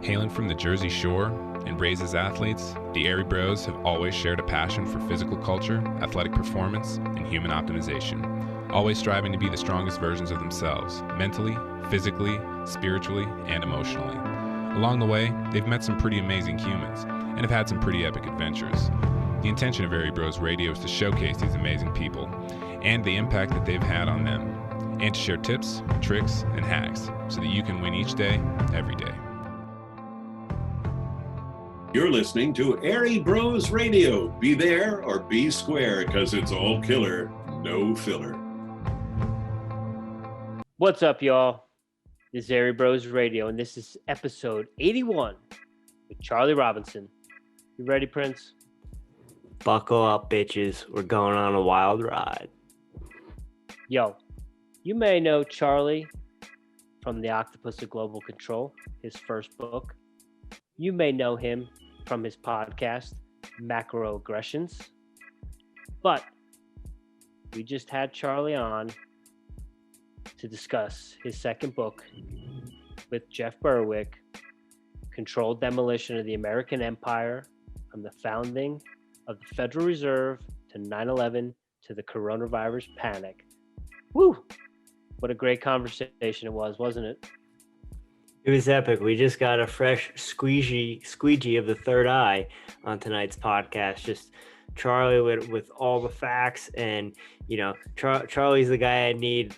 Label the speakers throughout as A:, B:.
A: Hailing from the Jersey Shore and raised as athletes, the Airey Bros have always shared a passion for physical culture, athletic performance, and human optimization, always striving to be the strongest versions of themselves, mentally, physically, spiritually, and emotionally. Along the way, they've met some pretty amazing humans and have had some pretty epic adventures. The intention of Airey Bros Radio is to showcase these amazing people and the impact that they've had on them, and to share tips, tricks, and hacks so that you can win each day, every day.
B: You're listening to Airey Bros Radio. Be there or be square, because it's all killer, no filler.
C: What's up, y'all? This is Airey Bros Radio, and this is episode 81 with Charlie Robinson. You ready, Prince?
D: Buckle up, bitches. We're going on a wild ride.
C: Yo, you may know Charlie from The Octopus of Global Control, his first book. You may know him from his podcast, Macroaggressions. But we just had Charlie on to discuss his second book with Jeff Berwick, Controlled Demolition of the American Empire, from the founding of the Federal Reserve to 9/11 to the coronavirus panic. Woo! What a great conversation it was, wasn't it?
D: It was epic. We just got a fresh squeegee of the third eye on tonight's podcast. Just Charlie with all the facts, and you know, Charlie's the guy I need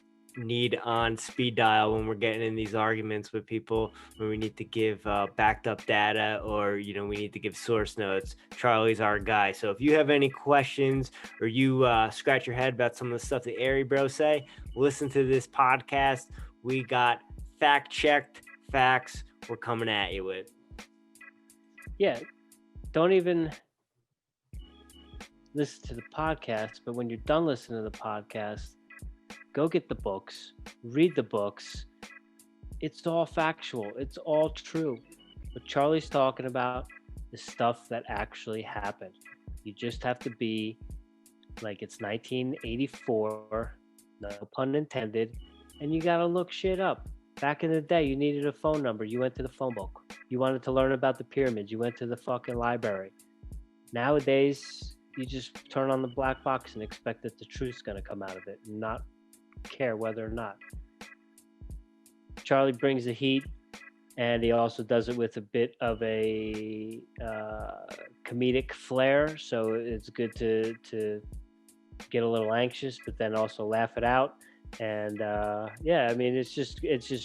D: on speed dial when we're getting in these arguments with people, when we need to give backed up data, or you know, we need to give source notes. Charlie's our guy. So if you have any questions, or you scratch your head about some of the stuff the Airey Bros say, listen to this podcast. We got fact-checked facts we're coming at you with.
C: Yeah, don't even listen to the podcast, but when you're done listening to the podcast, go get the books, read the books. It's all factual. It's all true. What Charlie's talking about is stuff that actually happened. You just have to be like it's 1984, no pun intended, and you got to look shit up. Back in the day, you needed a phone number. You went to the phone book. You wanted to learn about the pyramids. You went to the fucking library. Nowadays, you just turn on the black box and expect that the truth's going to come out of it and not care whether or not. Charlie brings the heat, and he also does it with a bit of a comedic flair, so it's good to get a little anxious but then also laugh it out. And yeah, I mean, it's just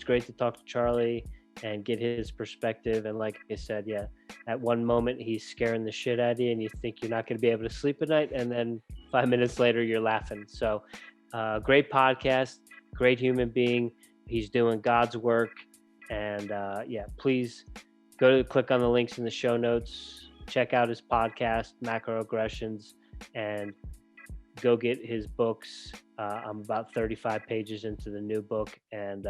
C: great to talk to Charlie and get his perspective. And like I said, yeah, at one moment he's scaring the shit out of you and you think you're not going to be able to sleep at night, and then 5 minutes later you're laughing. So great podcast, great human being. He's doing God's work. And yeah, please click on the links in the show notes, check out his podcast, Macroaggressions, and go get his books. I'm about 35 pages into the new book, and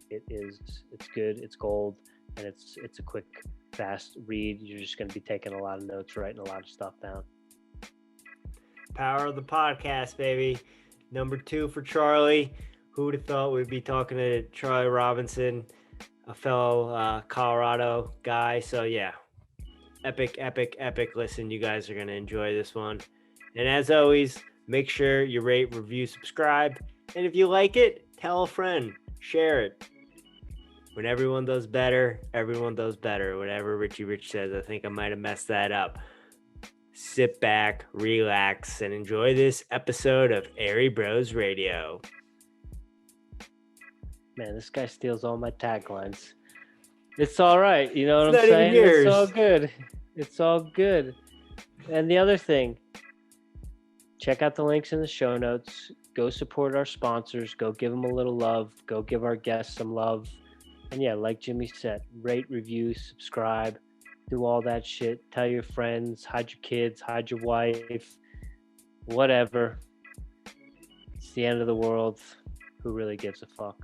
C: it's good, it's gold, and it's a quick, fast read. You're just going to be taking a lot of notes, writing a lot of stuff down.
D: Power of the podcast, baby. Number 2 for Charlie. Who would have thought we'd be talking to Charlie Robinson, a fellow Colorado guy? So yeah, epic listen. You guys are going to enjoy this one. And as always, make sure you rate, review, subscribe. And if you like it, tell a friend, share it. When everyone does better, everyone does better. Whatever Richie Rich says, I think I might have messed that up. Sit back, relax, and enjoy this episode of Airey Bros Radio.
C: Man, this guy steals all my taglines. It's all right. You know what
D: It's
C: I'm
D: not even
C: saying?
D: yours.
C: It's all good. It's all good. And the other thing, check out the links in the show notes. Go support our sponsors. Go give them a little love. Go give our guests some love. And yeah, like Jimmy said, rate, review, subscribe, do all that shit. Tell your friends, hide your kids, hide your wife, whatever. It's the end of the world. Who really gives a fuck?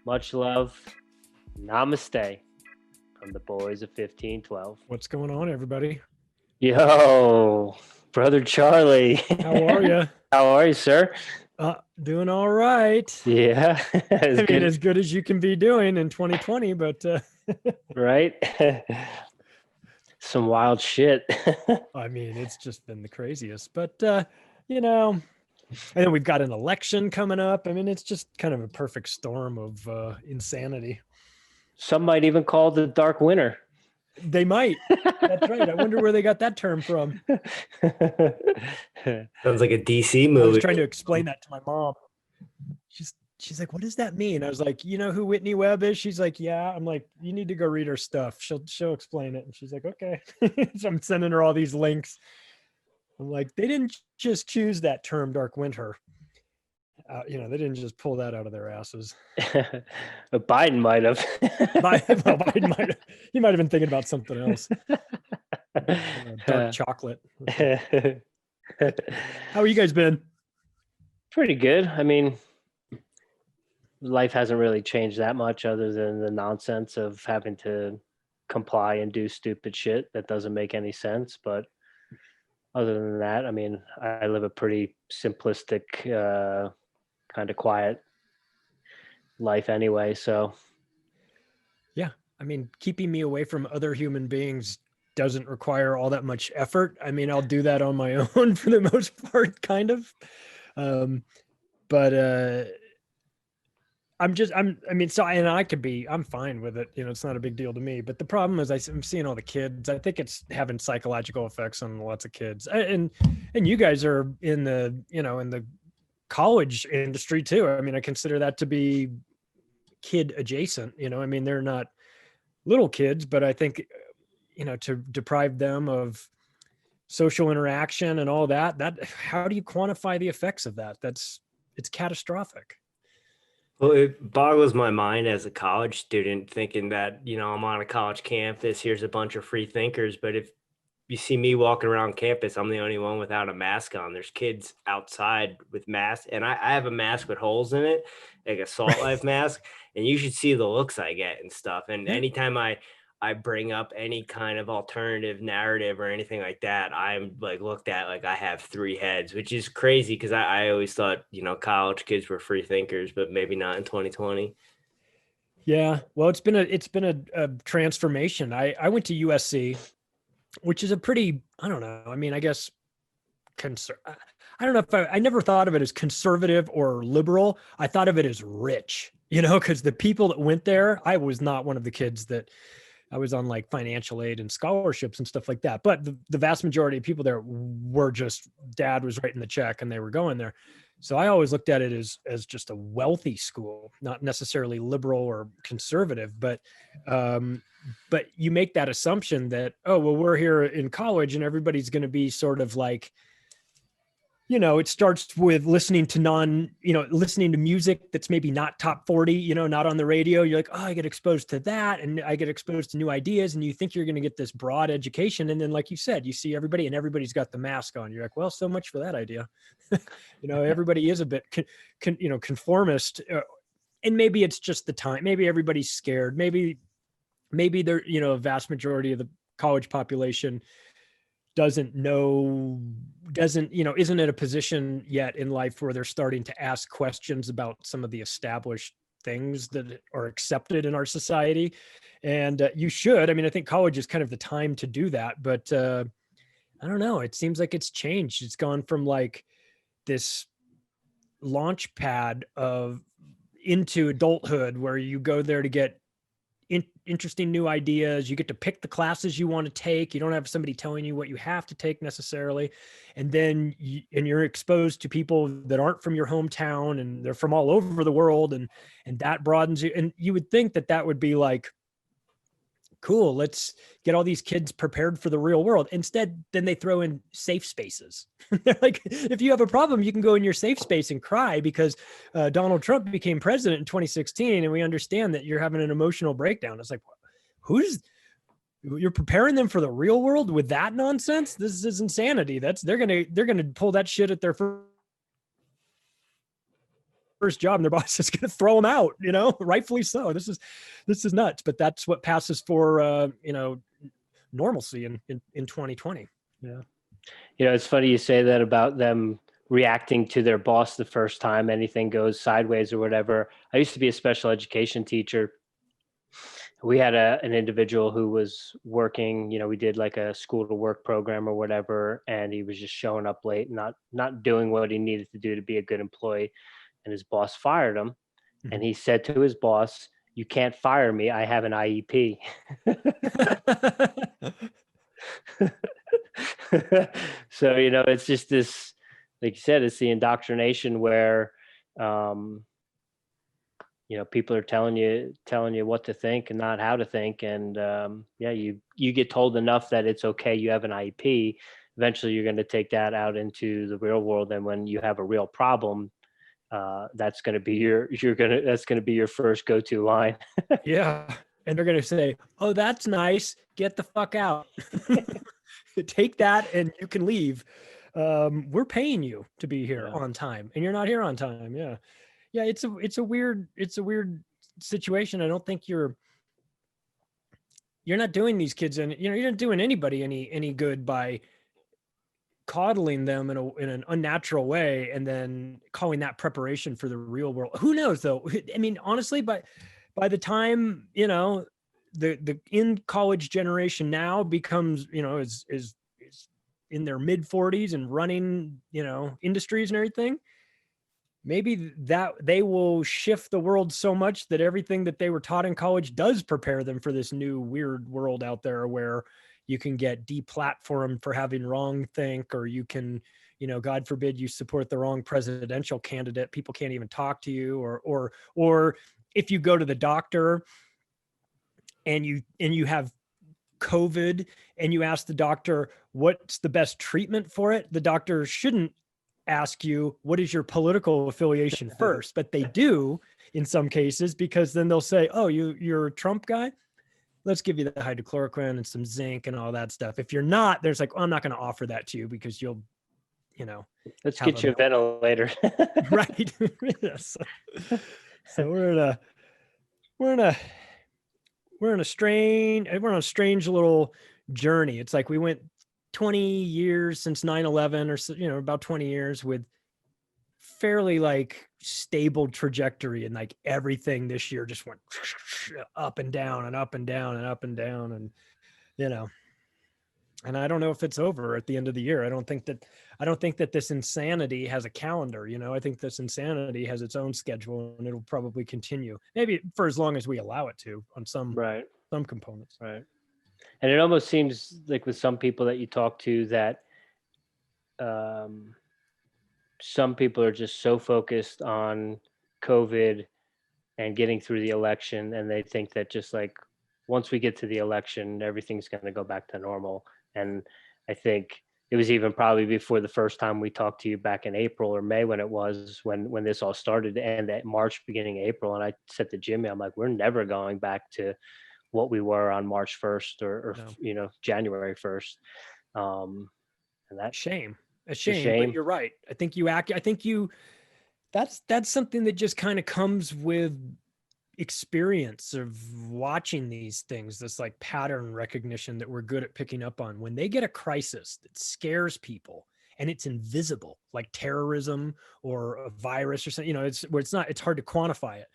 C: Much love. Namaste from the boys of 1512.
E: What's going on, everybody?
C: Yo, brother Charlie.
E: How are you?
C: How are you, sir?
E: Doing all right.
C: Yeah.
E: I mean, as good as you can be doing in 2020, but
C: right. Some wild shit.
E: I mean, it's just been the craziest. But you know, and then we've got an election coming up. I mean, it's just kind of a perfect storm of insanity.
C: Some might even call it the dark winter.
E: They might. That's right. I wonder where they got that term from.
D: Sounds like a DC
E: I
D: movie.
E: was trying to explain that to my mom. She's like, what does that mean? I was like, you know who Whitney Webb is? She's like, yeah. I'm like, you need to go read her stuff. She'll explain it. And she's like, okay. So I'm sending her all these links. I'm like, they didn't just choose that term, dark winter. You know, they didn't just pull that out of their asses.
C: Biden might have.
E: Biden might have. He might have been thinking about something else. Dark chocolate. How are you guys been?
C: Pretty good. I mean, life hasn't really changed that much other than the nonsense of having to comply and do stupid shit that doesn't make any sense. But other than that, I mean, I live a pretty simplistic, kind of quiet life anyway. So,
E: yeah, I mean, keeping me away from other human beings doesn't require all that much effort. I mean, I'll do that on my own for the most part, kind of. But I'm fine with it. You know, it's not a big deal to me. But the problem is I'm seeing all the kids. I think it's having psychological effects on lots of kids. And you guys are in the, you know, in the college industry too. I mean, I consider that to be kid adjacent, you know, I mean, they're not little kids, but I think, you know, to deprive them of social interaction and all that, how do you quantify the effects of that? It's catastrophic.
D: Well, it boggles my mind as a college student thinking that, you know, I'm on a college campus, here's a bunch of free thinkers. But if you see me walking around campus, I'm the only one without a mask on. There's kids outside with masks, and I have a mask with holes in it, like a Salt Life mask. And you should see the looks I get and stuff. And anytime I bring up any kind of alternative narrative or anything like that, I'm like looked at like I have three heads, which is crazy because I always thought, you know, college kids were free thinkers, but maybe not in 2020.
E: Yeah, well, it's been a transformation. I went to USC, which is a pretty, I don't know. I mean, I guess I don't know if I never thought of it as conservative or liberal. I thought of it as rich, you know, because the people that went there, I was not one of the kids that I was on like financial aid and scholarships and stuff like that. But the vast majority of people there were just dad was writing the check and they were going there. So I always looked at it as just a wealthy school, not necessarily liberal or conservative, but you make that assumption that, oh, well, we're here in college and everybody's going to be sort of like, you know, it starts with listening to music that's maybe not top 40, you know, not on the radio. You're like, oh, I get exposed to that. And I get exposed to new ideas. And you think you're going to get this broad education. And then, like you said, you see everybody and everybody's got the mask on. You're like, well, so much for that idea. You know, everybody is a bit, conformist. And maybe it's just the time. Maybe everybody's scared. Maybe they're, you know, a vast majority of the college population isn't in a position yet in life where they're starting to ask questions about some of the established things that are accepted in our society. And you should, I mean, I think college is kind of the time to do that, but I don't know. It seems like it's changed. It's gone from like this launch pad into adulthood where you go there to get interesting new ideas. You get to pick the classes you want to take. You don't have somebody telling you what you have to take necessarily. And then you're exposed to people that aren't from your hometown and they're from all over the world. And that broadens you. And you would think that would be like, cool, let's get all these kids prepared for the real world. Instead, then they throw in safe spaces. They're like, if you have a problem, you can go in your safe space and cry because Donald Trump became president in 2016. And we understand that you're having an emotional breakdown. It's like, you're preparing them for the real world with that nonsense? This is insanity. They're going to pull that shit at their first job and their boss is going to throw them out, you know, rightfully so. This is nuts, but that's what passes for, you know, normalcy in 2020. Yeah.
C: You know, it's funny you say that about them reacting to their boss the first time anything goes sideways or whatever. I used to be a special education teacher. We had an individual who was working, we did like a school to work program or whatever, and he was just showing up late, not doing what he needed to do to be a good employee. And his boss fired him.
E: Mhm.
C: And he said to his boss, "You can't fire me. I have an IEP." So, it's just this, like you said, it's the indoctrination where, people are telling you what to think and not how to think. And you get told enough that it's okay, you have an IEP. Eventually you're going to take that out into the real world. And when you have a real problem, that's going to be that's going to be your first go-to line.
E: Yeah. And they're going to say, "Oh, that's nice. Get the fuck out. Take that and you can leave. We're paying you to be here on time and you're not here on time." Yeah. Yeah. It's a weird situation. I don't think you're not doing these kids and you're not doing anybody any good by coddling them in an unnatural way and then calling that preparation for the real world. Who knows though? I mean, honestly, but by the time, the in college generation now becomes, is in their mid 40s and running, industries and everything, maybe that they will shift the world so much that everything that they were taught in college does prepare them for this new weird world out there where you can get deplatformed for having wrong think, or you can, God forbid you support the wrong presidential candidate. People can't even talk to you, or if you go to the doctor and you have COVID and you ask the doctor, what's the best treatment for it? The doctor shouldn't ask you, what is your political affiliation first? But they do in some cases, because then they'll say, "Oh, you're a Trump guy? Let's give you the hydrochloroquine and some zinc and all that stuff." If you're not, there's like, "Oh, I'm not going to offer that to you because you'll,
C: let's get you a ventilator."
E: Right. Yes. So we're on a strange little journey. It's like we went 20 years since 9/11 or so, about 20 years with fairly like stable trajectory, and like everything this year just went up and down and up and down and up and down. And, and I don't know if it's over at the end of the year. I don't think that this insanity has a calendar. I think this insanity has its own schedule and it'll probably continue maybe for as long as we allow it to on some components.
C: Right. And it almost seems like with some people that you talk to that some people are just so focused on COVID and getting through the election, and they think that just like once we get to the election, everything's going to go back to normal. And I think it was even probably before the first time we talked to you back in April or May when this all started, and that March, beginning April. And I said to Jimmy, I'm like, we're never going back to what we were on March 1st or January 1st. And that's
E: a shame, but you're right. That's something that just kind of comes with experience of watching these things, this like pattern recognition that we're good at picking up on. When they get a crisis that scares people and it's invisible, like terrorism or a virus or something, it's hard to quantify it.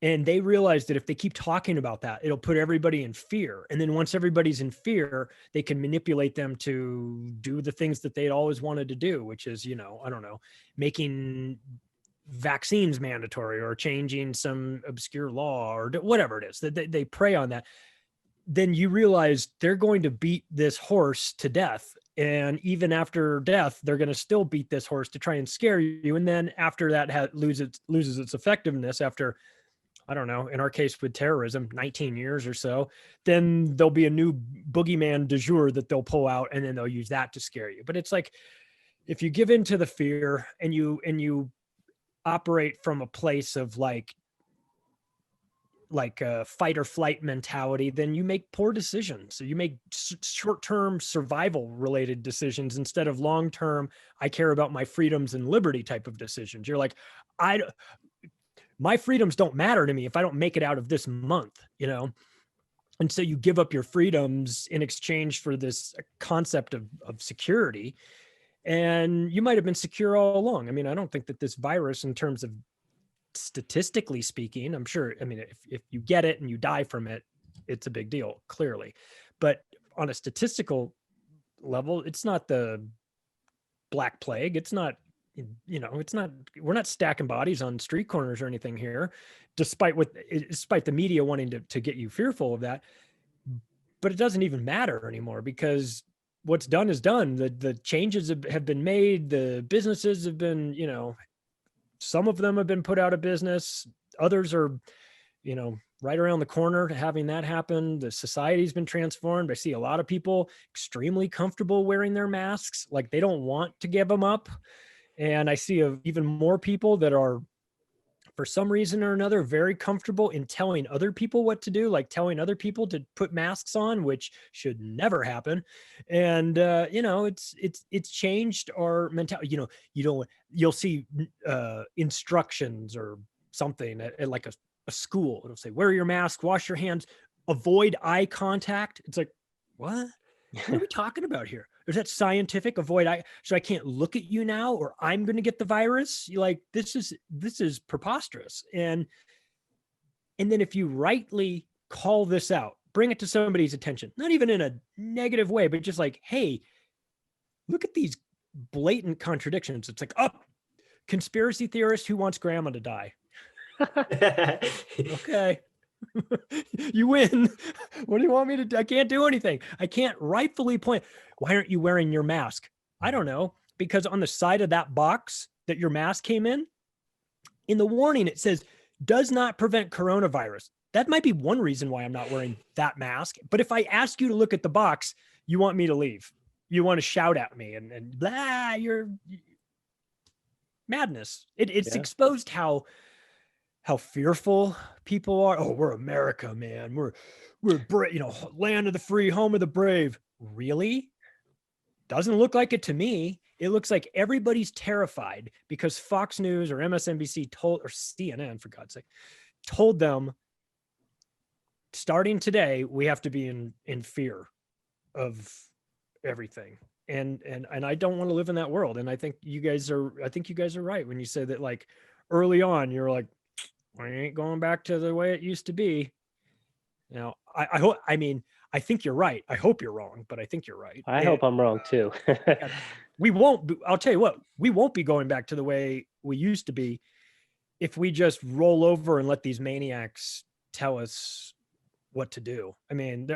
E: And they realize that if they keep talking about that, it'll put everybody in fear. And then once everybody's in fear, they can manipulate them to do the things that they'd always wanted to do, which is, making vaccines mandatory or changing some obscure law or whatever it is that they prey on that. Then you realize they're going to beat this horse to death. And even after death, they're going to still beat this horse to try and scare you. And then after that loses its effectiveness after, I don't know, in our case with terrorism, 19 years or so, then there'll be a new boogeyman du jour that they'll pull out, and then they'll use that to scare you. But it's like, if you give in to the fear and you operate from a place of like a fight or flight mentality, then you make poor decisions. So you make short-term survival related decisions instead of long-term, I care about my freedoms and liberty type of decisions. You're like, my freedoms don't matter to me if I don't make it out of this month, And so you give up your freedoms in exchange for this concept of security. and you might have been secure all along. I mean, I don't think that this virus, in terms of statistically speaking, I'm sure, I mean, if you get it and you die from it, it's a big deal, clearly. But on a statistical level, it's not the Black Plague. It's not, it's not, we're not stacking bodies on street corners or anything here, despite the media wanting to get you fearful of that. But it doesn't even matter anymore, because what's done is done. The changes have been made. The businesses have been, some of them have been put out of business. Others are, right around the corner to having that happen. The society's been transformed. I see a lot of people extremely comfortable wearing their masks, like they don't want to give them up. And I see even more people that are, for some reason or another, very comfortable in telling other people what to do, like telling other people to put masks on, which should never happen. And it's changed our mentality. You'll see instructions or something at like a school. It'll say, wear your mask, wash your hands, avoid eye contact. It's like, what are we talking about here? Is that scientific? So I can't look at you now, or I'm going to get the virus. You're like, this is preposterous. And then if you rightly call this out, bring it to somebody's attention, not even in a negative way, but just like, hey, look at these blatant contradictions. It's like, conspiracy theorist who wants grandma to die. Okay. You win. What do you want me to do? I can't do anything. I can't rightfully point. Why aren't you wearing your mask? I don't know. Because on the side of that box that your mask came in the warning, it says, does not prevent coronavirus. That might be one reason why I'm not wearing that mask. But if I ask you to look at the box, you want me to leave. You want to shout at me and blah, you're madness. It's exposed how fearful people are. Oh, we're America, man. We're land of the free, home of the brave. Really? Doesn't look like it to me. It looks like everybody's terrified because Fox News or MSNBC or CNN, for God's sake, told them, starting today, we have to be in fear of everything. And I don't want to live in that world. And I think you guys are right when you say that, like, early on, you're like, I ain't going back to the way it used to be. Now, I think you're right. I hope you're wrong, but I think you're right.
C: I hope I'm wrong too.
E: I'll tell you what, we won't be going back to the way we used to be if we just roll over and let these maniacs tell us what to do. I mean,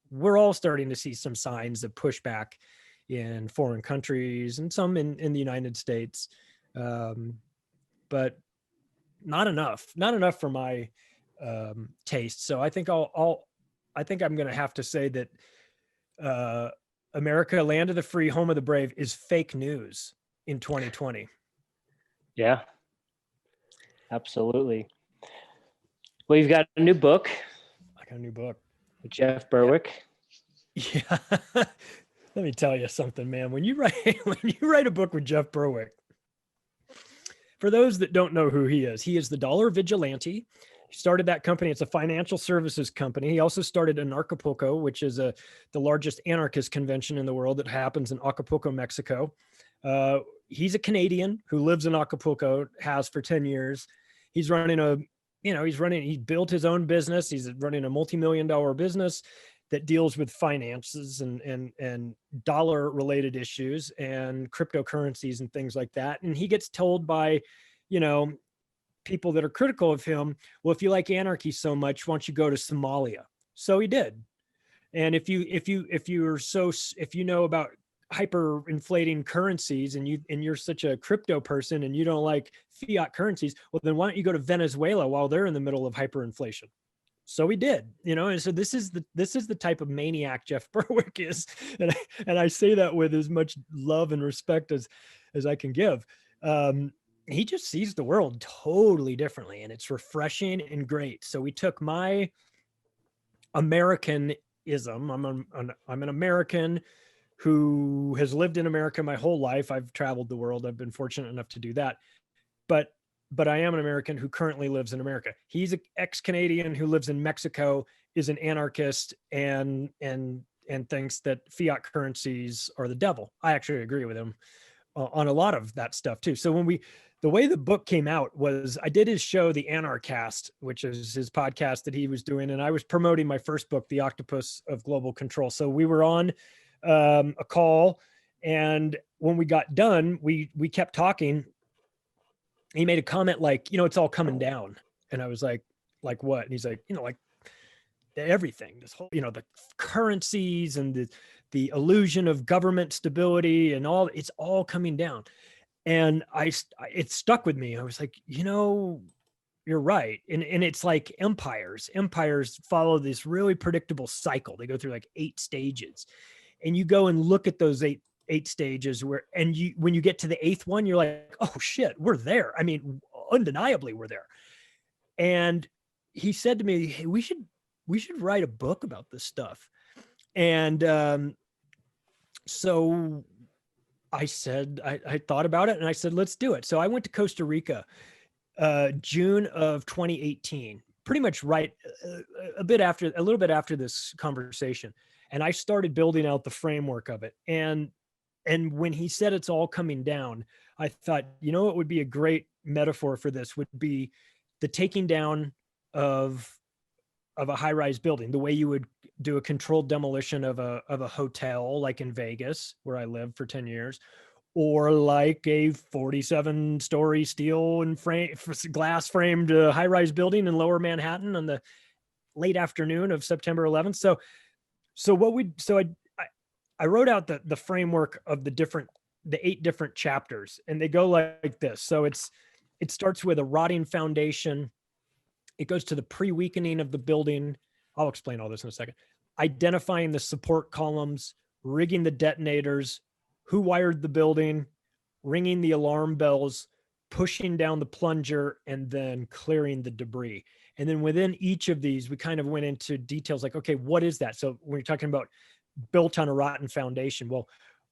E: we're all starting to see some signs of pushback in foreign countries and some in the United States. But not enough for my taste. So I think I'm going to have to say that America, land of the free, home of the brave is fake news in 2020.
C: Yeah, absolutely. Well, you've got a new book.
E: I got a new book
C: with Jeff Berwick.
E: Yeah. Let me tell you something, man. When you write a book with Jeff Berwick, for those that don't know who he is the Dollar Vigilante. He started that company. It's a financial services company. He also started Anarchapulco, which is the largest anarchist convention in the world that happens in Acapulco, Mexico. He's a Canadian who lives in Acapulco, has for 10 years. He's he built his own business. He's running a multi-million-dollar business that deals with finances and dollar related issues and cryptocurrencies and things like that. And he gets told by, people that are critical of him, well, if you like anarchy so much, why don't you go to Somalia? So he did. And if you know about hyperinflating currencies and you're such a crypto person and you don't like fiat currencies, well, then why don't you go to Venezuela while they're in the middle of hyperinflation? So he did, and so this is the type of maniac Jeff Berwick is. And I say that with as much love and respect as I can give. He just sees the world totally differently, and it's refreshing and great. So we took my Americanism. I'm an American who has lived in America my whole life. I've traveled the world. I've been fortunate enough to do that. But I am an American who currently lives in America. He's an ex-Canadian who lives in Mexico, is an anarchist, and and thinks that fiat currencies are the devil. I actually agree with him on a lot of that stuff too. So the way the book came out was I did his show, The Anarchast, which is his podcast that he was doing. And I was promoting my first book, The Octopus of Global Control. So we were on a call, and when we got done, we kept talking. He made a comment like, it's all coming down. And I was like what? And he's like, like everything, this whole, the currencies and the illusion of government stability and all, it's all coming down. And it stuck with me. I was like, you're right. And it's like empires follow this really predictable cycle. They go through like 8 stages, and you go and look at those eight stages when you get to the 8th one, you're like, oh shit, we're there. I mean, undeniably we're there. And he said to me, hey, we should write a book about this stuff. And so I said, I thought about it, and I said, let's do it. So I went to Costa Rica, June of 2018, pretty much right a little bit after this conversation. And I started building out the framework of it. And when he said it's all coming down, I thought, what would be a great metaphor for this would be the taking down of a high-rise building, the way you would do a controlled demolition of a hotel, like in Vegas, where I lived for 10 years, or like a 47-story steel and glass framed high-rise building in Lower Manhattan on the late afternoon of September 11th. I wrote out the framework of the 8 different chapters, and they go like this. So it starts with a rotting foundation. It goes to the pre-weakening of the building. I'll explain all this in a second. Identifying the support columns, rigging the detonators, who wired the building, ringing the alarm bells, pushing down the plunger, and then clearing the debris. And then within each of these, we kind of went into details like, okay, what is that? So when you're talking about built on a rotten foundation, well,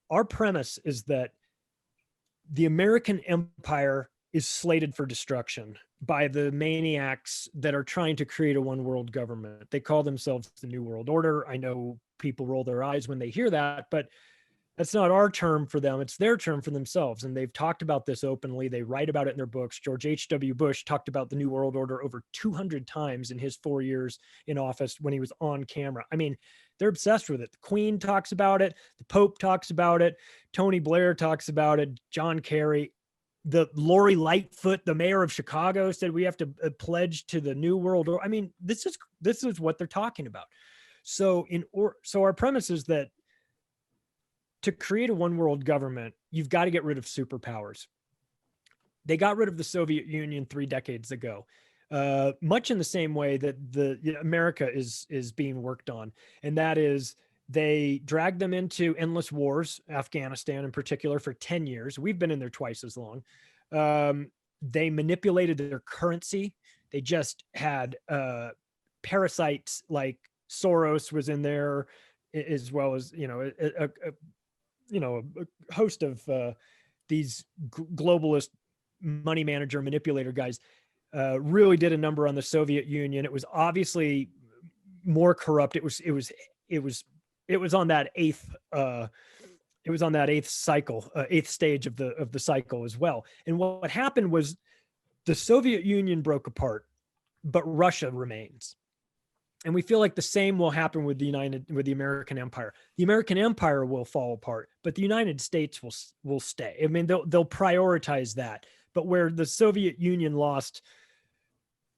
E: our premise is that the American empire is slated for destruction by the maniacs that are trying to create a one world government. They call themselves the New World Order. I know people roll their eyes when they hear that, but that's not our term for them. It's their term for themselves. And they've talked about this openly. They write about it in their books. George H.W. Bush talked about the New World Order over 200 times in his 4 years in office when he was on camera. I mean, they're obsessed with it. The Queen talks about it. The Pope talks about it. Tony Blair talks about it. John Kerry. The Lori Lightfoot, the mayor of Chicago, said we have to pledge to the New World Order. I mean, this is what they're talking about. So our premise is that to create a one world government, you've got to get rid of superpowers. They got rid of the Soviet Union 3 decades ago, much in the same way that America is being worked on, and that is they dragged them into endless wars, Afghanistan in particular, for 10 years. We've been in there twice as long. They manipulated their currency. They just had parasites like Soros was in there, as well as a host of these globalist money manager manipulator guys. Really did a number on the Soviet Union. It was obviously more corrupt. It was on that eighth cycle, 8th stage of the cycle as well. And what happened was the Soviet Union broke apart, but Russia remains. And we feel like the same will happen with the American empire. The American empire will fall apart, but the United States will stay. I mean, they'll prioritize that. But where the Soviet Union lost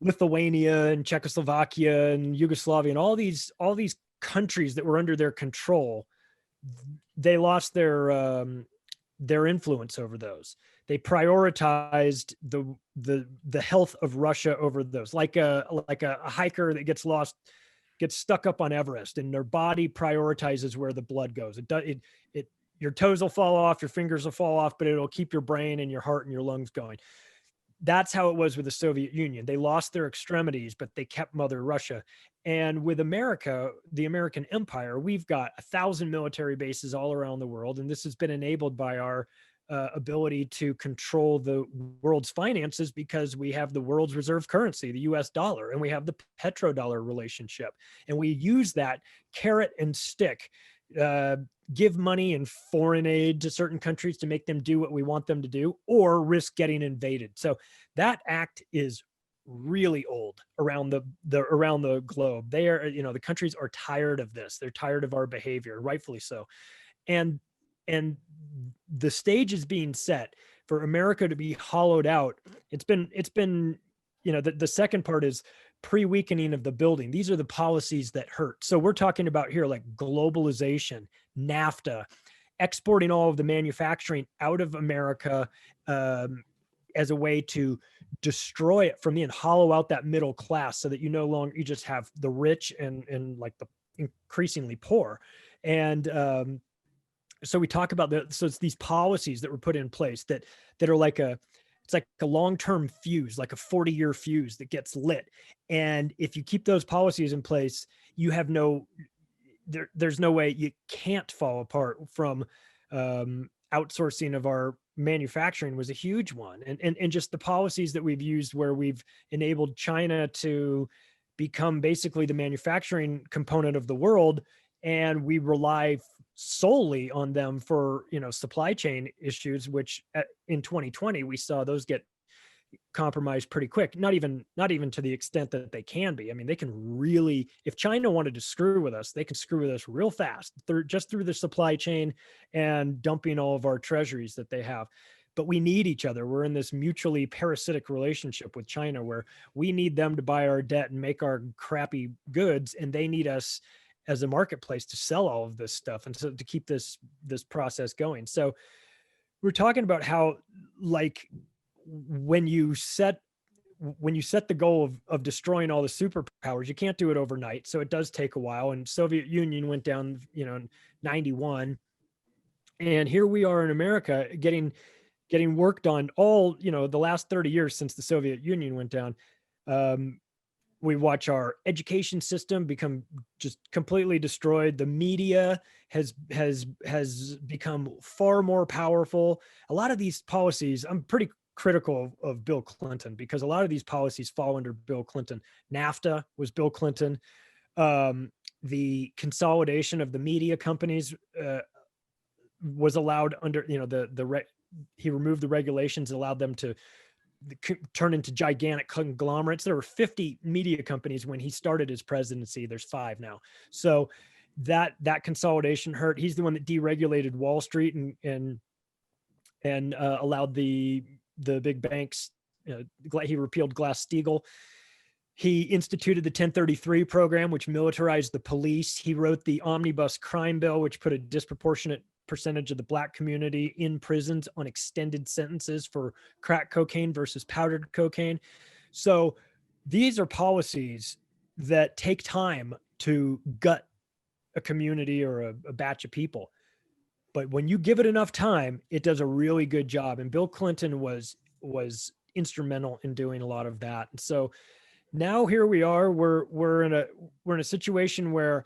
E: Lithuania and Czechoslovakia and Yugoslavia and all these countries that were under their control, they lost their influence over those. They prioritized the health of Russia over those, like a hiker that gets stuck up on Everest, and their body prioritizes where the blood goes. Your toes will fall off, your fingers will fall off, but it'll keep your brain and your heart and your lungs going. That's how it was with the Soviet Union. They lost their extremities, but they kept Mother Russia. And with America, the American empire, we've got 1,000 military bases all around the world. And this has been enabled by our ability to control the world's finances because we have the world's reserve currency, the US dollar, and we have the petrodollar relationship. And we use that carrot and stick, give money and foreign aid to certain countries to make them do what we want them to do, or risk getting invaded. So that act is really old around the globe. They are, the countries are tired of this. They're tired of our behavior, rightfully so. And the stage is being set for America to be hollowed out. It's been, the second part is pre-weakening of the building. These are the policies that hurt. So we're talking about here like globalization, NAFTA, exporting all of the manufacturing out of America as a way to destroy it from the end, hollow out that middle class so that you just have the rich and like the increasingly poor. And so we talk about so it's these policies that were put in place that are like it's like a long-term fuse, like a 40-year fuse that gets lit. And if you keep those policies in place, you have there's no way, you can't fall apart from outsourcing of our manufacturing was a huge one. And just the policies that we've used where we've enabled China to become basically the manufacturing component of the world. And we rely solely on them for, supply chain issues, which in 2020, we saw those get compromised pretty quick. Not even to the extent that they can be. I mean, they can really, if China wanted to screw with us, they can screw with us real fast just through the supply chain and dumping all of our treasuries that they have. But we need each other. We're in this mutually parasitic relationship with China where we need them to buy our debt and make our crappy goods, and they need us as a marketplace to sell all of this stuff. And so to keep this process going. So we're talking about how, like, when you set the goal of destroying all the superpowers, you can't do it overnight. So it does take a while. And Soviet Union went down, in 91. And here we are in America getting worked on all, the last 30 years since the Soviet Union went down. We watch our education system become just completely destroyed. The media has become far more powerful. A lot of these policies, I'm pretty critical of Bill Clinton because a lot of these policies fall under Bill Clinton. NAFTA was Bill Clinton. The consolidation of the media companies was allowed under, he removed the regulations, allowed them to turn into gigantic conglomerates. There were 50 media companies when he started his presidency. There's 5 now. So that consolidation hurt. He's the one that deregulated Wall Street and allowed the big banks. He repealed Glass-Steagall. He instituted the 1033 program, which militarized the police. He wrote the omnibus crime bill, which put a disproportionate percentage of the Black community in prisons on extended sentences for crack cocaine versus powdered cocaine. So these are policies that take time to gut a community or a batch of people. But when you give it enough time, it does a really good job. And Bill Clinton was instrumental in doing a lot of that. And so now here we are, we're in a situation where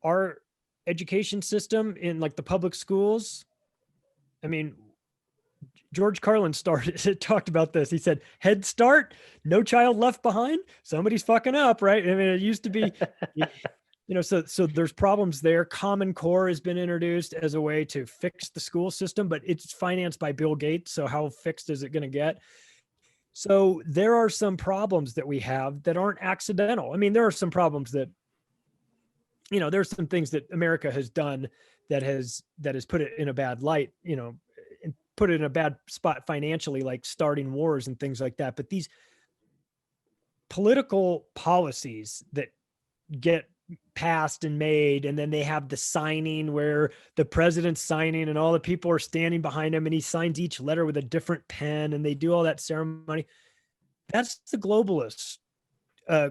E: our education system in like the public schools, I mean, George Carlin talked about this. He said, Head Start, no child left behind. Somebody's fucking up, right? I mean, it used to be, so there's problems there. Common Core has been introduced as a way to fix the school system, but it's financed by Bill Gates. So how fixed is it going to get? So there are some problems that we have that aren't accidental. I mean, there are some problems that, there's some things that America has done that has put it in a bad light, and put it in a bad spot financially, like starting wars and things like that. But these political policies that get passed and made, and then they have the signing where the president's signing and all the people are standing behind him and he signs each letter with a different pen and they do all that ceremony. That's the globalist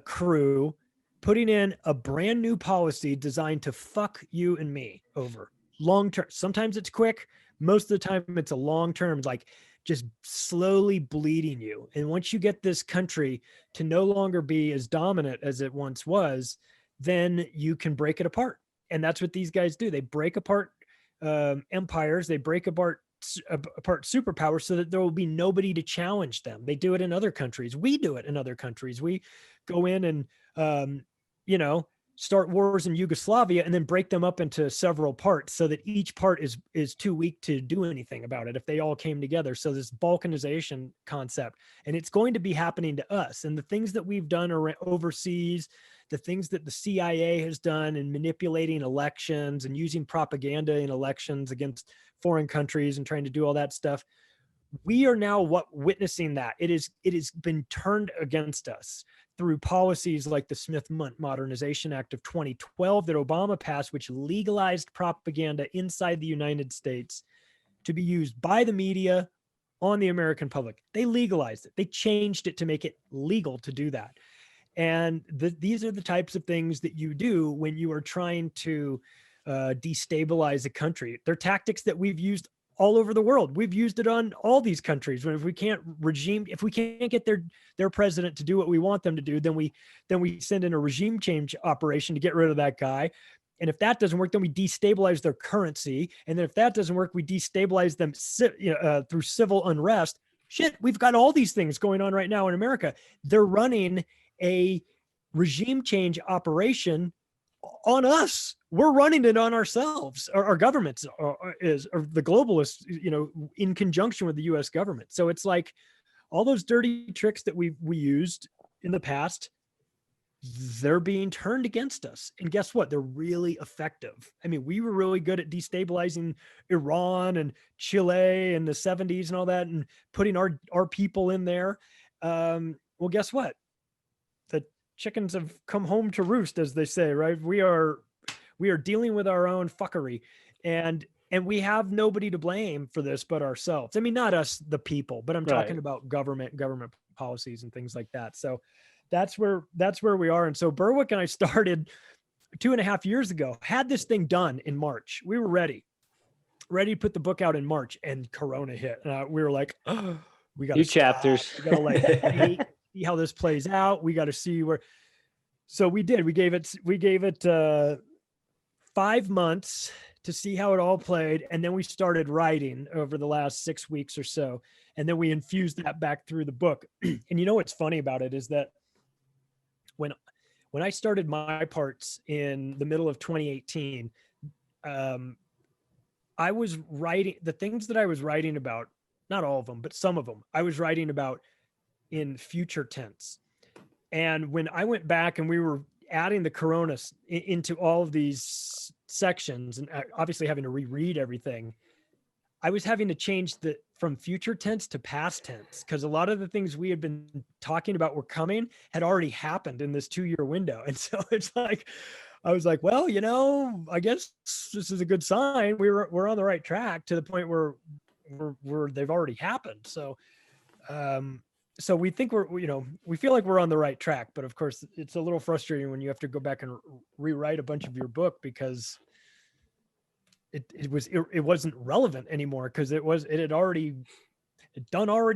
E: crew putting in a brand new policy designed to fuck you and me over long term. Sometimes it's quick. Most of the time it's a long term, like just slowly bleeding you. And once you get this country to no longer be as dominant as it once was, then you can break it apart. And that's what these guys do. They break apart empires. They break apart apart superpowers so that there will be nobody to challenge them. They do it in other countries. We do it in other countries. We go in and, you know, start wars in Yugoslavia and then break them up into several parts so that each part is too weak to do anything about it if they all came together. So this balkanization concept, and it's going to be happening to us. And the things that we've done overseas, the things that the CIA has done in manipulating elections and using propaganda in elections against foreign countries and trying to do all that stuff, we are now witnessing that. It has been turned against us through policies like the Smith Modernization Act of 2012 that Obama passed, which legalized propaganda inside the United States to be used by the media on the American public. They legalized it. They changed it to make it legal to do that. And these are the types of things that you do when you are trying to destabilize a country. They're tactics that we've used all over the world. We've used it on all these countries. If we can't get their president to do what we want them to do, then we send in a regime change operation to get rid of that guy. And if that doesn't work, then we destabilize their currency. And then if that doesn't work, we destabilize them through civil unrest. Shit, we've got all these things going on right now in America. They're running a regime change operation on us. We're running it on ourselves. Our governments or the globalists, you know, in conjunction with the U.S. government. So it's like all those dirty tricks that we used in the past, they're being turned against us. And guess what? They're really effective. I mean, we were really good at destabilizing Iran and Chile in the 70s and all that, and putting our people in there. Well, guess what? The chickens have come home to roost, as they say, right? We are dealing with our own fuckery, and we have nobody to blame for this but ourselves. I mean, not us, the people, but I'm talking about government policies and things like that. So that's where we are. And so Berwick and I started 2.5 years ago, had this thing done in March. We were ready to put the book out in March, and Corona hit. We were like, oh, we got
C: 2 chapters.
E: We got to like see how this plays out. We got to see where. So we did. We gave it 5 months to see how it all played, and then we started writing over the last 6 weeks or so, and then we infused that back through the book. And you know what's funny about it is that when I started my parts in the middle of 2018, I was writing the things that I was writing about, not all of them, but some of them I was writing about in future tense. And when I went back and we were adding the Corona into all of these sections and obviously having to reread everything, I was having to change from future tense to past tense, because a lot of the things we had been talking about were coming had already happened in this 2-year window. And so it's like, I was like, well, you know, I guess this is a good sign. We're on the right track to the point where they've already happened. So, so we think we feel like we're on the right track, but of course it's a little frustrating when you have to go back and rewrite a bunch of your book because it wasn't relevant anymore, because it had already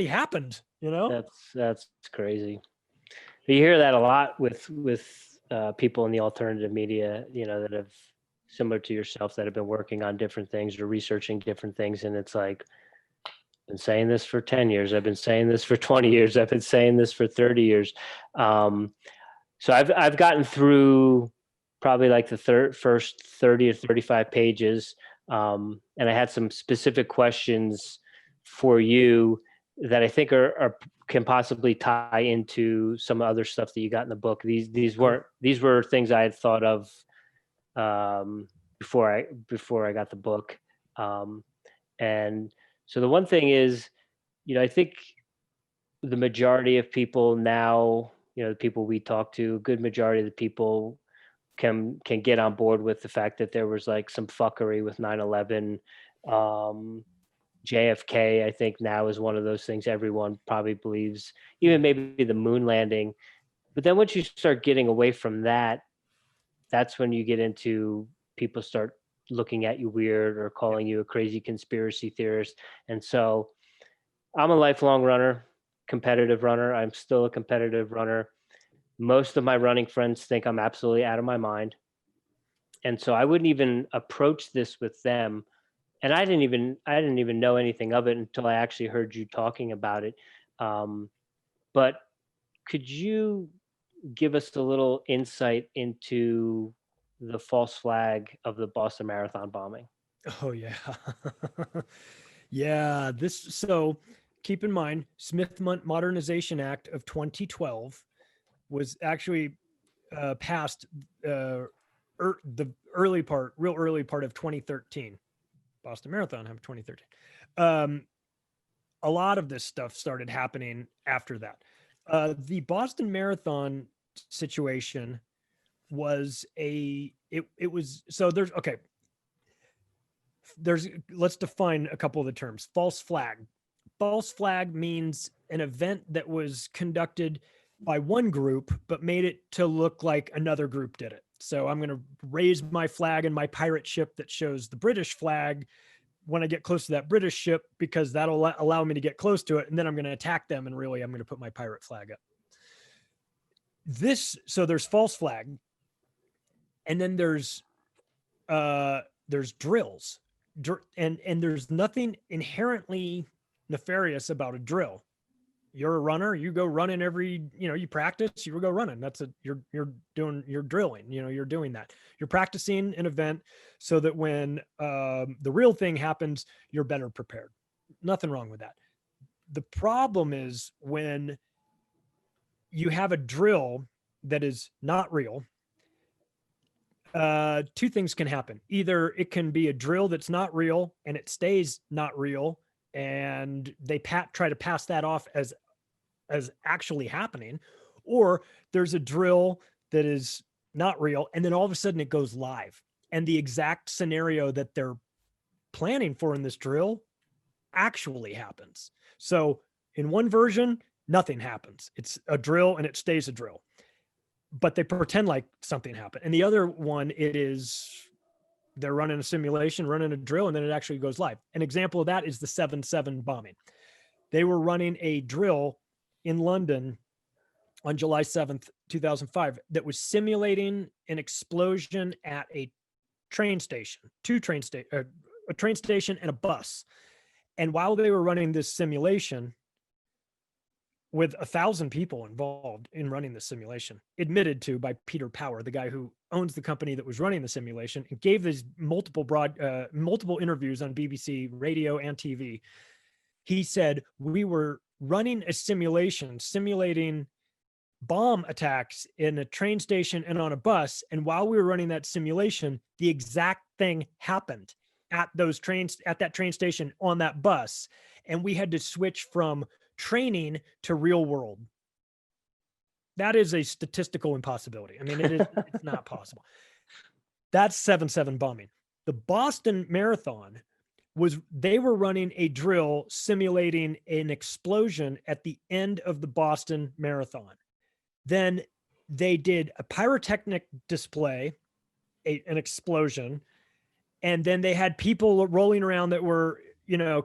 E: happened, you know?
C: That's crazy. You hear that a lot with people in the alternative media, you know, that have, similar to yourself, that have been working on different things or researching different things. And it's like, I've been saying this for 10 years. I've been saying this for 20 years. I've been saying this for 30 years. So I've gotten through probably like the first 30 or 35 pages. And I had some specific questions for you that I think can possibly tie into some other stuff that you got in the book. These were things I had thought of before I got the book. And so the one thing is, you know, I think the majority of people now, you know, the people we talk to, a good majority of the people can get on board with the fact that there was like some fuckery with 9/11. JFK, I think now is one of those things everyone probably believes, even maybe the moon landing. But then once you start getting away from that, that's when you get into people start looking at you weird or calling you a crazy conspiracy theorist. And so I'm a lifelong runner, competitive runner. I'm still a competitive runner. Most of my running friends think I'm absolutely out of my mind. And so I wouldn't even approach this with them and I didn't even know anything of it until I actually heard you talking about it. But could you give us a little insight into the false flag of the Boston Marathon bombing?
E: Oh yeah. Yeah, so keep in mind, Smith Modernization Act of 2012 was actually passed the real early part of 2013. Boston Marathon happened 2013. A lot of this stuff started happening after that. The Boston Marathon situation was it was so there's okay. Let's define a couple of the terms. False flag. False flag means an event that was conducted by one group but made it to look like another group did it. So I'm going to raise my flag in my pirate ship that shows the British flag when I get close to that British ship, because that'll allow me to get close to it, and then I'm going to attack them, and really I'm going to put my pirate flag up. So there's false flag, and then there's drills, and there's nothing inherently nefarious about a drill. You're a runner, you go running you practice, you go running. You're drilling, you're doing that. You're practicing an event so that when the real thing happens, you're better prepared. Nothing wrong with that. The problem is when you have a drill that is not real. Two things can happen. Either it can be a drill that's not real and it stays not real, and they try to pass that off as actually happening, or there's a drill that is not real and then all of a sudden it goes live, and the exact scenario that they're planning for in this drill actually happens. So in one version, nothing happens. It's a drill and it stays a drill, but they pretend like something happened. And the other one, they're running a simulation, running a drill, and then it actually goes live. An example of that is the 7/7 bombing. They were running a drill in London on July 7th, 2005, that was simulating an explosion at a train station, a train station and a bus. And while they were running this simulation, with 1,000 people involved in running the simulation, admitted to by Peter Power, the guy who owns the company that was running the simulation, and gave these multiple interviews on BBC radio and TV. He said, we were running a simulation, simulating bomb attacks in a train station and on a bus. And while we were running that simulation, the exact thing happened at that train station, on that bus. And we had to switch from training to real world. That is a statistical impossibility. I mean, it's not possible. That's 7/7 bombing. The Boston Marathon they were running a drill simulating an explosion at the end of the Boston Marathon. Then they did a pyrotechnic display, an explosion, and then they had people rolling around that were,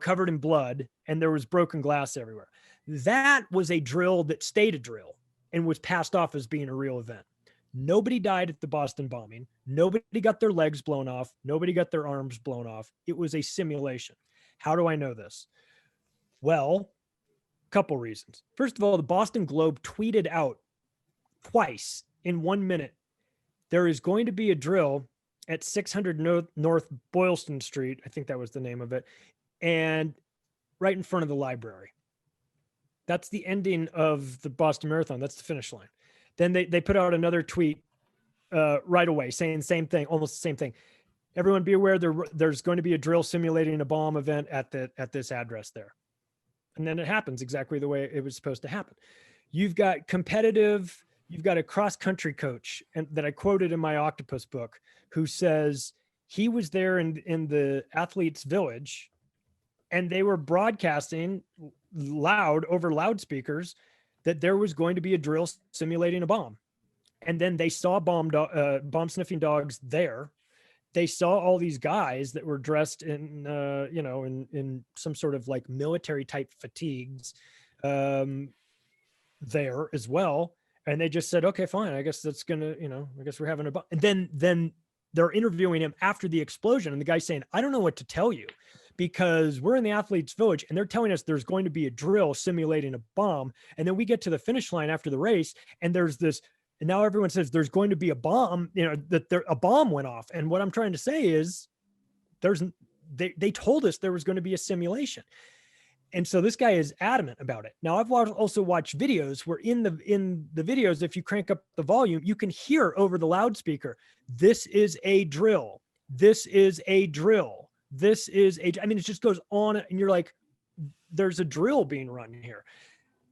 E: covered in blood, and there was broken glass everywhere. That was a drill that stayed a drill and was passed off as being a real event. Nobody died at the Boston bombing. Nobody got their legs blown off. Nobody got their arms blown off. It was a simulation. How do I know this? Well, a couple reasons. First of all, the Boston Globe tweeted out twice in 1 minute, there is going to be a drill at 600 North Boylston Street. I think that was the name of it. And right in front of the library. That's the ending of the Boston Marathon. That's the finish line. Then they put out another tweet right away saying the same thing, almost the same thing. Everyone be aware there's going to be a drill simulating a bomb event at this address there. And then it happens exactly the way it was supposed to happen. You've got a cross-country coach that I quoted in my Octopus book, who says he was there in the athletes' village, and they were broadcasting loud over loudspeakers that there was going to be a drill simulating a bomb. And then they saw bomb sniffing dogs there. They saw all these guys that were dressed in, in some sort of like military type fatigues there as well. And they just said, okay, fine. I guess that's gonna, I guess we're having a bomb. And then they're interviewing him after the explosion, and the guy's saying, I don't know what to tell you, because we're in the athletes village and they're telling us there's going to be a drill simulating a bomb. And then we get to the finish line after the race, and there's this, and now everyone says there's going to be a bomb, that a bomb went off. And what I'm trying to say is they told us there was going to be a simulation. And so this guy is adamant about it. Now, I've also watched videos where in the videos, if you crank up the volume, you can hear over the loudspeaker, this is a drill. This is a drill. This is I mean, it just goes on, and you're like, there's a drill being run here.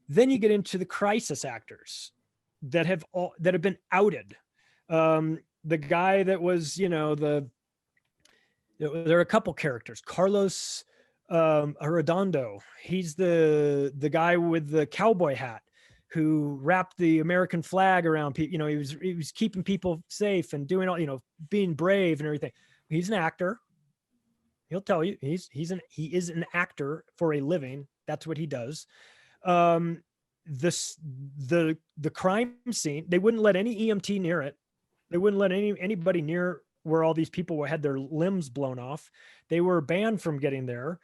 E: Then you get into the crisis actors that have been outed. The guy that was, there are a couple characters, Carlos Arredondo. He's the guy with the cowboy hat who wrapped the American flag around people. He was keeping people safe and doing all, being brave and everything. He's an actor. He'll tell you he is an actor for a living. That's what he does. The crime scene, they wouldn't let any EMT near it. They wouldn't let anybody near where all these people had their limbs blown off. They were banned from getting there.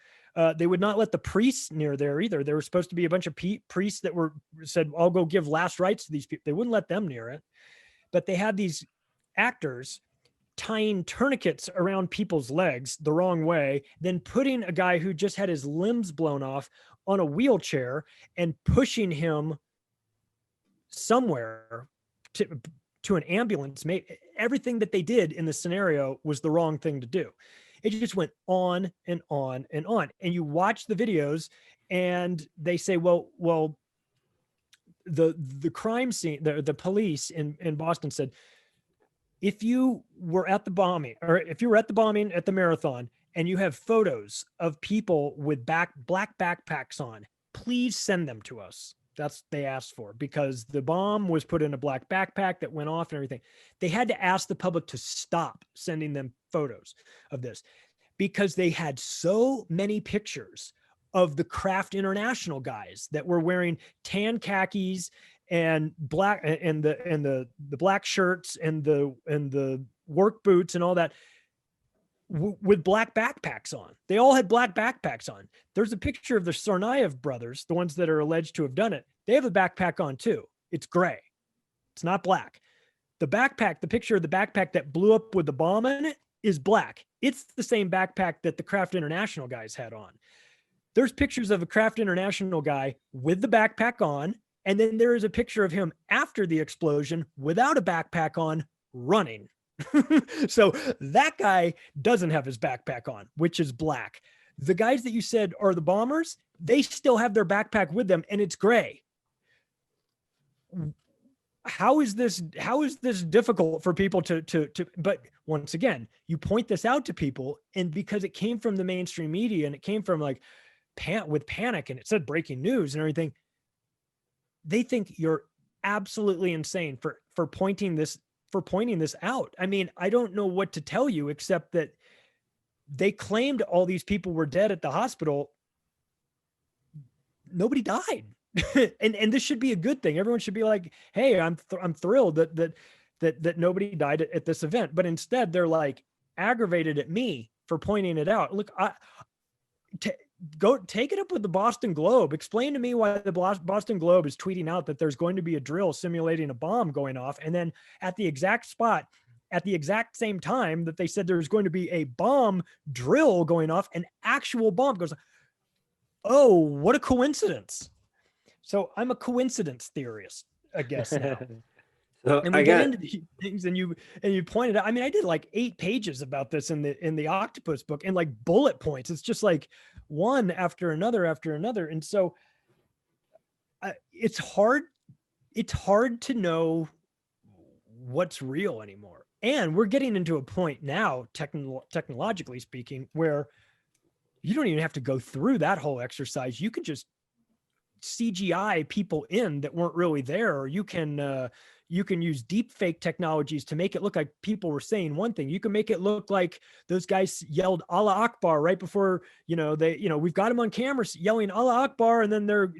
E: They would not let the priests near there either. There were supposed to be a bunch of priests that said, I'll go give last rites to these people. They wouldn't let them near it. But they had these actors tying tourniquets around people's legs the wrong way, then putting a guy who just had his limbs blown off on a wheelchair and pushing him somewhere to an ambulance. Everything that they did in the scenario was the wrong thing to do. It just went on and on and on. And you watch the videos and they say, well, the crime scene, the police in Boston said, if you were at the bombing, or if you were at the bombing at the marathon and you have photos of people with black backpacks on, please send them to us. That's they asked for, because the bomb was put in a black backpack that went off and everything. They had to ask the public to stop sending them photos of this, because they had so many pictures of the Kraft International guys that were wearing tan khakis and black and the black shirts and the work boots and all that with black backpacks on. They all had black backpacks on. There's a picture of the Tsarnaev brothers, the ones that are alleged to have done it. They have a backpack on too. It's gray. It's not black. The picture of the backpack that blew up with the bomb in it is black. It's the same backpack that the Kraft International guys had on. There's pictures of a Kraft International guy with the backpack on, and then there is a picture of him after the explosion without a backpack on, running. So that guy doesn't have his backpack on, which is black. The guys that you said are the bombers, they still have their backpack with them, and it's gray. How is this difficult for people to but once again, you point this out to people, and because it came from the mainstream media and it came from like with panic and it said breaking news and everything, they think you're absolutely insane for pointing this out. I mean, I don't know what to tell you except that they claimed all these people were dead at the hospital. Nobody died. and this should be a good thing. Everyone should be like, hey, I'm thrilled that nobody died at this event. But instead they're like aggravated at me for pointing it out. Look, go take it up with the Boston Globe. Explain to me why the Boston Globe is tweeting out that there's going to be a drill simulating a bomb going off. And then at the exact spot, at the exact same time that they said there's going to be a bomb drill going off, an actual bomb goes, oh, what a coincidence. So I'm a coincidence theorist, I guess now.
D: So
E: and we get into these things, and you pointed out. I mean, I did like 8 pages about this in the Octopus book, and like bullet points. It's just like one after another after another, and so it's hard. It's hard to know what's real anymore. And we're getting into a point now, technologically speaking, where you don't even have to go through that whole exercise. You can just CGI people in that weren't really there, or you can use deep fake technologies to make it look like people were saying one thing. You can make it look like those guys yelled Allah Akbar right before, we've got them on camera yelling Allah Akbar, and then they're,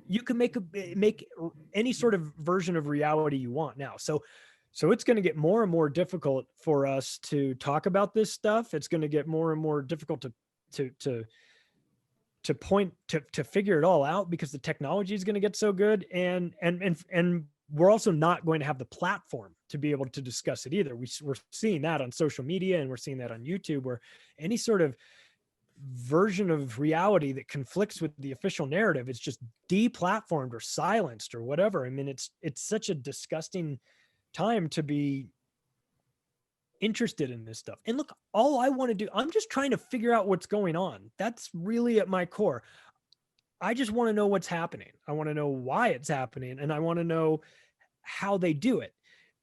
E: you can make any sort of version of reality you want now. So So it's going to get more and more difficult for us to talk about this stuff. It's going to get more and more difficult to figure it all out, because the technology is going to get so good, and we're also not going to have the platform to be able to discuss it either. We're seeing that on social media, and we're seeing that on YouTube, where any sort of version of reality that conflicts with the official narrative is just deplatformed or silenced or whatever. I mean, it's such a disgusting time to be interested in this stuff. And look, all I want to do, I'm just trying to figure out what's going on. That's really at my core. I just want to know what's happening. I want to know why it's happening, and I want to know how they do it.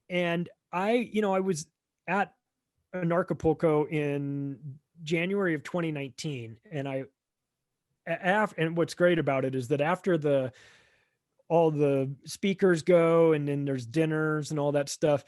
E: And I was at Anarchapulco in January of 2019, and and what's great about it is that after all the speakers go, and then there's dinners and all that stuff,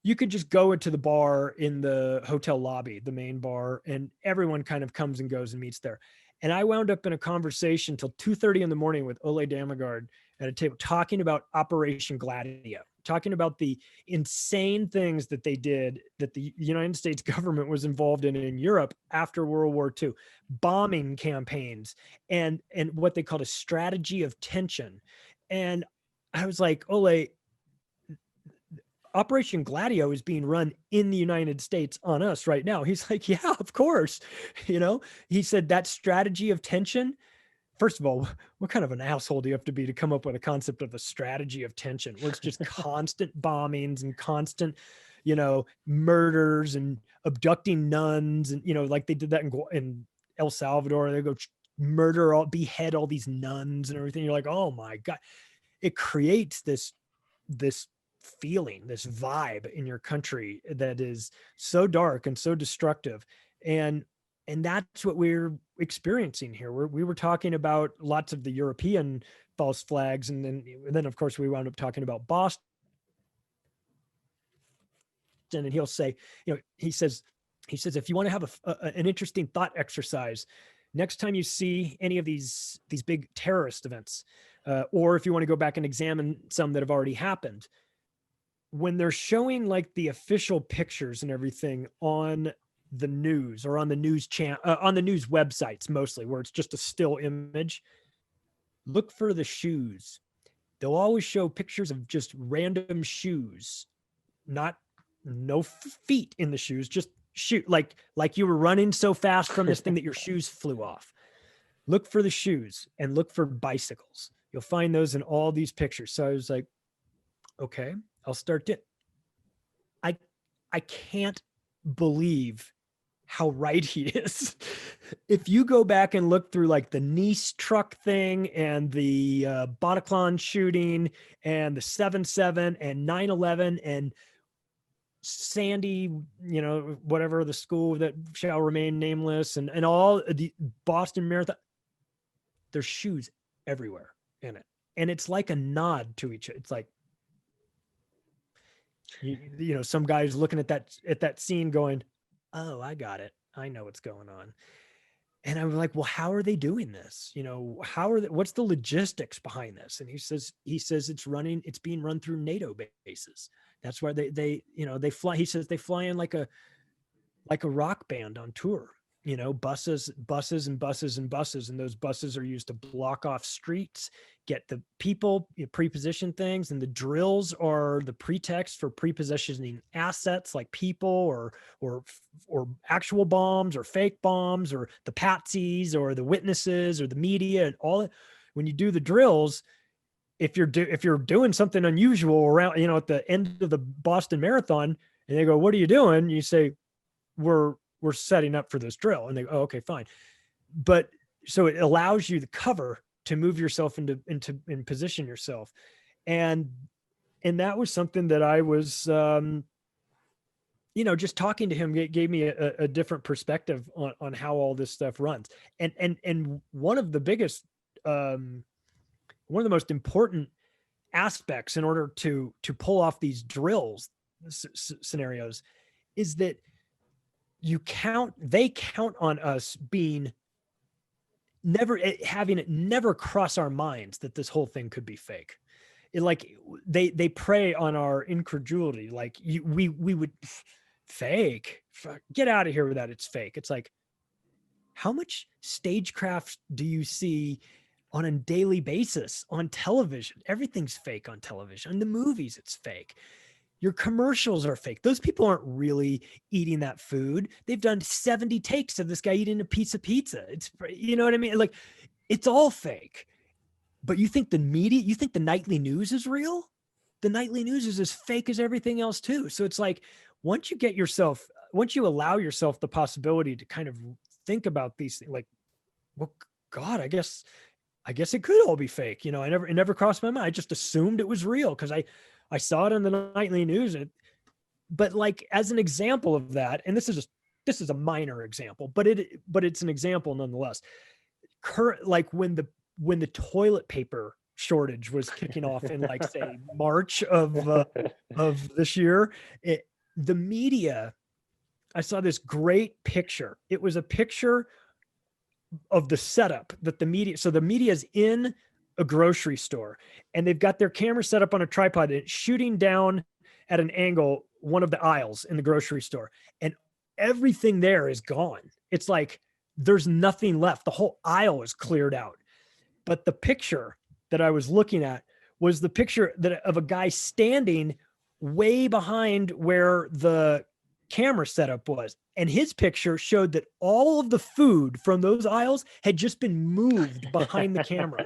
E: you could just go into the bar in the hotel lobby, the main bar, and everyone kind of comes and goes and meets there. And I wound up in a conversation till 2:30 in the morning with Ole Damagard at a table, talking about Operation Gladio, talking about the insane things that they did, that the United States government was involved in Europe after World War II, bombing campaigns, and what they called a strategy of tension. And I was like, Ole, Operation Gladio is being run in the United States on us right now. He's like, yeah, of course. He said that strategy of tension. First of all, what kind of an asshole do you have to be to come up with a concept of a strategy of tension, where it's just constant bombings and constant, murders and abducting nuns, and, like they did that in El Salvador. They go behead all these nuns and everything. You're like, oh my God. It creates this feeling, this vibe in your country that is so dark and so destructive. And that's what we're experiencing here. We were talking about lots of the European false flags. And then of course we wound up talking about Boston. And he'll say, he says, if you want to have an interesting thought exercise, next time you see any of these big terrorist events, or if you want to go back and examine some that have already happened, when they're showing like the official pictures and everything on the news or on the news channel, on the news websites, mostly where it's just a still image, look for the shoes. They'll always show pictures of just random shoes, no feet in the shoes, just shoot, like you were running so fast from this thing that your shoes flew off. Look for the shoes and look for bicycles. You'll find those in all these pictures. So I was like, okay, I'll start it. I can't believe how right he is. If you go back and look through like the Nice truck thing and the Bataclan shooting and the 7/7 and 9/11 and Sandy, whatever, the school that shall remain nameless, and all the Boston Marathon, there's shoes everywhere in it. And it's like a nod to each other. It's like, some guy's looking at that scene going, oh, I got it. I know what's going on. And I'm like, well, how are they doing this? What's the logistics behind this? And he says it's being run through NATO bases. That's why they fly. He says they fly in like a rock band on tour, buses and buses and buses. And those buses are used to block off streets, get the people, preposition things. And the drills are the pretext for prepositioning assets like people or actual bombs or fake bombs or the patsies or the witnesses or the media and all. When you do the drills, if you're doing something unusual around, at the end of the Boston Marathon, and they go, what are you doing? You say, we're setting up for this drill. And they go, oh, okay, fine. But so it allows you the cover to move yourself and position yourself. And that was something that I was, just talking to him gave me a different perspective on how all this stuff runs. And one of the biggest, one of the most important aspects in order to pull off these drills scenarios is that they count on us having it never cross our minds that this whole thing could be fake. like they prey on our incredulity. Like we would fake, get out of here with that. It's fake. It's like, how much stagecraft do you see on a daily basis on television? Everything's fake on television. In the movies, it's fake. Your commercials are fake. Those people aren't really eating that food. They've done 70 takes of this guy eating a piece of pizza. It's, you know what I mean? Like, it's all fake. But you think the media, you think the nightly news is real? The nightly news is as fake as everything else too. So it's like, once you allow yourself the possibility to kind of think about these things, like, well, God, I guess it could all be fake. You know, it never crossed my mind. I just assumed it was real because I saw it on the nightly news. But like, as an example of that, and this is a minor example, but it's an example nonetheless. Like when the toilet paper shortage was kicking off in, like, say, March of this year, the media, I saw this great picture. It was a picture of the setup that the media is in a grocery store, and they've got their camera set up on a tripod and it's shooting down at an angle one of the aisles in the grocery store, and everything there is gone. It's like there's nothing left. The whole aisle is cleared out. But the picture that I was looking at was the picture of a guy standing way behind where the camera setup was. And his picture showed that all of the food from those aisles had just been moved behind the camera.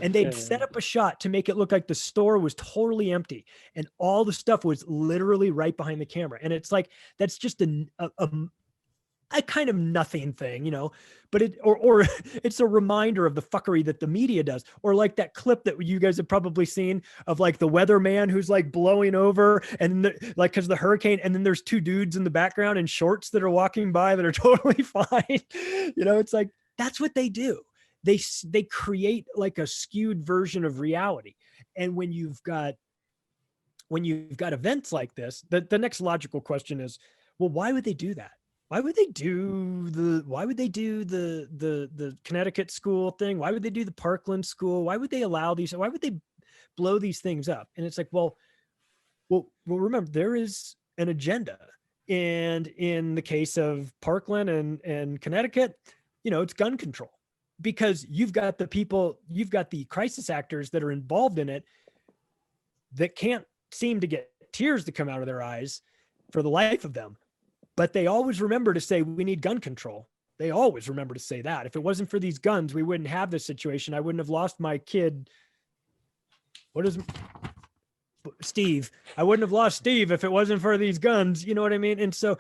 E: And they'd set up a shot to make it look like the store was totally empty. And all the stuff was literally right behind the camera. And it's like, that's just a kind of nothing thing, you know, but or it's a reminder of the fuckery that the media does. Or like that clip that you guys have probably seen of, like, the weatherman who's like blowing over and like, cause of the hurricane. And then there's two dudes in the background in shorts that are walking by that are totally fine. You know, it's like, that's what they do. They create like a skewed version of reality. And when you've got events like this, the next logical question is, well, why would they do that? Why would they do the Connecticut school thing? Why would they do the Parkland school? Why would they allow these? Why would they blow these things up? And it's like, well, remember, there is an agenda. And in the case of Parkland and Connecticut, you know, it's gun control, because you've got the crisis actors that are involved in it that can't seem to get tears to come out of their eyes for the life of them. But they always remember to say, we need gun control. They always remember to say that. If it wasn't for these guns, we wouldn't have this situation. I wouldn't have lost my kid. Steve. I wouldn't have lost Steve if it wasn't for these guns. You know what I mean? And so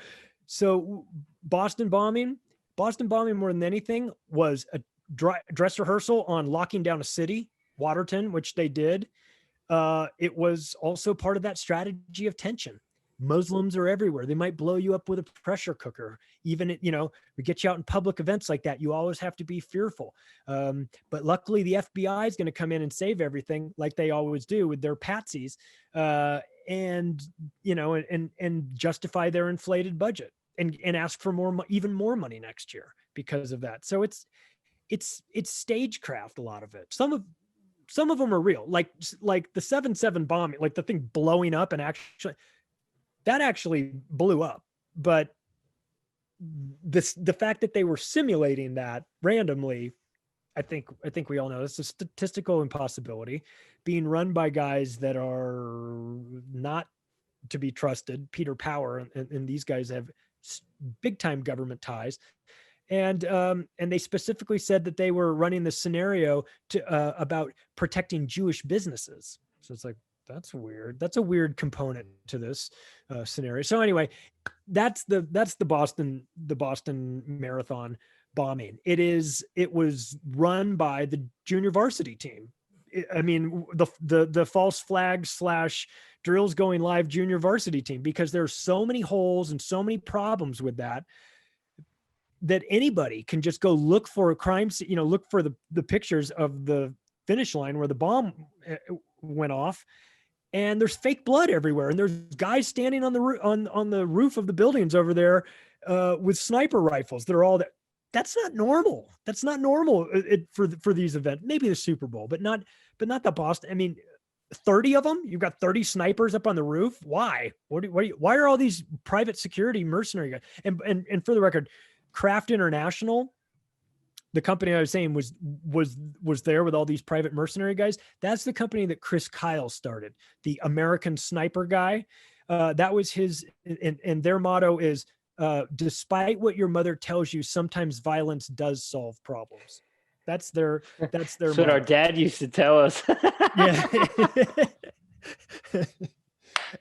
E: Boston bombing more than anything was a dress rehearsal on locking down a city, Watertown, which they did. It was also part of that strategy of tension. Muslims are everywhere. They might blow you up with a pressure cooker. Even, you know, we get you out in public events like that, you always have to be fearful. But luckily the FBI is going to come in and save everything, like they always do with their patsies, and, you know, and justify their inflated budget and ask for even more money next year because of that. So it's stagecraft, a lot of it. Some of them are real, like the 7/7 bombing, like the thing blowing up and actually blew up. But the fact that they were simulating that randomly, I think we all know it's a statistical impossibility, being run by guys that are not to be trusted. Peter Power and these guys have big time government ties. And they specifically said that they were running the scenario about protecting Jewish businesses. So it's like, that's weird. That's a weird component to this scenario. So anyway, that's the Boston Marathon bombing. It was run by the junior varsity team. I mean, the false flag / drills going live junior varsity team, because there's so many holes and so many problems with that anybody can just go look for a crime scene, you know, look for the pictures of the finish line where the bomb went off, and there's fake blood everywhere, and there's guys standing on the roof of the buildings over there with sniper rifles. They're all that. That's not normal. That's not normal for these events. Maybe the Super Bowl, but not the Boston. I mean, 30 of them? You've got 30 snipers up on the roof. Why? Why are all these private security mercenary guys? And for the record, Kraft International, the company I was saying was there with all these private mercenary guys. That's the company that Chris Kyle started, the American sniper guy. That was his, and their motto is, despite what your mother tells you, sometimes violence does solve problems. That's their
C: That's
E: motto.
C: what our dad used to tell us.
E: Yeah.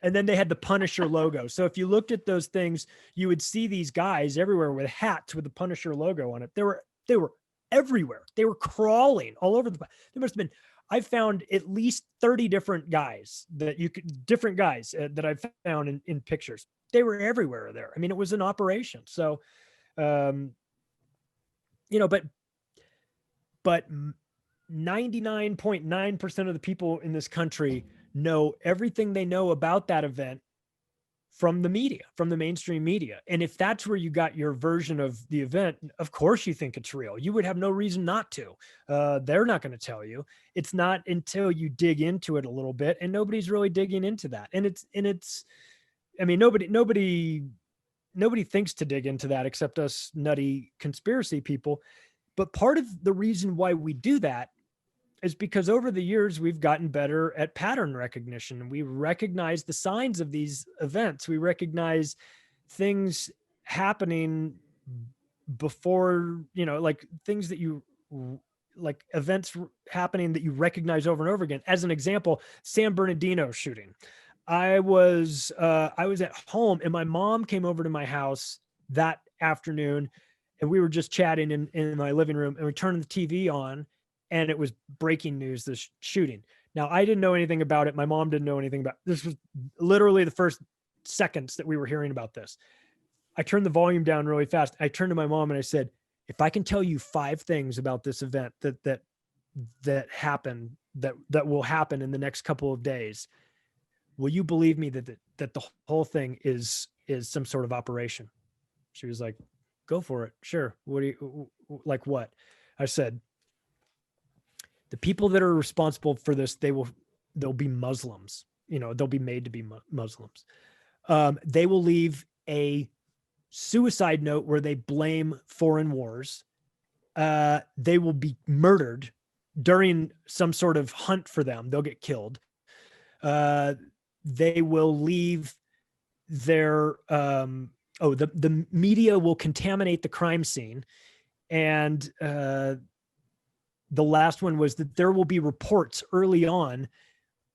E: And then they had the Punisher logo. So if you looked at those things, you would see these guys everywhere with hats with the Punisher logo on it. They were everywhere. They were crawling all over the place. There must have been, I found at least 30 different guys that that I've found in pictures. They were everywhere there. I mean, it was an operation. So, but 99.9% of the people in this country know everything they know about that event from the media, from the mainstream media. And if that's where you got your version of the event, of course you think it's real. You would have no reason not to. They're not going to tell you. It's not until you dig into it a little bit, and nobody's really digging into that. And it's, I mean, nobody thinks to dig into that except us nutty conspiracy people. But part of the reason why we do that is because over the years, we've gotten better at pattern recognition. We recognize the signs of these events. We recognize things happening before, like things that like events happening that you recognize over and over again. As an example, San Bernardino shooting. I was at home and my mom came over to my house that afternoon, and we were just chatting in my living room, and we turned the TV on, and it was breaking news, this shooting. Now, I didn't know anything about it. My mom didn't know anything about it. This was literally the first seconds that we were hearing about this. I turned the volume down really fast. I turned to my mom and I said, if I can tell you 5 things about this event that happened, that will happen in the next couple of days, will you believe me that the whole thing is some sort of operation? She was like, go for it. Sure. What do you, like what? I said, the people that are responsible for this, they'll be Muslims. They'll be made to be Muslims. They will leave a suicide note where they blame foreign wars. They will be murdered during some sort of hunt for them. They'll get killed. They will leave their, the media will contaminate the crime scene. And, the last one was that there will be reports early on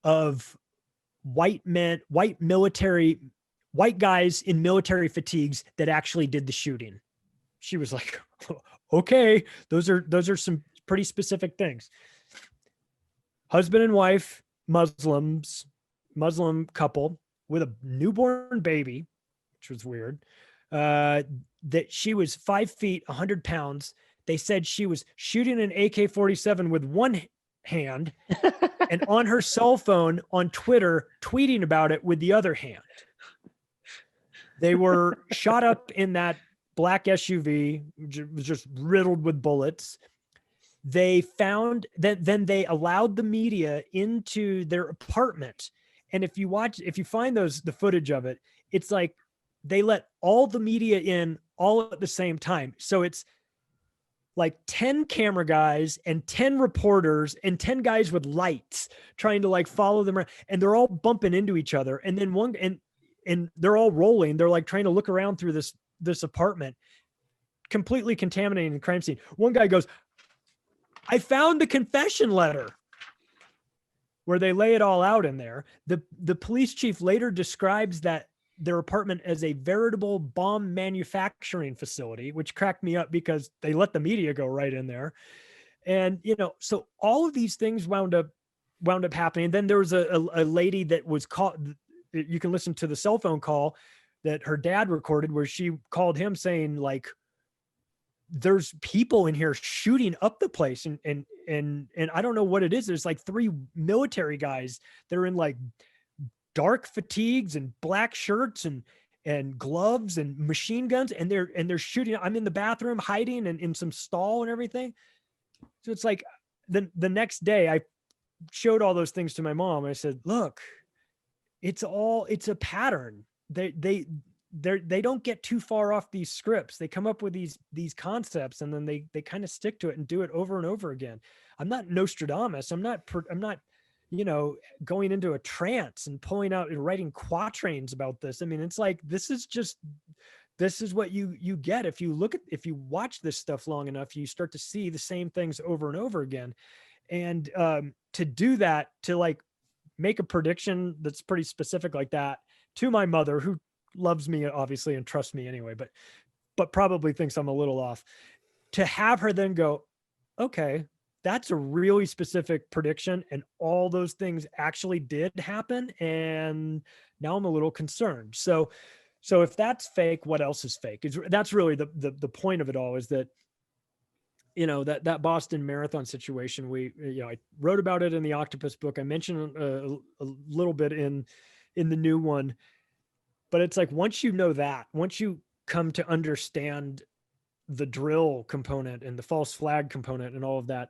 E: of white guys in military fatigues that actually did the shooting. She was like, okay, those are some pretty specific things. Husband and wife, Muslim couple with a newborn baby, which was weird. That she was 5 feet, 100 pounds. They said she was shooting an AK-47 with one hand and on her cell phone on Twitter, tweeting about it with the other hand. They were shot up in that black SUV, which was just riddled with bullets. They found that, then they allowed the media into their apartment. And if you find the footage of it, it's like they let all the media in all at the same time. So it's like 10 camera guys and 10 reporters and 10 guys with lights trying to like follow them around, and they're all bumping into each other. And then and they're all rolling. They're like trying to look around through this apartment, completely contaminating the crime scene. One guy goes, I found the confession letter, where they lay it all out in there. The police chief later describes that their apartment as a veritable bomb manufacturing facility, which cracked me up because they let the media go right in there. And, so all of these things wound up happening. Then there was a lady that was caught. You can listen to the cell phone call that her dad recorded, where she called him saying, like, there's people in here shooting up the place. And I don't know what it is. There's like 3 military guys that are in like dark fatigues and black shirts and gloves and machine guns. And they're shooting. I'm in the bathroom hiding and in some stall and everything. So it's like the next day showed all those things to my mom. I said, look, it's a pattern. They don't get too far off these scripts. They come up with these concepts, and then they kind of stick to it and do it over and over again. I'm not Nostradamus. I'm not, going into a trance and pulling out and writing quatrains about this. I mean, it's like, this is what you get. If you watch this stuff long enough, you start to see the same things over and over again. And to do that, to like make a prediction that's pretty specific like that to my mother, who loves me obviously and trusts me anyway, but probably thinks I'm a little off, to have her then go, okay, that's a really specific prediction, and all those things actually did happen, and now I'm a little concerned. So if that's fake, what else is fake? That's really the point of it all, is that, that Boston Marathon situation, I wrote about it in the Octopus book. I mentioned a little bit in the new one, but it's like, once you come to understand the drill component and the false flag component and all of that,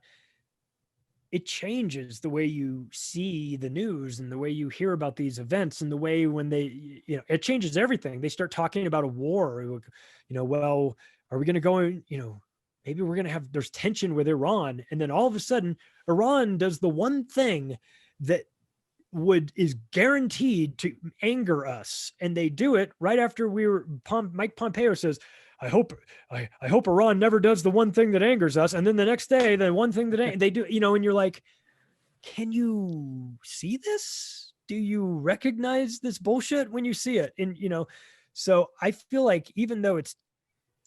E: it changes the way you see the news and the way you hear about these events, and the way when it changes everything. They start talking about a war, well, are we going to go, maybe we're going to there's tension with Iran. And then all of a sudden, Iran does the one thing that is guaranteed to anger us. And they do it right after Mike Pompeo says, I hope Iran never does the one thing that angers us. And then the next day, the one thing that they do, and you're like, can you see this? Do you recognize this bullshit when you see it? And, so I feel like, even though it's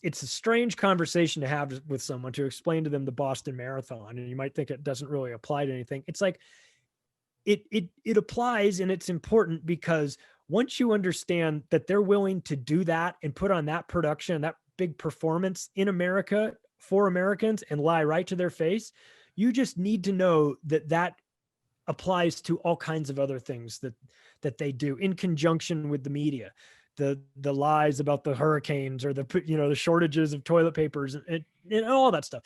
E: a strange conversation to have with someone, to explain to them the Boston Marathon, and you might think it doesn't really apply to anything. It's like, it applies, and it's important, because once you understand that they're willing to do that and put on that production, that big performance in America for Americans, and lie right to their face, you just need to know that applies to all kinds of other things that they do in conjunction with the media. The lies about the hurricanes, or the shortages of toilet papers, and all that stuff.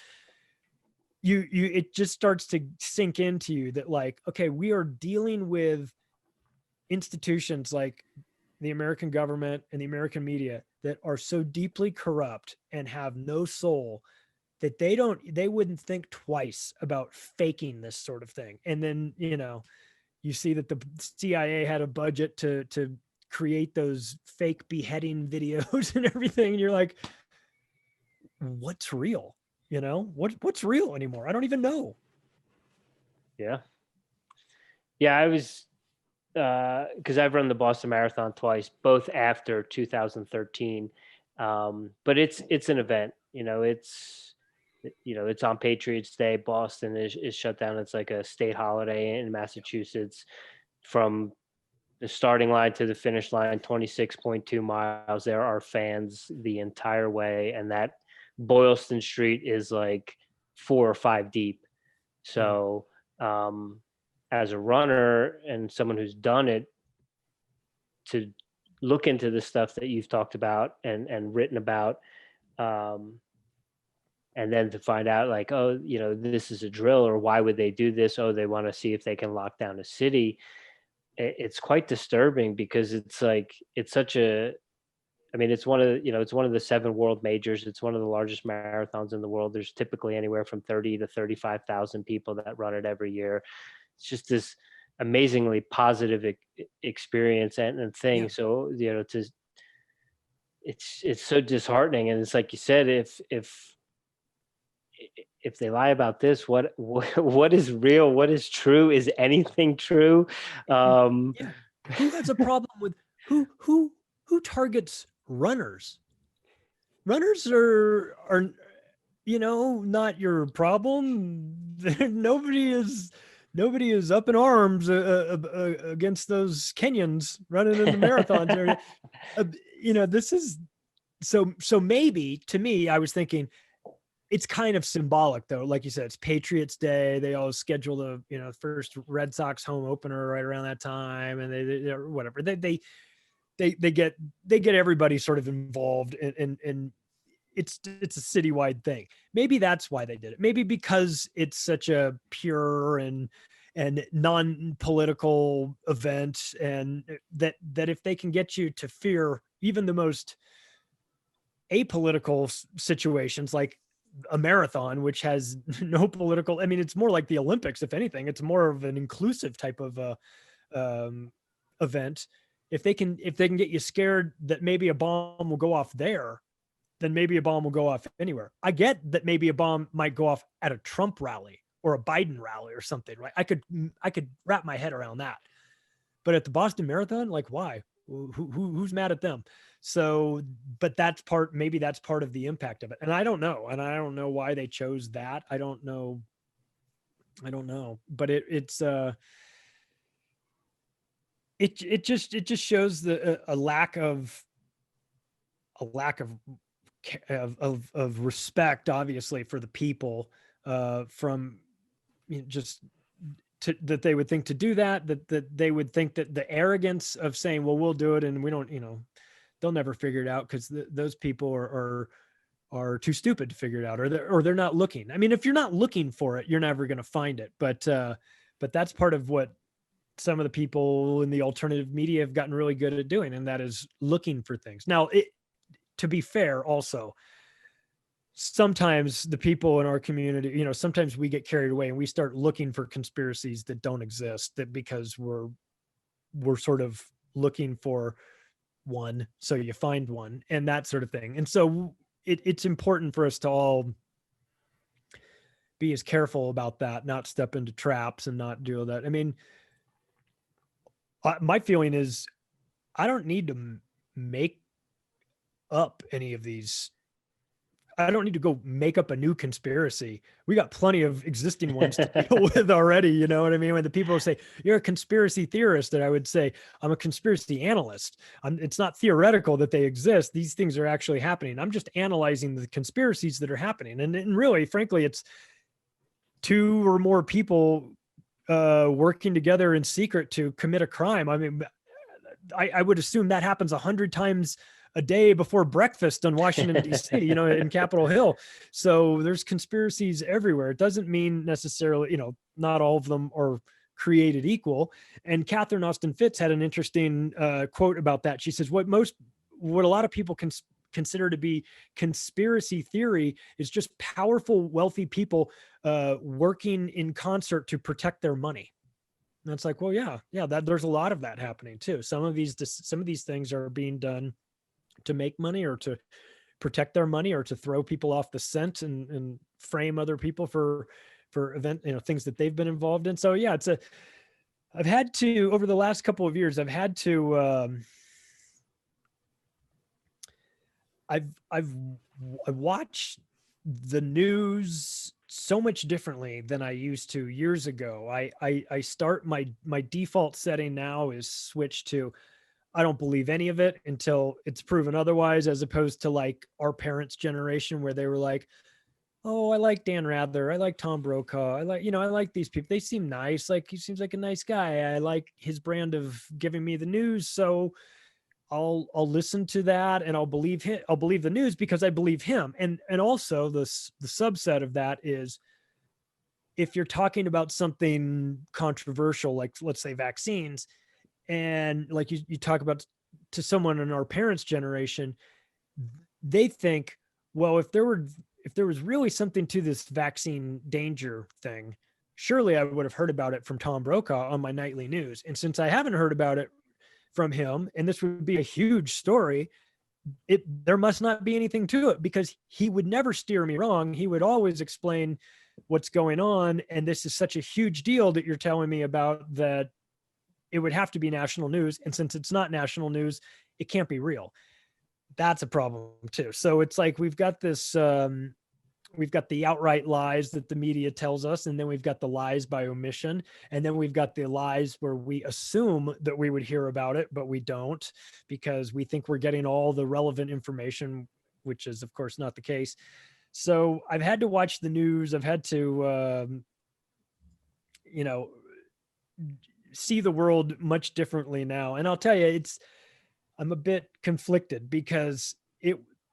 E: It just starts to sink into you that, like, okay, we are dealing with institutions like the American government and the American media that are so deeply corrupt and have no soul that they wouldn't think twice about faking this sort of thing. And then, you see that the CIA had a budget to create those fake beheading videos and everything. And you're like, what's real? What's real anymore? I don't even know.
C: Yeah. I was, because I've run the Boston Marathon twice, both after 2013. But it's an event, it's on Patriots Day. Boston is shut down. It's like a state holiday in Massachusetts. From the starting line to the finish line, 26.2 miles. There are fans the entire way. And that Boylston Street is like 4 or 5 deep. So, as a runner and someone who's done it, to look into the stuff that you've talked about and written about, and then to find out, like, oh, this is a drill, or why would they do this? Oh, they want to see if they can lock down a city. It's quite disturbing, because it's like, it's such a, it's one of the 7 world majors. It's one of the largest marathons in the world. There's typically anywhere from 30 to 35,000 people that run it every year. It's just this amazingly positive experience and thing. Yeah. So, it's so disheartening. And it's like you said, if they lie about this, what is real? What is true? Is anything true?
E: Who has a problem with who targets runners? Runners are not your problem. Nobody is up in arms against those Kenyans running in the marathons. This is so maybe, to me, I was thinking, it's kind of symbolic, though. Like you said, it's Patriots Day. They always schedule the first Red Sox home opener right around that time, and they whatever they get everybody sort of involved, and it's a citywide thing. Maybe that's why they did it. Maybe because it's such a pure and and non-political event, and that if they can get you to fear even the most apolitical situations, like a marathon, which has no political, I mean, it's more like the Olympics. If anything, it's more of an inclusive type of event. If they can get you scared that maybe a bomb will go off there, then maybe a bomb will go off anywhere. I get that maybe a bomb might go off at a Trump rally or a Biden rally or something, right? I could wrap my head around that. But at the Boston Marathon, like, why? Who's mad at them? So, but maybe that's part of the impact of it. And I don't know. And I don't know why they chose that. I don't know. But it just shows a lack of respect, obviously, for the people, from just that they would think to do that they would think that the arrogance of saying, well, we'll do it, and we don't, they'll never figure it out because those people are too stupid to figure it out, or they're not looking. I mean, if you're not looking for it, you're never going to find it. But that's part of what some of the people in the alternative media have gotten really good at doing, and that is looking for things. Now, to be fair, also, sometimes the people in our community, sometimes we get carried away and we start looking for conspiracies that don't exist, that because we're sort of looking for one, so you find one and that sort of thing. And so it's important for us to all be as careful about that, not step into traps and not do that. I mean, my feeling is I don't need to make up any of these. I don't need to go make up a new conspiracy. We got plenty of existing ones to deal with already. You know what I mean? When the people say you're a conspiracy theorist, and I would say I'm a conspiracy analyst. It's not theoretical that they exist. These things are actually happening. I'm just analyzing the conspiracies that are happening. And really, frankly, it's two or more people working together in secret to commit a crime. I mean, I would assume that happens 100 times a day before breakfast on Washington, D.C., in Capitol Hill. So there's conspiracies everywhere. It doesn't mean necessarily, not all of them are created equal. And Catherine Austin Fitts had an interesting quote about that. She says, what a lot of people consider to be conspiracy theory is just powerful, wealthy people working in concert to protect their money. And it's like, well, yeah, there's a lot of that happening too. Some of these things are being done to make money, or to protect their money, or to throw people off the scent and frame other people for event, things that they've been involved in. So yeah, I've had to, over the last couple of years, I've watched the news so much differently than I used to years ago. I start my default setting now is switched to, I don't believe any of it until it's proven otherwise, as opposed to like our parents' generation, where they were like, oh, I like Dan Rather, I like Tom Brokaw, I like these people, they seem nice, like he seems like a nice guy, I like his brand of giving me the news, so I'll listen to that, and I'll believe him, I'll believe the news because I believe him. And also the subset of that is, if you're talking about something controversial, like let's say vaccines, and like you talk about to someone in our parents' generation, they think, well, if there was really something to this vaccine danger thing, surely I would have heard about it from Tom Brokaw on my nightly news. And since I haven't heard about it from him, and this would be a huge story, there must not be anything to it, because he would never steer me wrong. He would always explain what's going on. And this is such a huge deal that you're telling me about, that it would have to be national news. And since it's not national news, it can't be real. That's a problem too. So it's like, we've got this, we've got the outright lies that the media tells us, and then we've got the lies by omission, and then we've got the lies where we assume that we would hear about it, but we don't, because we think we're getting all the relevant information, which is of course not the case. So I've had to watch the news. I've had to, see the world much differently now. And I'll tell you, I'm a bit conflicted, because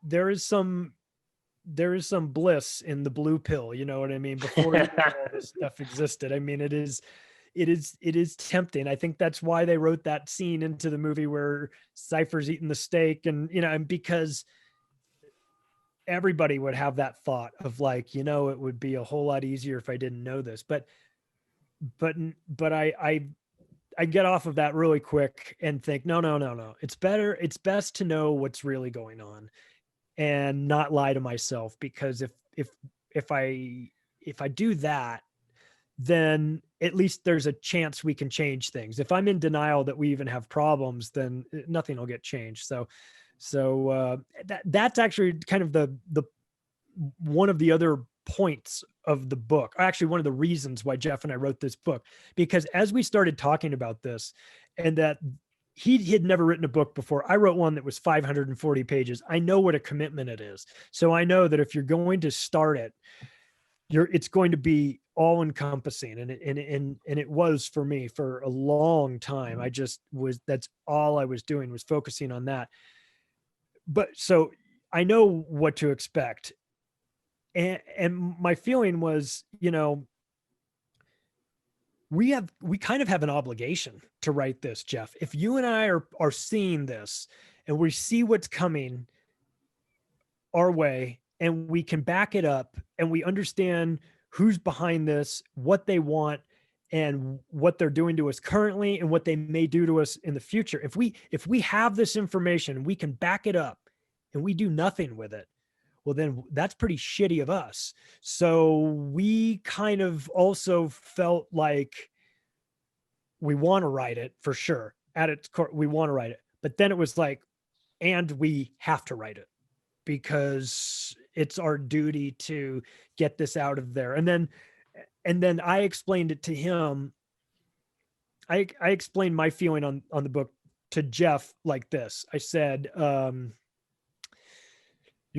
E: there is some bliss in the blue pill. You know what I mean? Before all this stuff existed. I mean, it is it is tempting. I think that's why they wrote that scene into the movie where Cypher's eating the steak, and and because everybody would have that thought of like, it would be a whole lot easier if I didn't know this. But I get off of that really quick and think, no. It's best to know what's really going on and not lie to myself, because if I do that, then at least there's a chance we can change things. If I'm in denial that we even have problems, then nothing will get changed. So that's actually kind of the one of the other points of the book. Actually, one of the reasons why Jeff and I wrote this book, because as we started talking about this, and that he had never written a book before. I wrote one that was 540 pages. I know what a commitment it is. So I know that if you're going to start it, it's going to be all encompassing. And it was for me for a long time. That's all I was doing, was focusing on that. But so I know what to expect. And my feeling was, we kind of have an obligation to write this, Jeff. If you and I are seeing this and we see what's coming our way, and we can back it up, and we understand who's behind this, what they want, and what they're doing to us currently, and what they may do to us in the future. If we have this information, we can back it up, and we do nothing with it, well, then that's pretty shitty of us. So we kind of also felt like we want to write it for sure. At its core, we want to write it. But then it was like, and we have to write it because it's our duty to get this out of there. And then I explained it to him. I explained my feeling on the book to Jeff like this. I said, you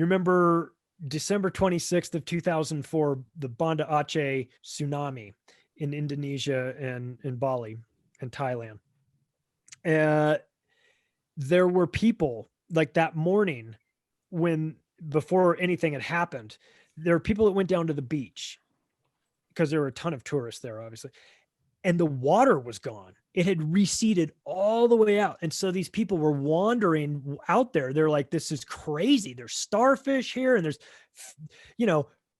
E: remember December 26th of 2004, the Banda Aceh tsunami in Indonesia and in Bali and Thailand. There were people like that morning, before anything had happened, there were people that went down to the beach because there were a ton of tourists there, obviously. And the water was gone. It had receded all the way out. And so these people were wandering out there. They're like, this is crazy. There's starfish here. And there's,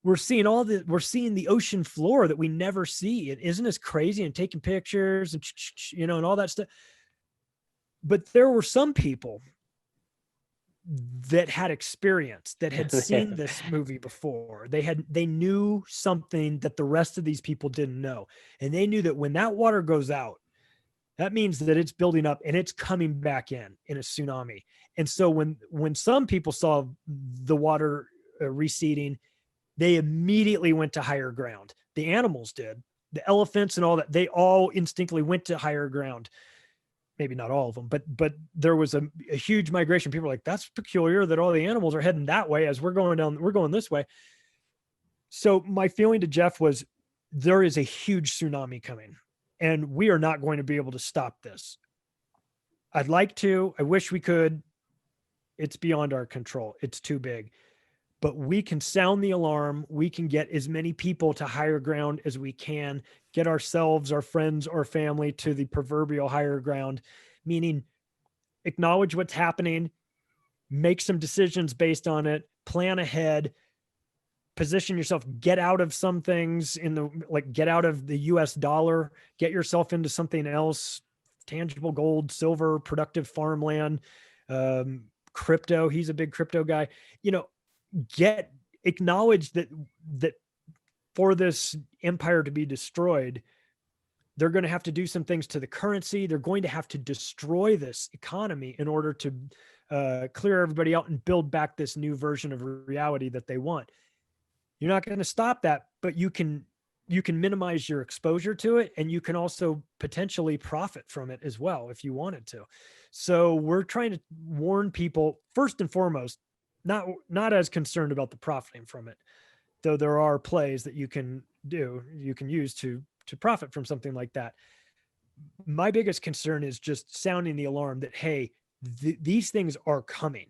E: we're seeing the ocean floor that we never see. It isn't as crazy, and taking pictures and, and all that stuff. But there were some people that had experience, that had seen this movie before. They knew something that the rest of these people didn't know. And they knew that when that water goes out, that means that it's building up and it's coming back in a tsunami. And so when some people saw the water receding, they immediately went to higher ground. The animals did. The elephants and all that, they all instinctively went to higher ground. Maybe not all of them, but there was a huge migration. People were like, that's peculiar that all the animals are heading that way as we're going this way. So my feeling to Jeff was, there is a huge tsunami coming, and we are not going to be able to stop this. I'd like to, I wish we could. It's beyond our control. It's too big. But we can sound the alarm. We can get as many people to higher ground as we can, get ourselves, our friends, our family to the proverbial higher ground, meaning acknowledge what's happening, make some decisions based on it, plan ahead, position yourself, get out of some things get out of the US dollar, get yourself into something else, tangible gold, silver, productive farmland, crypto. He's a big crypto guy, acknowledge that for this empire to be destroyed, they're going to have to do some things to the currency. They're going to have to destroy this economy in order to clear everybody out and build back this new version of reality that they want. You're not going to stop that, but you can minimize your exposure to it, and you can also potentially profit from it as well if you wanted to. So we're trying to warn people, first and foremost, not as concerned about the profiting from it, though there are plays that you can use to profit from something like that. My biggest concern is just sounding the alarm that, hey, these things are coming.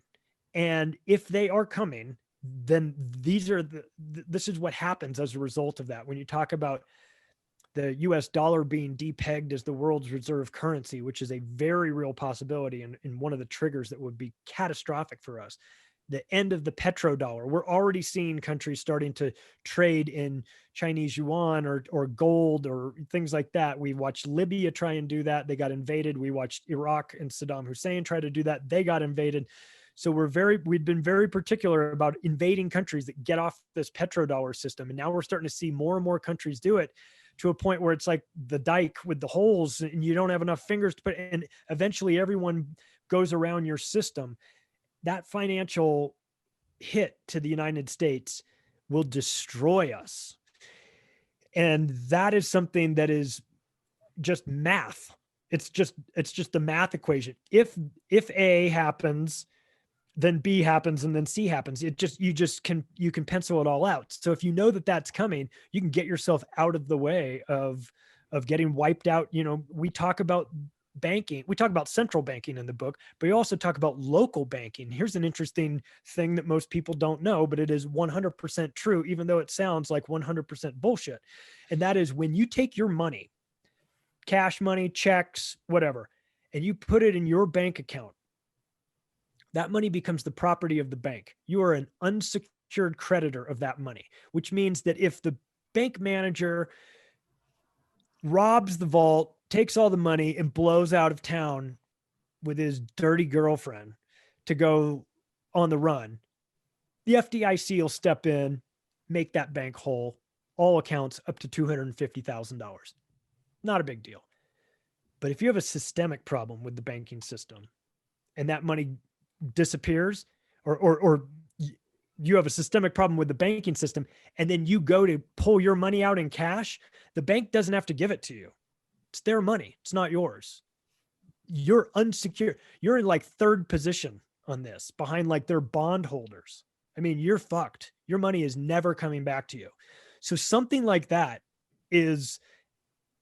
E: And if they are coming, then this is what happens as a result of that. When you talk about the US dollar being depegged as the world's reserve currency, which is a very real possibility and one of the triggers that would be catastrophic for us. The end of the petrodollar. We're already seeing countries starting to trade in Chinese yuan or gold or things like that. We watched Libya try and do that. They got invaded. We watched Iraq and Saddam Hussein try to do that. They got invaded. So we'd been very particular about invading countries that get off this petrodollar system. And now we're starting to see more and more countries do it, to a point where it's like the dike with the holes and you don't have enough fingers to put, and eventually everyone goes around your system. That financial hit to the United States will destroy us. And that is something that is just math. It's just the math equation. If A happens, then B happens, and then C happens. You can pencil it all out. So if you know that that's coming, you can get yourself out of the way of getting wiped out. You know, we talk about banking. We talk about central banking in the book, but we also talk about local banking. Here's an interesting thing that most people don't know, but it is 100% true, even though it sounds like 100% bullshit. And that is, when you take your money, cash money, checks, whatever, and you put it in your bank account, that money becomes the property of the bank. You are an unsecured creditor of that money, which means that if the bank manager robs the vault, takes all the money, and blows out of town with his dirty girlfriend to go on the run, the FDIC will step in, make that bank whole, all accounts up to $250,000. Not a big deal. But if you have a systemic problem with the banking system and that money disappears, or you have a systemic problem with the banking system, and then you go to pull your money out in cash, the bank doesn't have to give it to you. It's their money. It's not yours. You're unsecured. You're in like third position on this, behind like their bondholders. I mean, you're fucked. Your money is never coming back to you. So something like that is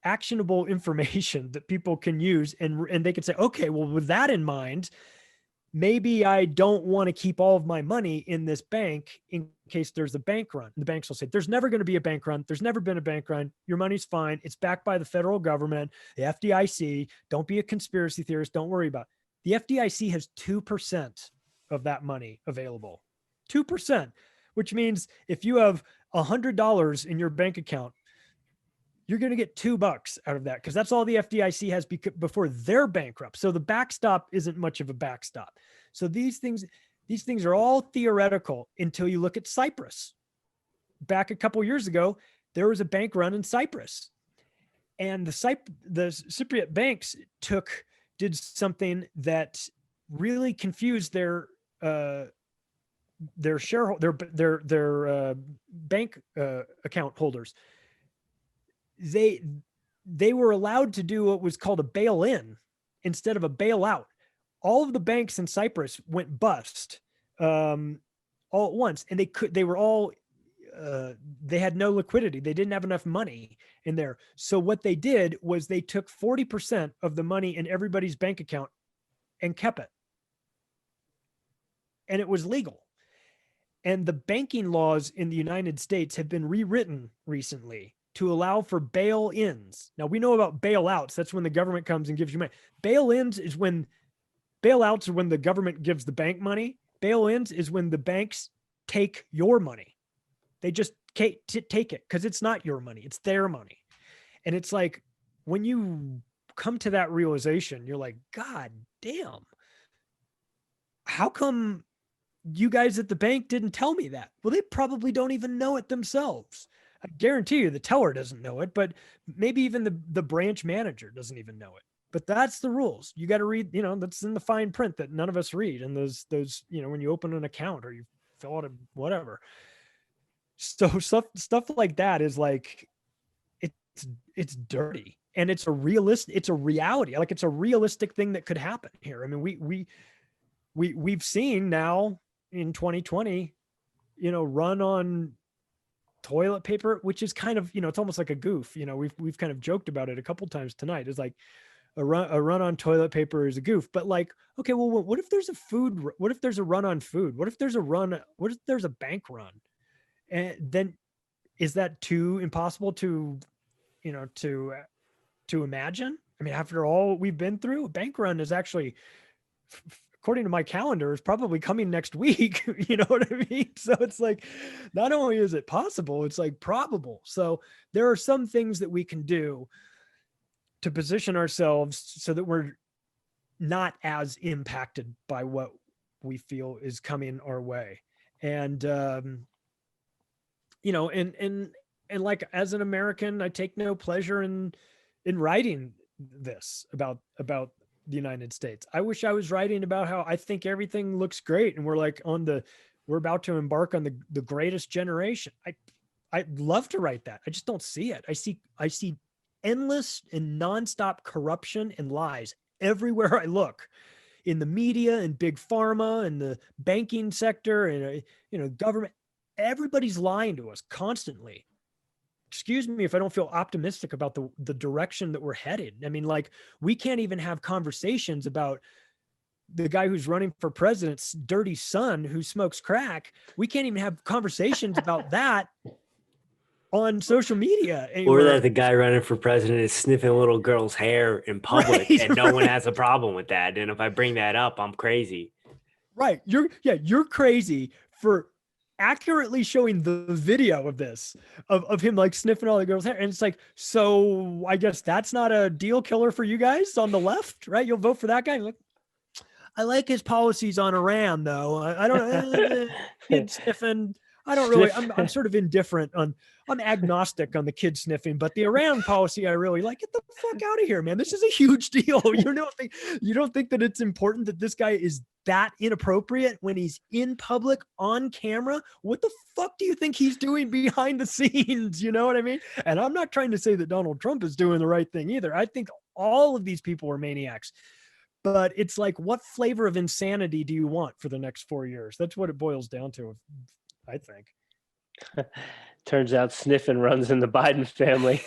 E: actionable information that people can use, and they can say, okay, well, with that in mind, maybe I don't want to keep all of my money in this bank in case there's a bank run. The banks will say, there's never going to be a bank run. There's never been a bank run. Your money's fine. It's backed by the federal government, the FDIC. Don't be a conspiracy theorist. Don't worry about it. The FDIC has 2% of that money available. 2%, which means if you have $100 in your bank account, you're going to get $2 out of that, because that's all the FDIC has before they're bankrupt. So the backstop isn't much of a backstop. So these things are all theoretical until you look at Cyprus. Back a couple years ago, there was a bank run in Cyprus, and the Cypriot banks did something that really confused their bank account holders. They were allowed to do what was called a bail-in instead of a bailout. All of the banks in Cyprus went bust all at once, and they had no liquidity. They didn't have enough money in there. So what they did was they took 40% of the money in everybody's bank account and kept it. And it was legal. And the banking laws in the United States have been rewritten recently to allow for bail-ins. Now, we know about bailouts. That's when the government comes and gives you money. Bailouts are when the government gives the bank money. Bail-ins is when the banks take your money. They just take it because it's not your money. It's their money. And it's like, when you come to that realization, you're like, God damn, how come you guys at the bank didn't tell me that? Well, they probably don't even know it themselves. I guarantee you the teller doesn't know it, but maybe even the branch manager doesn't even know it. But that's the rules. You got to read, that's in the fine print that none of us read. And those, when you open an account or you fill out whatever. So stuff like that is like, it's dirty, and it's a reality. Like, it's a realistic thing that could happen here. I mean, we've seen now in 2020, run on toilet paper, which is kind of, it's almost like a goof. We've kind of joked about it a couple times tonight. It's like a run on toilet paper is a goof, but like, okay, well, what if there's a run on food? What if there's a bank run? And then is that too impossible to to imagine. I mean, after all we've been through, bank run is actually, according to my calendar, is probably coming next week. You know what I mean? So it's like, not only is it possible, it's like probable. So there are some things that we can do to position ourselves so that we're not as impacted by what we feel is coming our way. And, and like, as an American, I take no pleasure in writing this about the United States. I wish I was writing about how I think everything looks great and we're like we're about to embark on the greatest generation. I'd love to write that. I just don't see it. I see endless and nonstop corruption and lies everywhere I look, in the media and big pharma and the banking sector and government. Everybody's lying to us constantly. Excuse me if I don't feel optimistic about the direction that we're headed. I mean, like, we can't even have conversations about the guy who's running for president's dirty son who smokes crack. We can't even have conversations about that on social media anymore.
D: Or that the guy running for president is sniffing a little girl's hair in public, right, and no one has a problem with that. And if I bring that up, I'm crazy.
E: Right. You're crazy for accurately showing the video of this, of him like sniffing all the girl's hair. And it's like, so I guess that's not a deal killer for you guys on the left, right? You'll vote for that guy. Like, I like his policies on Iran, though. I don't kid sniffing. I don't really, I'm sort of indifferent I'm agnostic on the kid sniffing, but the Iran policy I really like. Get the fuck out of here, man. This is a huge deal. You don't think that it's important that this guy is that inappropriate when he's in public on camera? What the fuck do you think he's doing behind the scenes? You know what I mean? And I'm not trying to say that Donald Trump is doing the right thing either. I think all of these people are maniacs. But it's like, what flavor of insanity do you want for the next 4 years? That's what it boils down to, I think.
C: Turns out sniffing runs in the Biden family.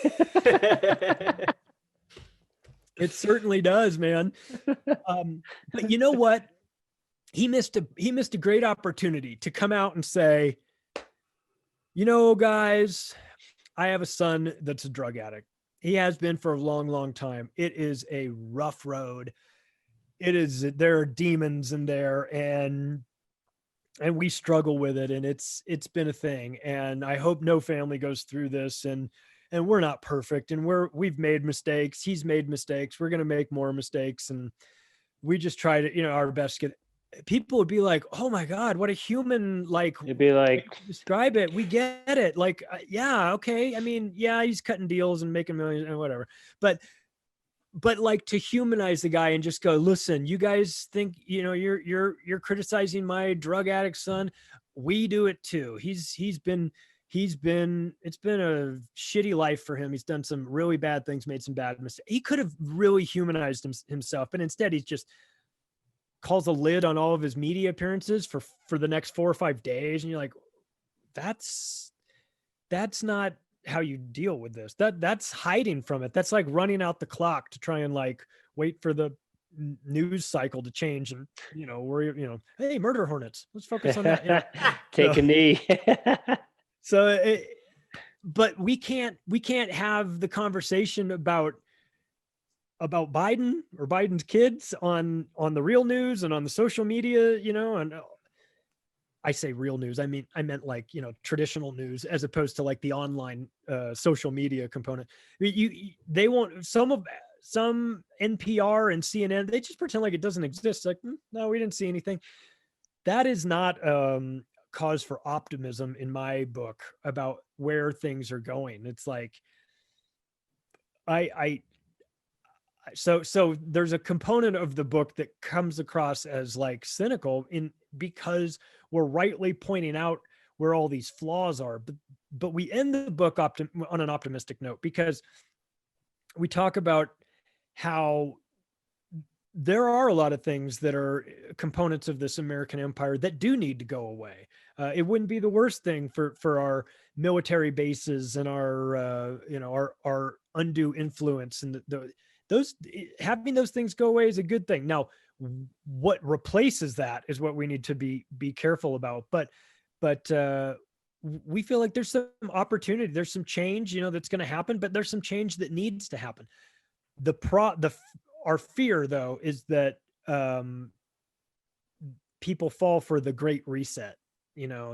E: It certainly does, man. But you know what? He missed a great opportunity to come out and say, guys, I have a son that's a drug addict. He has been for a long, long time. It is a rough road. There are demons in there, and we struggle with it, and it's been a thing. And I hope no family goes through this, and we're not perfect, and we've made mistakes. He's made mistakes. We're going to make more mistakes. And we just try to, our best to get. People would be like, oh my God, what a human, like,
C: it'd be like,
E: describe it. We get it. Like, yeah. Okay. I mean, yeah, he's cutting deals and making millions and whatever, but like, to humanize the guy and just go, listen, you guys think, you're criticizing my drug addict son. We do it too. It's been a shitty life for him. He's done some really bad things, made some bad mistakes. He could have really humanized himself, but instead he's just calls a lid on all of his media appearances for the next 4 or 5 days. And you're like, that's not how you deal with this. That's hiding from it. That's like running out the clock to try and like wait for the news cycle to change and worry, hey, murder hornets, let's focus on that.
C: Take a knee.
E: But we can't have the conversation about Biden or Biden's kids on the real news and on the social media, and I say real news. I meant like, traditional news, as opposed to like the online social media component. They won't, some NPR and CNN, they just pretend like it doesn't exist. Like, no, we didn't see anything. That is not cause for optimism in my book about where things are going. It's like, so there's a component of the book that comes across as like cynical because we're rightly pointing out where all these flaws are, but we end the book on an optimistic note, because we talk about how there are a lot of things that are components of this American empire that do need to go away. It wouldn't be the worst thing for our military bases and our undue influence, and having those things go away is a good thing. Now, what replaces that is what we need to be careful about. But we feel like there's some opportunity, there's some change, that's going to happen, but there's some change that needs to happen. Our fear though is that people fall for the Great Reset,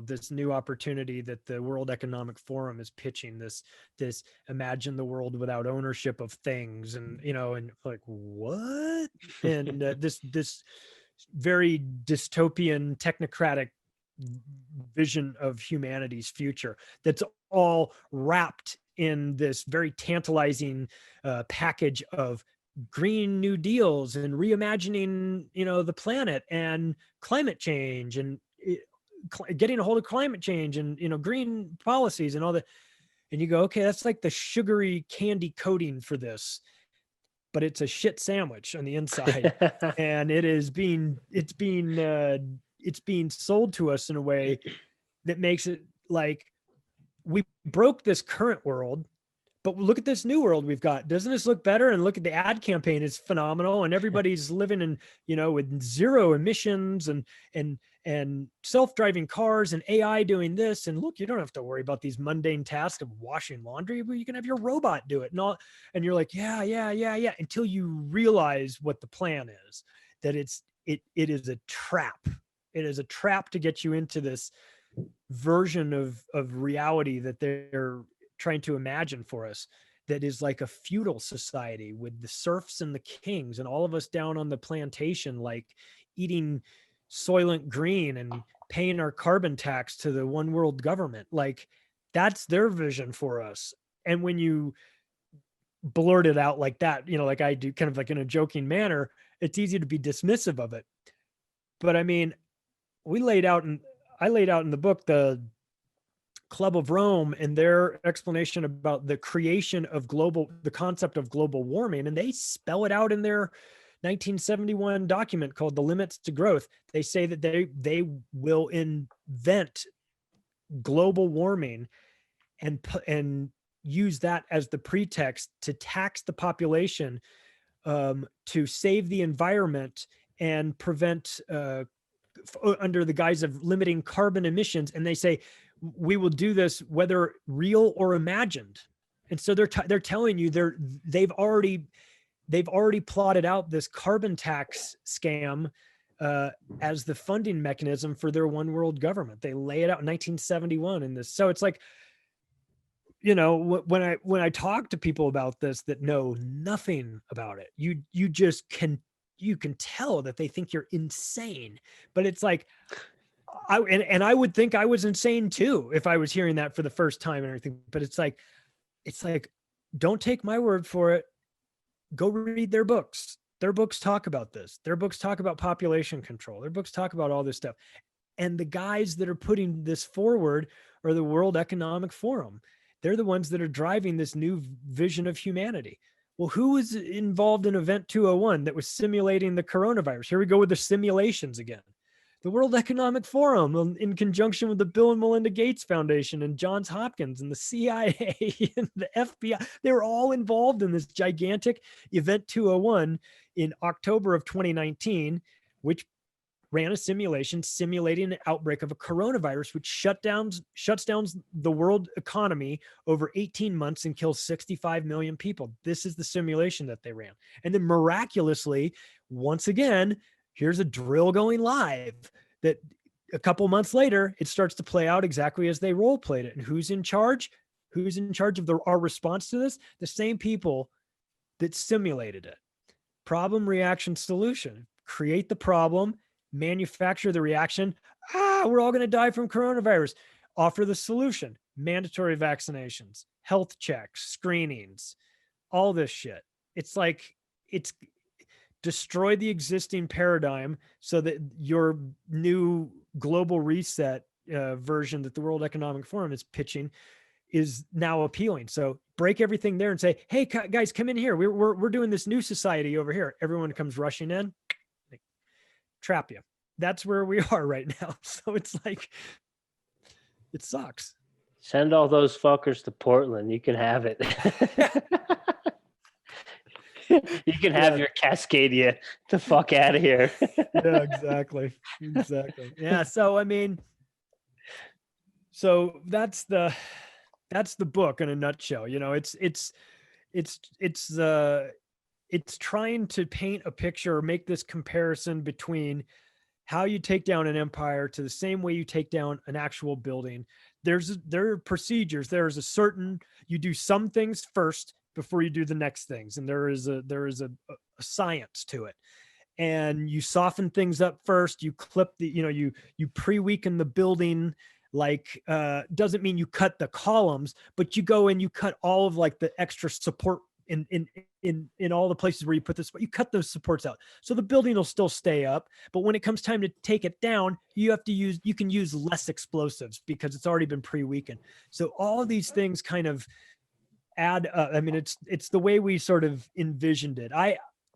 E: this new opportunity that the World Economic Forum is pitching, this imagine the world without ownership of things, and and like, what? And this very dystopian technocratic vision of humanity's future that's all wrapped in this very tantalizing package of Green New Deals and reimagining, the planet and climate change and getting a hold of climate change and, green policies and all that. And you go, okay, that's like the sugary candy coating for this, but it's a shit sandwich on the inside. And it's being sold to us in a way that makes it like we broke this current world, but look at this new world we've got. Doesn't this look better? And look at the ad campaign is phenomenal, and everybody's living in, with zero emissions and self-driving cars and AI doing this. And look, you don't have to worry about these mundane tasks of washing laundry, but you can have your robot do it and all. And you're like, yeah, until you realize what the plan is, that it is a trap. It is a trap to get you into this version of reality that they're trying to imagine for us, that is like a feudal society with the serfs and the kings and all of us down on the plantation, like eating Soylent Green and paying our carbon tax to the one world government. Like, that's their vision for us. And when you blurt it out like that, like I do, kind of like in a joking manner, it's easy to be dismissive of it. But I mean, I laid out in the book the Club of Rome and their explanation about the creation of the concept of global warming. And they spell it out in their 1971 document called The Limits to Growth. They say that they will invent global warming and use that as the pretext to tax the population, to save the environment and prevent, under the guise of limiting carbon emissions. And they say, we will do this whether real or imagined. And so they're telling you they've already plotted out this carbon tax scam as the funding mechanism for their one world government. They lay it out in 1971 in this. So it's like, when I talk to people about this that know nothing about it, you can tell that they think you're insane. But it's like, I would think I was insane too if I was hearing that for the first time and everything. But it's like, don't take my word for it. Go read their books. Their books talk about this. Their books talk about population control. Their books talk about all this stuff. And the guys that are putting this forward are the World Economic Forum. They're the ones that are driving this new vision of humanity. Well, who was involved in Event 201 that was simulating the coronavirus? Here we go with the simulations again. The World Economic Forum, in conjunction with the Bill and Melinda Gates Foundation and Johns Hopkins and the CIA and the FBI, they were all involved in this gigantic Event 201 in October of 2019, which ran a simulation simulating an outbreak of a coronavirus, which shuts down the world economy over 18 months and kills 65 million people. This is the simulation that they ran. And then miraculously, once again, here's a drill going live that a couple months later, it starts to play out exactly as they role played it. And who's in charge? Who's in charge of our response to this? The same people that simulated it. Problem, reaction, solution. Create the problem, manufacture the reaction. We're all going to die from coronavirus. Offer the solution. Mandatory vaccinations, health checks, screenings, all this shit. It's like, it's destroy the existing paradigm so that your new global reset version that the World Economic Forum is pitching is now appealing. So break everything there and say, hey guys, come in here. We're doing this new society over here. Everyone comes rushing in, trap you. That's where we are right now. So it's like, it sucks.
C: Send all those fuckers to Portland. You can have it. You can have your Cascadia the fuck out of here.
E: Yeah, exactly. Yeah. So, I mean, So that's the book in a nutshell. You know, it's trying to paint a picture or make this comparison between how you take down an empire to the same way you take down an actual building. There are procedures. There's a certain, you do some things first before you do the next things, and there is a science to it. And you soften things up first. You clip you pre-weaken the building. Like, doesn't mean you cut the columns, but you go and you cut all of like the extra support in all the places where you put this, you cut those supports out. So the building will still stay up, but when it comes time to take it down, you can use less explosives because it's already been pre-weakened. So all of these things kind of add up. I mean, it's the way we sort of envisioned it.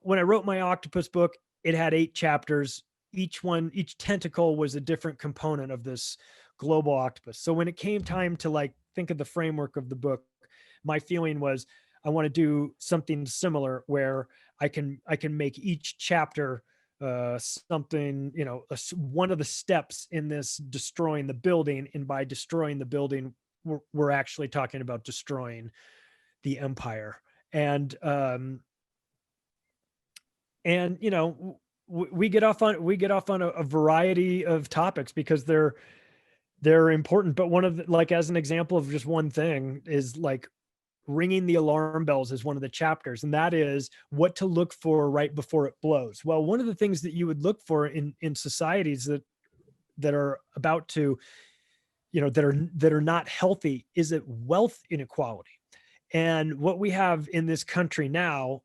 E: When I wrote my octopus book, it had 8 chapters. Each tentacle was a different component of this global octopus. So when it came time to like think of the framework of the book, my feeling was I want to do something similar where I can make each chapter something, one of the steps in this destroying the building. And by destroying the building, we're actually talking about destroying the empire. And we get off on a variety of topics because they're important. But one of the, like, as an example of just one thing is like ringing the alarm bells is one of the chapters. And that is what to look for right before it blows. Well, one of the things that you would look for in societies that are about to, that are not healthy is it wealth inequality. And what we have in this country now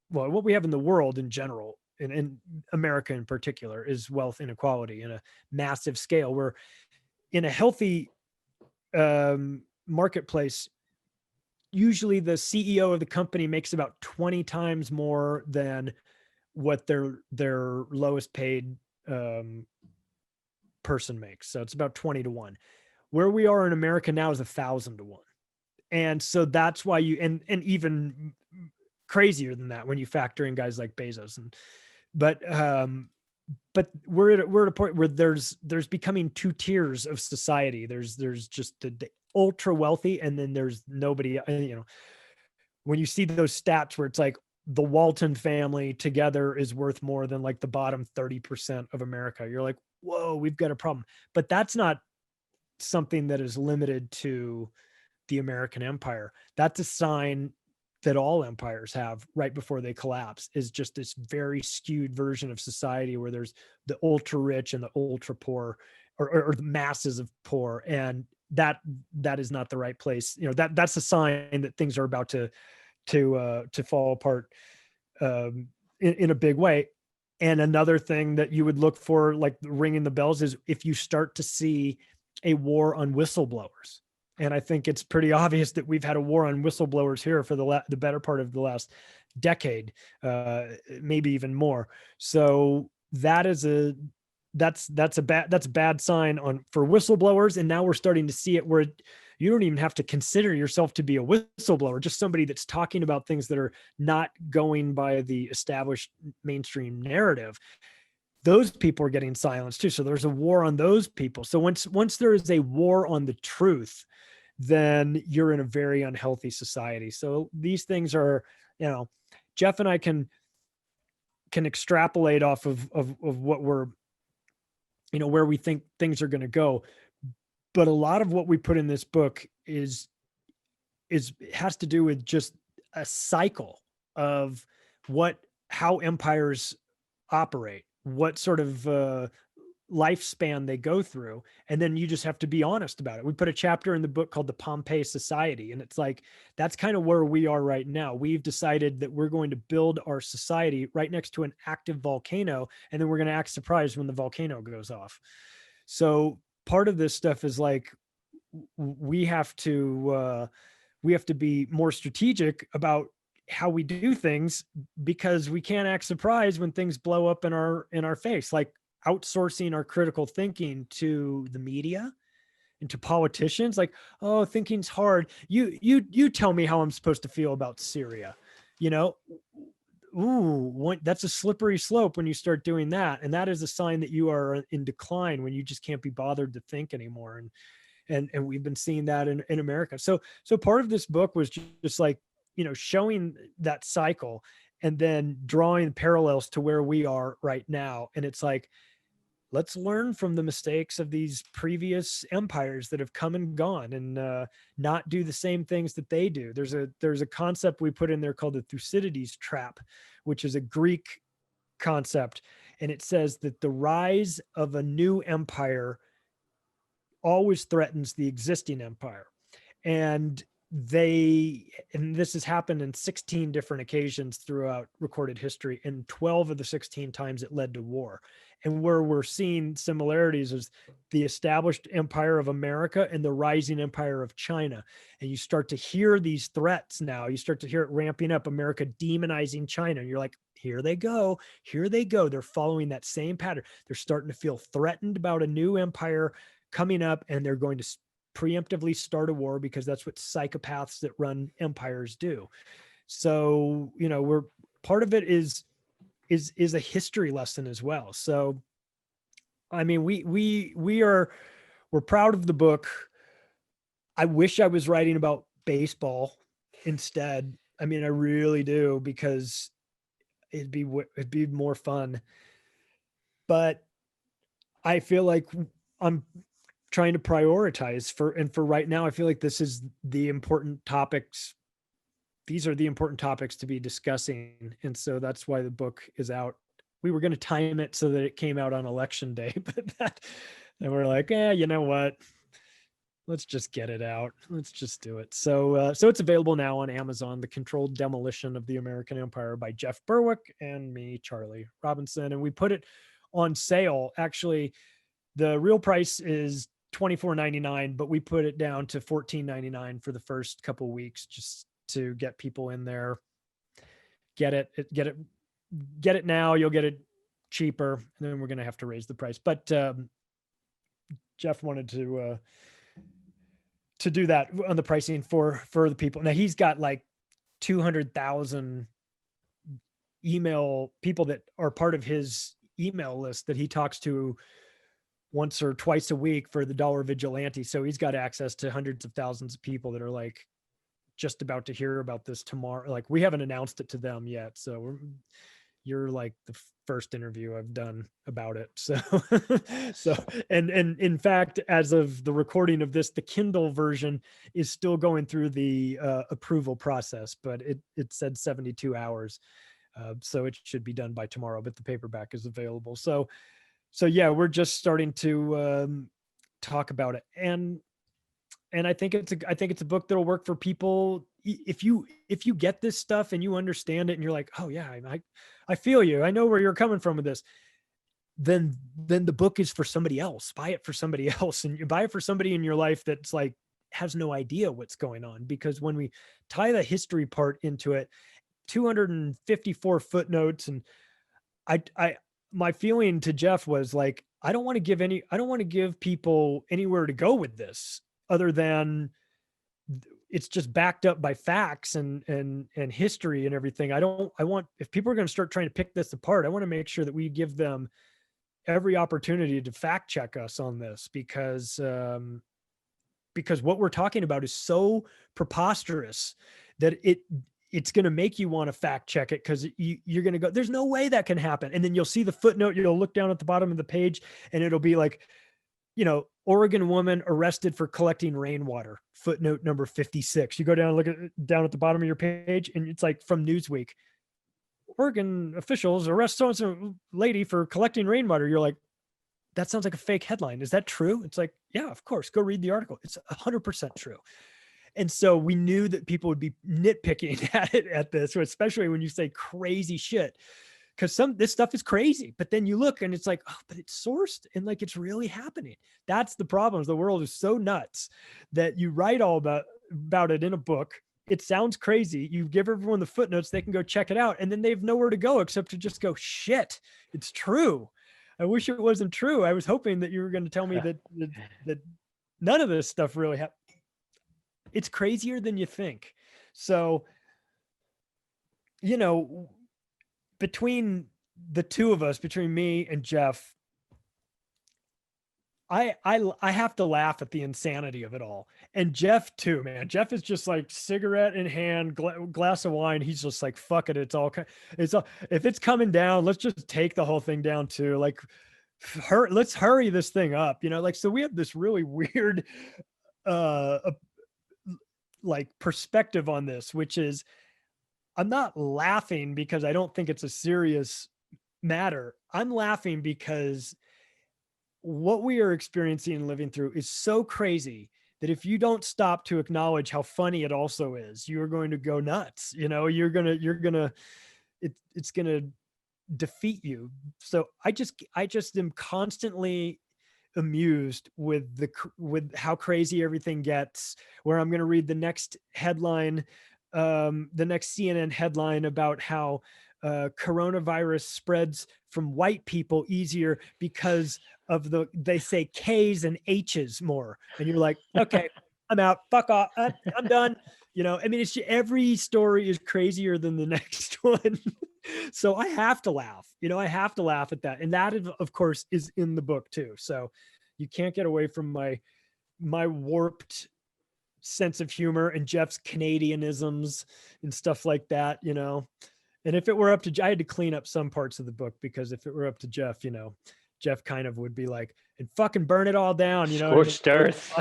E: what we have in the world in general, and in America in particular, is wealth inequality in a massive scale, where in a healthy marketplace, usually the CEO of the company makes about 20 times more than what their lowest paid person makes. So it's about 20 to 1. Where we are in America now is 1,000 to 1. And so that's why and even crazier than that when you factor in guys like Bezos. But we're at a point where there's becoming 2 tiers of society. There's just the ultra wealthy, and then there's nobody. When you see those stats where it's like the Walton family together is worth more than like the bottom 30% of America, you're like, whoa, we've got a problem. But that's not something that is limited to the American empire. That's a sign that all empires have right before they collapse, is just this very skewed version of society where there's the ultra rich and the ultra poor, or the masses of poor. And that is not the right place. That's a sign that things are about to fall apart in a big way. And another thing that you would look for, like ringing the bells, is if you start to see a war on whistleblowers. And I think it's pretty obvious that we've had a war on whistleblowers here for the better part of the last decade, maybe even more. So that's a bad sign for whistleblowers. And now we're starting to see it where you don't even have to consider yourself to be a whistleblower, just somebody that's talking about things that are not going by the established mainstream narrative. Those people are getting silenced too. So there's a war on those people. So once there is a war on the truth, then you're in a very unhealthy society. So these things are, Jeff and I can extrapolate off of what we're, where we think things are going to go. But a lot of what we put in this book has to do with just a cycle of how empires operate, what sort of lifespan they go through. And then you just have to be honest about it. We put a chapter in the book called the Pompeii Society. And it's like, that's kind of where we are right now. We've decided that we're going to build our society right next to an active volcano. And then we're going to act surprised when the volcano goes off. So part of this stuff is like, we have to be more strategic about how we do things, because we can't act surprised when things blow up in our face. Like outsourcing our critical thinking to the media and to politicians. Like, oh, thinking's hard. You tell me how I'm supposed to feel about Syria. That's a slippery slope when you start doing that. And that is a sign that you are in decline, when you just can't be bothered to think anymore. And we've been seeing that in America. So part of this book was just like, showing that cycle and then drawing parallels to where we are right now. And it's like, let's learn from the mistakes of these previous empires that have come and gone, and not do the same things that they do. There's a concept we put in there called the Thucydides trap, which is a Greek concept. And it says that the rise of a new empire always threatens the existing empire. And this has happened in 16 different occasions throughout recorded history, and 12 of the 16 times it led to war. And where we're seeing similarities is the established empire of America and the rising empire of China. And you start to hear these threats now. You start to hear it ramping up, America demonizing China. And you're like, here they go. Here they go. They're following that same pattern. They're starting to feel threatened about a new empire coming up, and they're going to preemptively start a war because that's what psychopaths that run empires do. So, we're part of it is a history lesson as well. So, I mean, we're proud of the book. I wish I was writing about baseball instead. I mean, I really do, because it'd be more fun. But I feel like I'm trying to prioritize for right now. I feel like this is the important topics. These are the important topics to be discussing. And so that's why the book is out. We were going to time it so that it came out on election day, and we're like, you know what? Let's just get it out. Let's just do it. So it's available now on Amazon, The Controlled Demolition of the American Empire by Jeff Berwick and me, Charlie Robinson. And we put it on sale. Actually, the real price is $24.99, but we put it down to $14.99 for the first couple weeks, just to get people in there. Get it now. You'll get it cheaper, and then we're going to have to raise the price. But Jeff wanted to do that on the pricing for the people. Now he's got like 200,000 email people that are part of his email list that he talks to once or twice a week for the Dollar Vigilante. So he's got access to hundreds of thousands of people that are like just about to hear about this tomorrow. Like, we haven't announced it to them yet. So you're like the first interview I've done about it. So, and in fact, as of the recording of this, the Kindle version is still going through the approval process, but it said 72 hours. So it should be done by tomorrow, but the paperback is available. So yeah, we're just starting to talk about it. And I think it's a book that'll work for people. If you get this stuff and you understand it and you're like, oh yeah, I feel you. I know where you're coming from with this. Then the book is for somebody else. Buy it for somebody else, and you buy it for somebody in your life that's like has no idea what's going on. Because when we tie the history part into it, 254 footnotes, and my feeling to Jeff was like, I don't want to give people anywhere to go with this other than it's just backed up by facts and history and everything. I want, if people are going to start trying to pick this apart, I want to make sure that we give them every opportunity to fact check us on this, because what we're talking about is so preposterous that it's going to make you want to fact check it, because you're going to go, there's no way that can happen. And then you'll see the footnote, you'll look down at the bottom of the page, and it'll be like, Oregon woman arrested for collecting rainwater, footnote number 56. You go down and look down at the bottom of your page, and it's like from Newsweek, Oregon officials arrest so-and-so lady for collecting rainwater. You're like, that sounds like a fake headline. Is that true? It's like, yeah, of course. Go read the article. It's 100% true. And so we knew that people would be nitpicking at this, especially when you say crazy shit, because this stuff is crazy. But then you look and it's like, oh, but it's sourced and like it's really happening. That's the problem. The world is so nuts that you write all about it in a book. It sounds crazy. You give everyone the footnotes, they can go check it out, and then they have nowhere to go except to just go, shit, it's true. I wish it wasn't true. I was hoping that you were going to tell me that none of this stuff really happened. It's crazier than you think. So, between the two of us, between me and Jeff, I have to laugh at the insanity of it all. And Jeff too, man. Jeff is just like cigarette in hand, glass of wine. He's just like, fuck it. It's all, if it's coming down, let's just take the whole thing down too. Like, let's hurry this thing up, like, so we have this really weird, like perspective on this, which is I'm not laughing because I don't think it's a serious matter. I'm laughing because what we are experiencing and living through is so crazy that if you don't stop to acknowledge how funny it also is, you're going to go nuts. It's going to defeat you. So I just am constantly amused with how crazy everything gets, where I'm going to read the next headline, the next CNN headline about how coronavirus spreads from white people easier because of they say K's and H's more. And you're like, okay, I'm out. Fuck off. I'm done. I mean, every story is crazier than the next one. So I have to laugh, I have to laugh at that. And that, of course, is in the book too. So you can't get away from my warped sense of humor and Jeff's Canadianisms and stuff like that, And if it were up to, I had to clean up some parts of the book, because if it were up to Jeff, Jeff kind of would be like, and fucking burn it all down,
C: Scorched earth.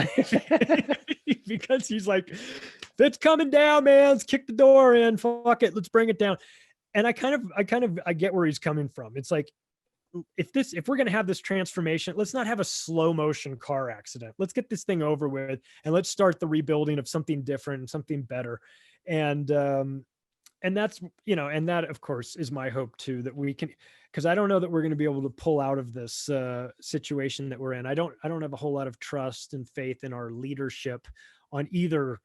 E: Because he's like, it's coming down, man. Let's kick the door in. Fuck it. Let's bring it down. And I get where he's coming from. It's like, if we're going to have this transformation, let's not have a slow motion car accident. Let's get this thing over with, and let's start the rebuilding of something different and something better. And that's, and that of course is my hope too, that we can, because I don't know that we're going to be able to pull out of this situation that we're in. I don't have a whole lot of trust and faith in our leadership on either,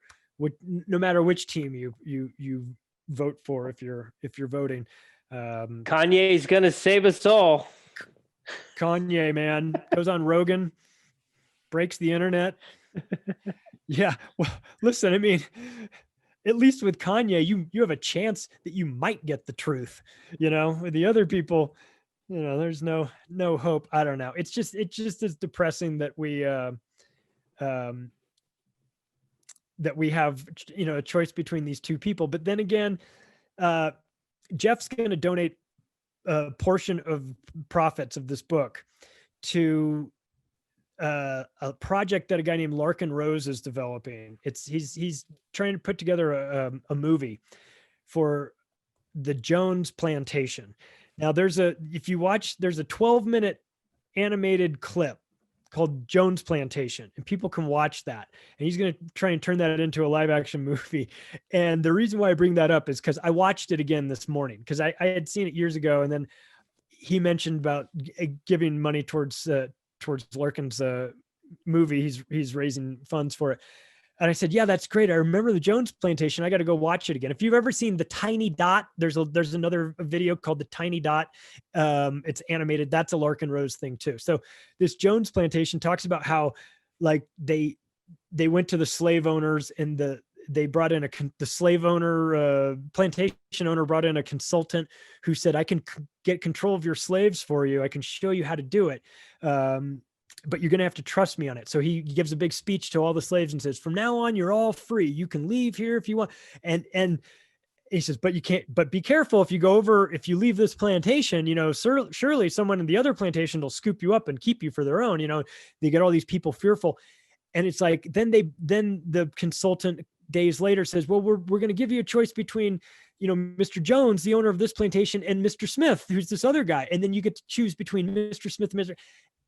E: no matter which team you vote for, if you're voting.
C: Kanye's going to save us all.
E: Kanye, man, goes on Rogan, breaks the internet. Yeah. Well, listen, I mean, at least with Kanye, you have a chance that you might get the truth, with the other people, there's no hope. I don't know. It's just as depressing that we have, a choice between these two people. But then again, Jeff's going to donate a portion of profits of this book to a project that a guy named Larkin Rose is developing. He's trying to put together a movie for the Jones Plantation. Now there's a 12-minute animated clip called Jones Plantation, and people can watch that. And he's going to try and turn that into a live action movie. And the reason why I bring that up is because I watched it again this morning, because I had seen it years ago. And then he mentioned about giving money towards Larkin's movie. He's raising funds for it. And I said, yeah, that's great. I remember the Jones Plantation. I got to go watch it again. If you've ever seen The Tiny Dot, there's another video called The Tiny Dot. It's animated. That's a Larkin Rose thing too. So this Jones Plantation talks about how, like, they went to the slave owners, and they brought in the slave owner, plantation owner brought in a consultant who said, I can get control of your slaves for you. I can show you how to do it. But you're going to have to trust me on it. So he gives a big speech to all the slaves and says, from now on, you're all free. You can leave here if you want. And he says, but you can't, but be careful if you leave this plantation, surely someone in the other plantation will scoop you up and keep you for their own. They get all these people fearful. And it's like, then the consultant days later says, well, we're going to give you a choice between, Mr. Jones, the owner of this plantation, and Mr. Smith, who's this other guy. And then you get to choose between Mr. Smith and Mr.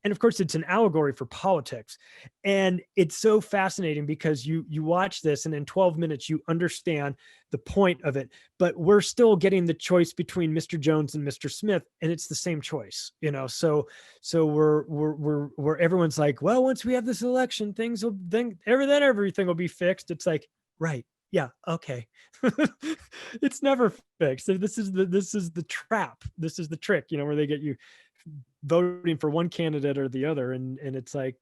E: And of course, it's an allegory for politics. And it's so fascinating because you watch this, and in 12 minutes, you understand the point of it. But we're still getting the choice between Mr. Jones and Mr. Smith, and it's the same choice, So we're everyone's like, well, once we have this election, everything will be fixed. It's like, right. Yeah. Okay. It's never fixed. So this is the trap. This is the trick, where they get you voting for one candidate or the other. And it's like,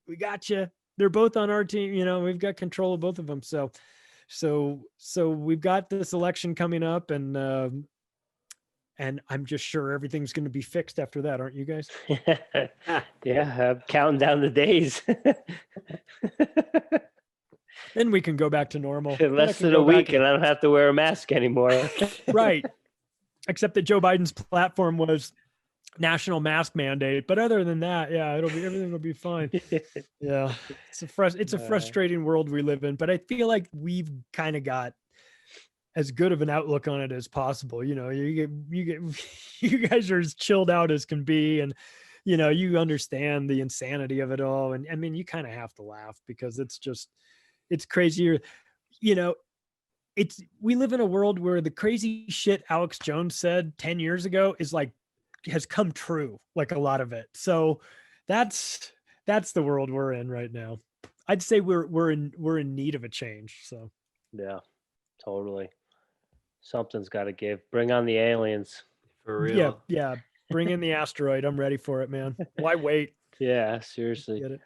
E: we got you. They're both on our team. We've got control of both of them. So we've got this election coming up, and And I'm just sure everything's going to be fixed after that. Aren't you guys?
C: Yeah, I'm counting down the days.
E: Then we can go back to normal. Then I
C: Less
E: can
C: than a
E: go back
C: week, and I don't have to wear a mask anymore.
E: right. Except that Joe Biden's platform was national mask mandate. But other than that, yeah, everything will be fine. Yeah. It's a frustrating world we live in, but I feel like we've kind of got as good of an outlook on it as possible. You know, you guys are as chilled out as can be. And, you know, you understand the insanity of it all. And I mean, you kind of have to laugh because it's crazier. You know, we live in a world where the crazy shit Alex Jones said 10 years ago has come true, like a lot of it. So that's the world we're in right now. I'd say we're in need of a change. So
C: Yeah, totally. Something's got to give. Bring on the aliens.
D: For real.
E: yeah. Bring in the asteroid. I'm ready for it, man. Why wait?
C: Yeah, seriously.
E: Get it?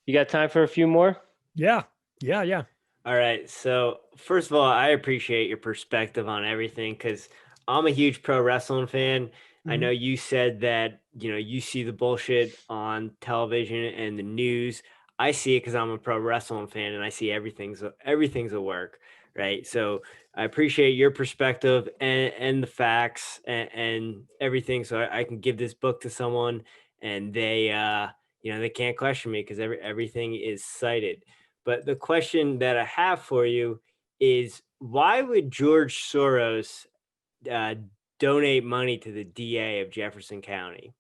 C: You got time for a few more?
E: Yeah.
D: All right. So first of all, I appreciate your perspective on everything because I'm a huge pro wrestling fan. I know you said that, you know, you see the bullshit on television and the news. I see it because I'm a pro wrestling fan and I see everything's a work, right? So I appreciate your perspective and the facts and everything. So I can give this book to someone and they, you know, they can't question me because everything is cited. But the question that I have for you is why would George Soros donate money to the DA of Jefferson County?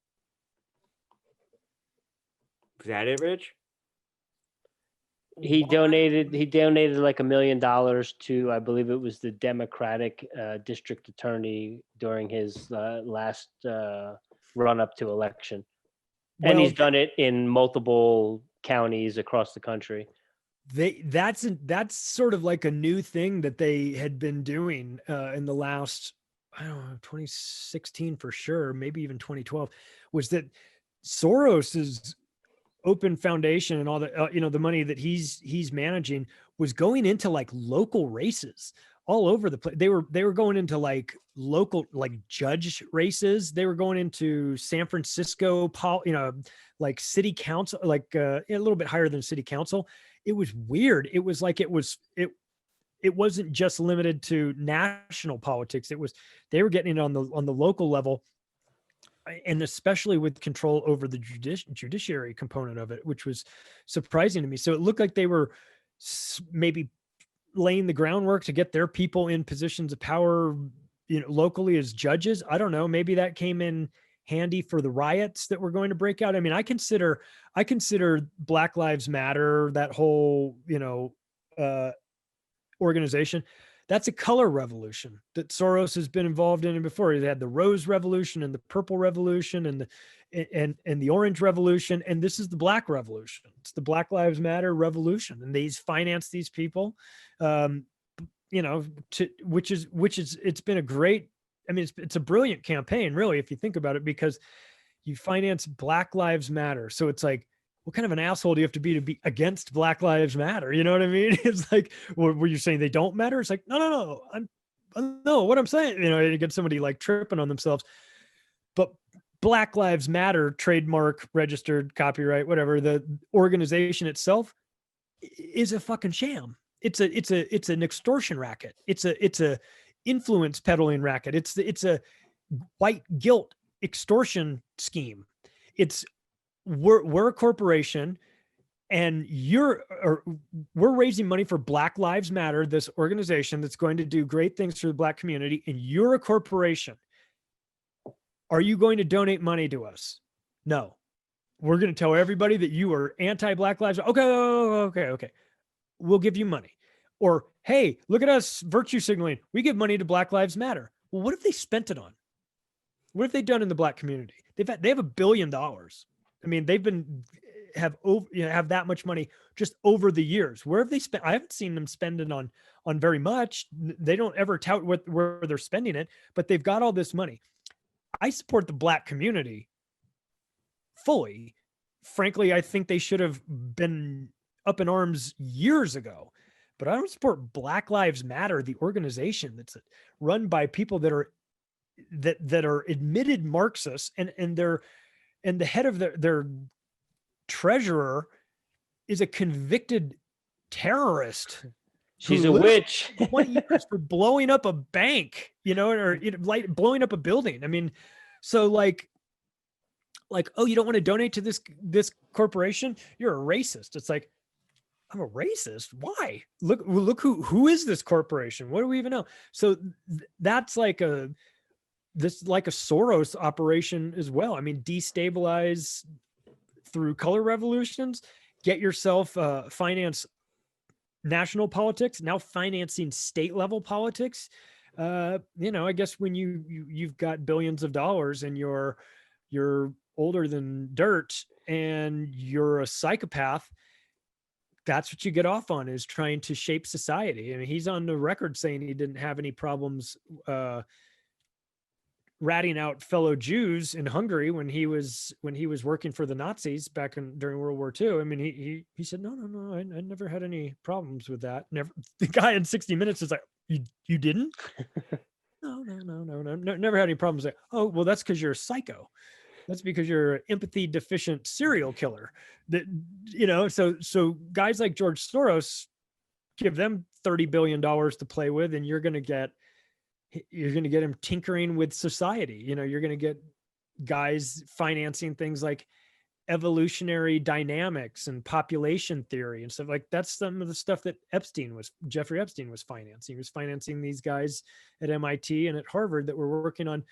D: Was that it, Rich?
C: He donated like $1 million to, I believe it was the Democratic district attorney during his last run up to election. And he's done it in multiple counties across the country.
E: That's sort of like a new thing that they had been doing in the last, I don't know, 2016 for sure, maybe even 2012, was that Soros's open foundation and all the you know, the money that he's managing was going into like local races all over the place. They were going into like local, like judge races. They were going into San Francisco, you know, like city council, like a little bit higher than city council. It was weird. It was like, it wasn't just limited to national politics. They were getting it on the local level, and especially with control over the judiciary component of it, which was surprising to me. So it looked like they were maybe laying the groundwork to get their people in positions of power, you know, locally as judges. I don't know. Maybe that came in handy for the riots that were going to break out. I mean, I consider Black Lives Matter, that whole, you know, organization, that's a color revolution that Soros has been involved in before. He had the Rose Revolution and the Purple Revolution and the Orange Revolution, and this is the Black Revolution. It's the Black Lives Matter revolution, and they've financed these people, you know, which is it's been a great. I mean, it's a brilliant campaign, really, if you think about it, because you finance Black Lives Matter. So it's like, what kind of an asshole do you have to be against Black Lives Matter? You know what I mean? It's like, were you saying they don't matter? It's like, no. No, what I'm saying, you know, you get somebody like tripping on themselves. But Black Lives Matter, trademark, registered, copyright, whatever, the organization itself is a fucking sham. It's an extortion racket. It's a influence peddling racket. It's a white guilt extortion scheme. We're a corporation, and we're raising money for Black Lives Matter, this organization that's going to do great things for the Black community, and you're a corporation. Are you going to donate money to us? No. We're going to tell everybody that you are anti-Black Lives. Okay. We'll give you money. Or, hey, look at us virtue signaling. We give money to Black Lives Matter. Well, what have they spent it on? What have they done in the Black community? They have $1 billion. I mean, have that much money just over the years. Where have they spent? I haven't seen them spend it on very much. They don't ever tout where they're spending it, but they've got all this money. I support the Black community fully. Frankly, I think they should have been up in arms years ago, but I don't support Black Lives Matter, the organization that's run by people that are that are admitted Marxists, and the head of their treasurer is a convicted terrorist.
C: She's a witch.
E: 20 years for blowing up a bank, or like blowing up a building. I mean, so like, oh, you don't want to donate to this corporation? You're a racist. It's like, I'm a racist. Why? Look who is this corporation? What do we even know? So that's like a Soros operation as well. I mean, destabilize through color revolutions, get yourself finance national politics, now financing state level politics. I guess when you've got billions of dollars and you're older than dirt and you're a psychopath, that's what you get off on, is trying to shape society. I mean, he's on the record saying he didn't have any problems ratting out fellow Jews in Hungary when he was working for the Nazis back during World War II. I mean, he said, no, I never had any problems with that. Never. The guy in 60 Minutes is like, you didn't? No, never had any problems. Like, oh, well, that's because you're a psycho. That's because you're an empathy deficient serial killer. That, so guys like George Soros, give them $30 billion to play with, and you're going to get him tinkering with society. You're going to get guys financing things like evolutionary dynamics and population theory and stuff. Like, that's some of the stuff that Jeffrey Epstein was financing. He was financing these guys at MIT and at Harvard that were working on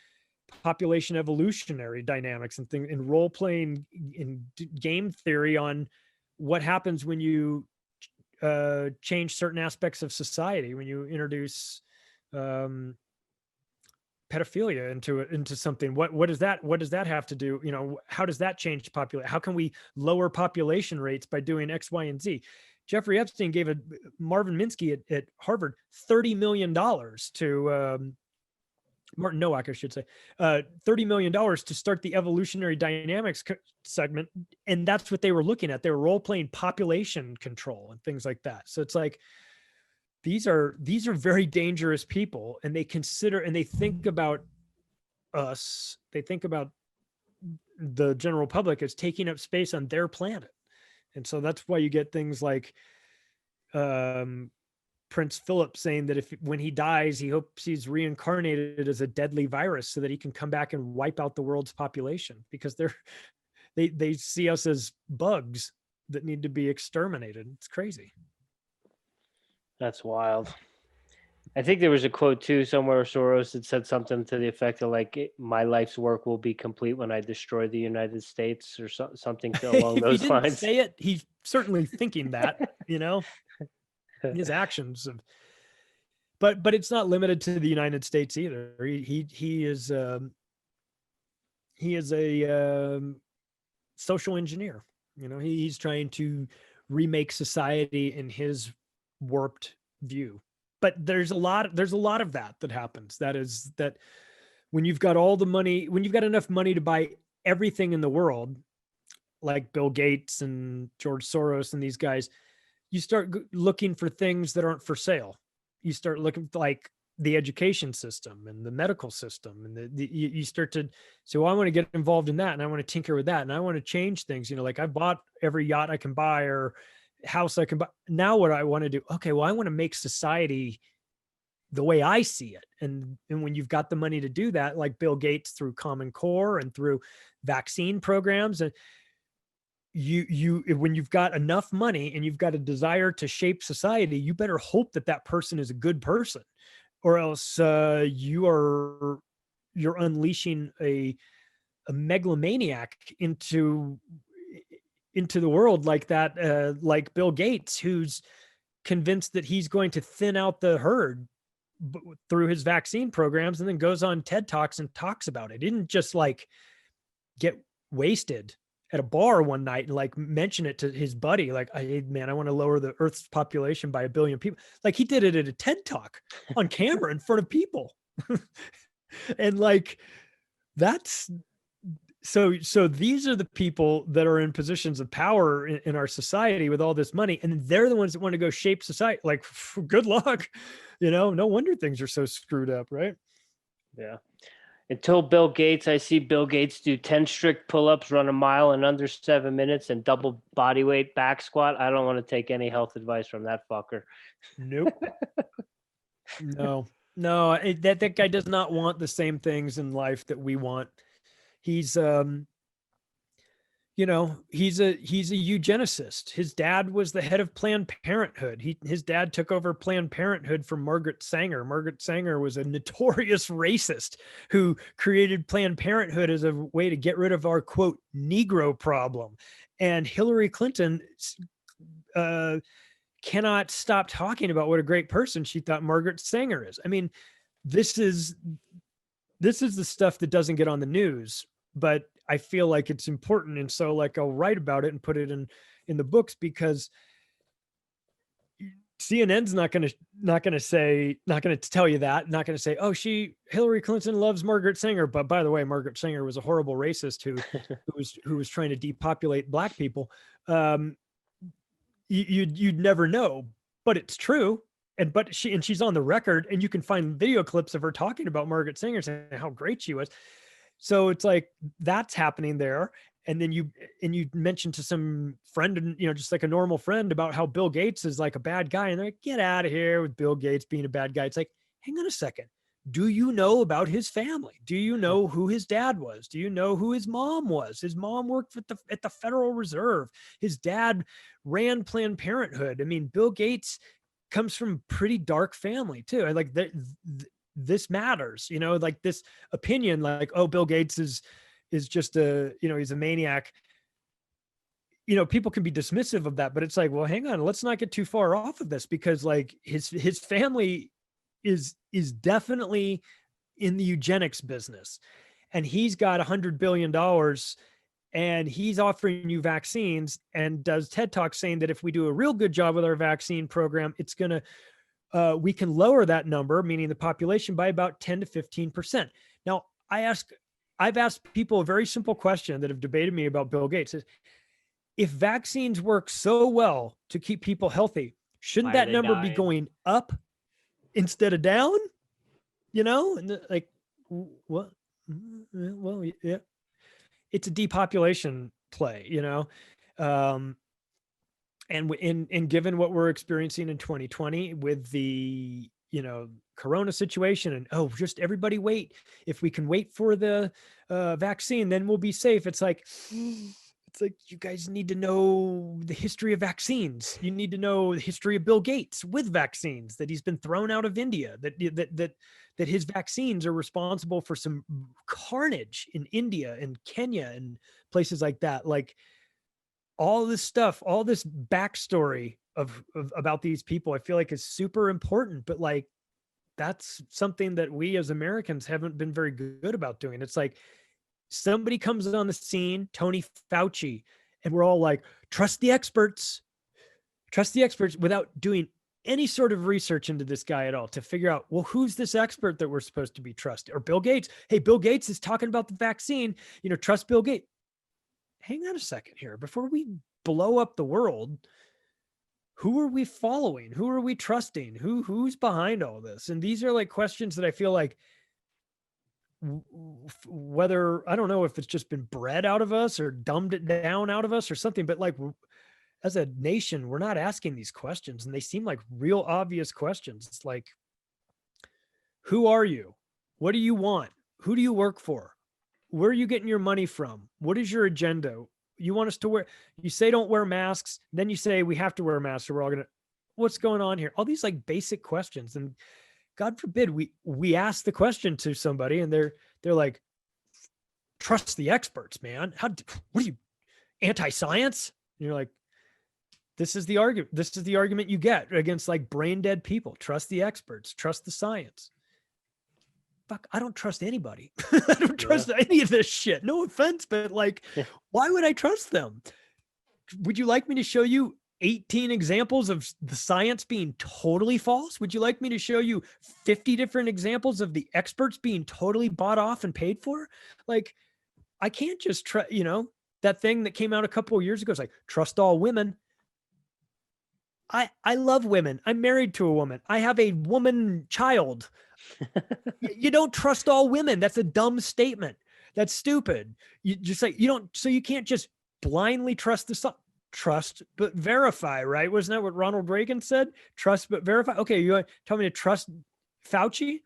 E: population evolutionary dynamics and things, in role playing, in game theory, on what happens when you change certain aspects of society, when you introduce pedophilia into something. What does that have to do? How does that change population? How can we lower population rates by doing X, Y, and Z? Jeffrey Epstein gave Marvin Minsky at Harvard $30 million to Martin Nowak, I should say, $30 million to start the evolutionary dynamics segment. And that's what they were looking at. They were role-playing population control and things like that. So it's like, these are very dangerous people, and they consider, and they think about us. They think about the general public as taking up space on their planet. And so that's why you get things like, Prince Philip saying that when he dies, he hopes he's reincarnated as a deadly virus so that he can come back and wipe out the world's population, because they see us as bugs that need to be exterminated. It's crazy.
C: That's wild. I think there was a quote too somewhere where Soros had said something to the effect of like, my life's work will be complete when I destroy the United States, or something along those
E: he didn't
C: lines.
E: Say it. He's certainly thinking that, his actions. But it's not limited to the United States either. He is a social engineer. He's trying to remake society in his warped view. But there's a lot of that happens. That when you've got all the money, when you've got enough money to buy everything in the world, like Bill Gates and George Soros and these guys, you start looking for things that aren't for sale. You start looking like the education system and the medical system, and you start to say, well, I want to get involved in that, and I want to tinker with that, and I want to change things. Like, I bought every yacht I can buy or house I can buy. Now what I want to do, okay, well, I want to make society the way I see it. And when you've got the money to do that, like Bill Gates through Common Core and through vaccine programs, and when you've got enough money and you've got a desire to shape society, you better hope that person is a good person, or else you're unleashing a megalomaniac into the world like that, like Bill Gates, who's convinced that he's going to thin out the herd through his vaccine programs, and then goes on TED Talks and talks about it. He didn't just like get wasted at a bar one night and like mention it to his buddy, like, hey man, I want to lower the Earth's population by 1 billion people. Like, he did it at a TED Talk on camera in front of people. And like, that's so these are the people that are in positions of power in our society with all this money, and they're the ones that want to go shape society. Like, good luck. No wonder things are so screwed up, right?
C: Yeah. Until Bill Gates, I see Bill Gates do 10 strict pull-ups, run a mile in under 7 minutes, and double body weight back squat. I don't want to take any health advice from that fucker.
E: Nope. No, that guy does not want the same things in life that we want. He's he's a eugenicist. His dad was the head of Planned Parenthood. His dad took over Planned Parenthood from Margaret Sanger. Margaret Sanger was a notorious racist who created Planned Parenthood as a way to get rid of our, quote, Negro problem. And Hillary Clinton cannot stop talking about what a great person she thought Margaret Sanger is. I mean, this is the stuff that doesn't get on the news, but I feel like it's important. And so like, I'll write about it and put it in the books, because CNN's not going to tell you that, not going to say, oh, Hillary Clinton loves Margaret Sanger. But by the way, Margaret Sanger was a horrible racist who was trying to depopulate Black people. You'd never know, but it's true. And she's on the record, and you can find video clips of her talking about Margaret Sanger, saying how great she was. So it's like, that's happening there. And then you mentioned to some friend, and just like a normal friend, about how Bill Gates is like a bad guy, and they're like, get out of here with Bill Gates being a bad guy. It's like, hang on a second. Do you know about his family? Do you know who his dad was? Do you know who his mom was? His mom worked at the Federal Reserve. His dad ran Planned Parenthood. I mean, Bill Gates comes from a pretty dark family too. Like this matters, like this opinion, like, oh, Bill Gates is just he's a maniac. People can be dismissive of that, but it's like, well, hang on, let's not get too far off of this, because like his family is definitely in the eugenics business, and he's got $100 billion, and he's offering you vaccines, and does TED Talks saying that if we do a real good job with our vaccine program, it's going to we can lower that number, meaning the population, by about 10 to 15%. Now, I've asked people a very simple question that have debated me about Bill Gates: is, if vaccines work so well to keep people healthy, shouldn't that number be going up instead of down? And like, what? Well, yeah, it's a depopulation play, and given what we're experiencing in 2020 with the Corona situation, and just everybody wait, if we can wait for the vaccine, then we'll be safe. It's like you guys need to know the history of vaccines. You need to know the history of Bill Gates with vaccines, that he's been thrown out of India, that his vaccines are responsible for some carnage in India and Kenya and places like that. Like, all this stuff, all this backstory of about these people, I feel like is super important, but like, that's something that we as Americans haven't been very good about doing. It's like, somebody comes on the scene, Tony Fauci, and we're all like, trust the experts, without doing any sort of research into this guy at all to figure out, well, who's this expert that we're supposed to be trusting? Or Bill Gates. Hey, Bill Gates is talking about the vaccine, trust Bill Gates. Hang on a second here. Before we blow up the world, who are we following? Who are we trusting? Who's behind all this? And these are like questions that I feel like, whether, I don't know if it's just been bred out of us or dumbed it down out of us or something, but like, as a nation, we're not asking these questions, and they seem like real obvious questions. It's like, who are you? What do you want? Who do you work for? Where are you getting your money from? What is your agenda? You want us to wear, you say don't wear masks, then you say we have to wear masks, or we're all going to, what's going on here? All these like basic questions. And God forbid we ask the question to somebody and they're like, trust the experts, man. What are you, anti-science? And you're like, this is the argument you get against like brain dead people. Trust the experts, trust the science. Fuck, I don't trust anybody. I don't trust any of this shit. No offense, but like, why would I trust them? Would you like me to show you 18 examples of the science being totally false? Would you like me to show you 50 different examples of the experts being totally bought off and paid for? Like, I can't just trust, that thing that came out a couple of years ago is like, trust all women. I love women. I'm married to a woman. I have a woman child. You don't trust all women. That's a dumb statement. That's stupid. You just like, you don't, so you can't just blindly trust trust, but verify, right? Wasn't that what Ronald Reagan said? Trust, but verify. Okay. You tell me to trust Fauci?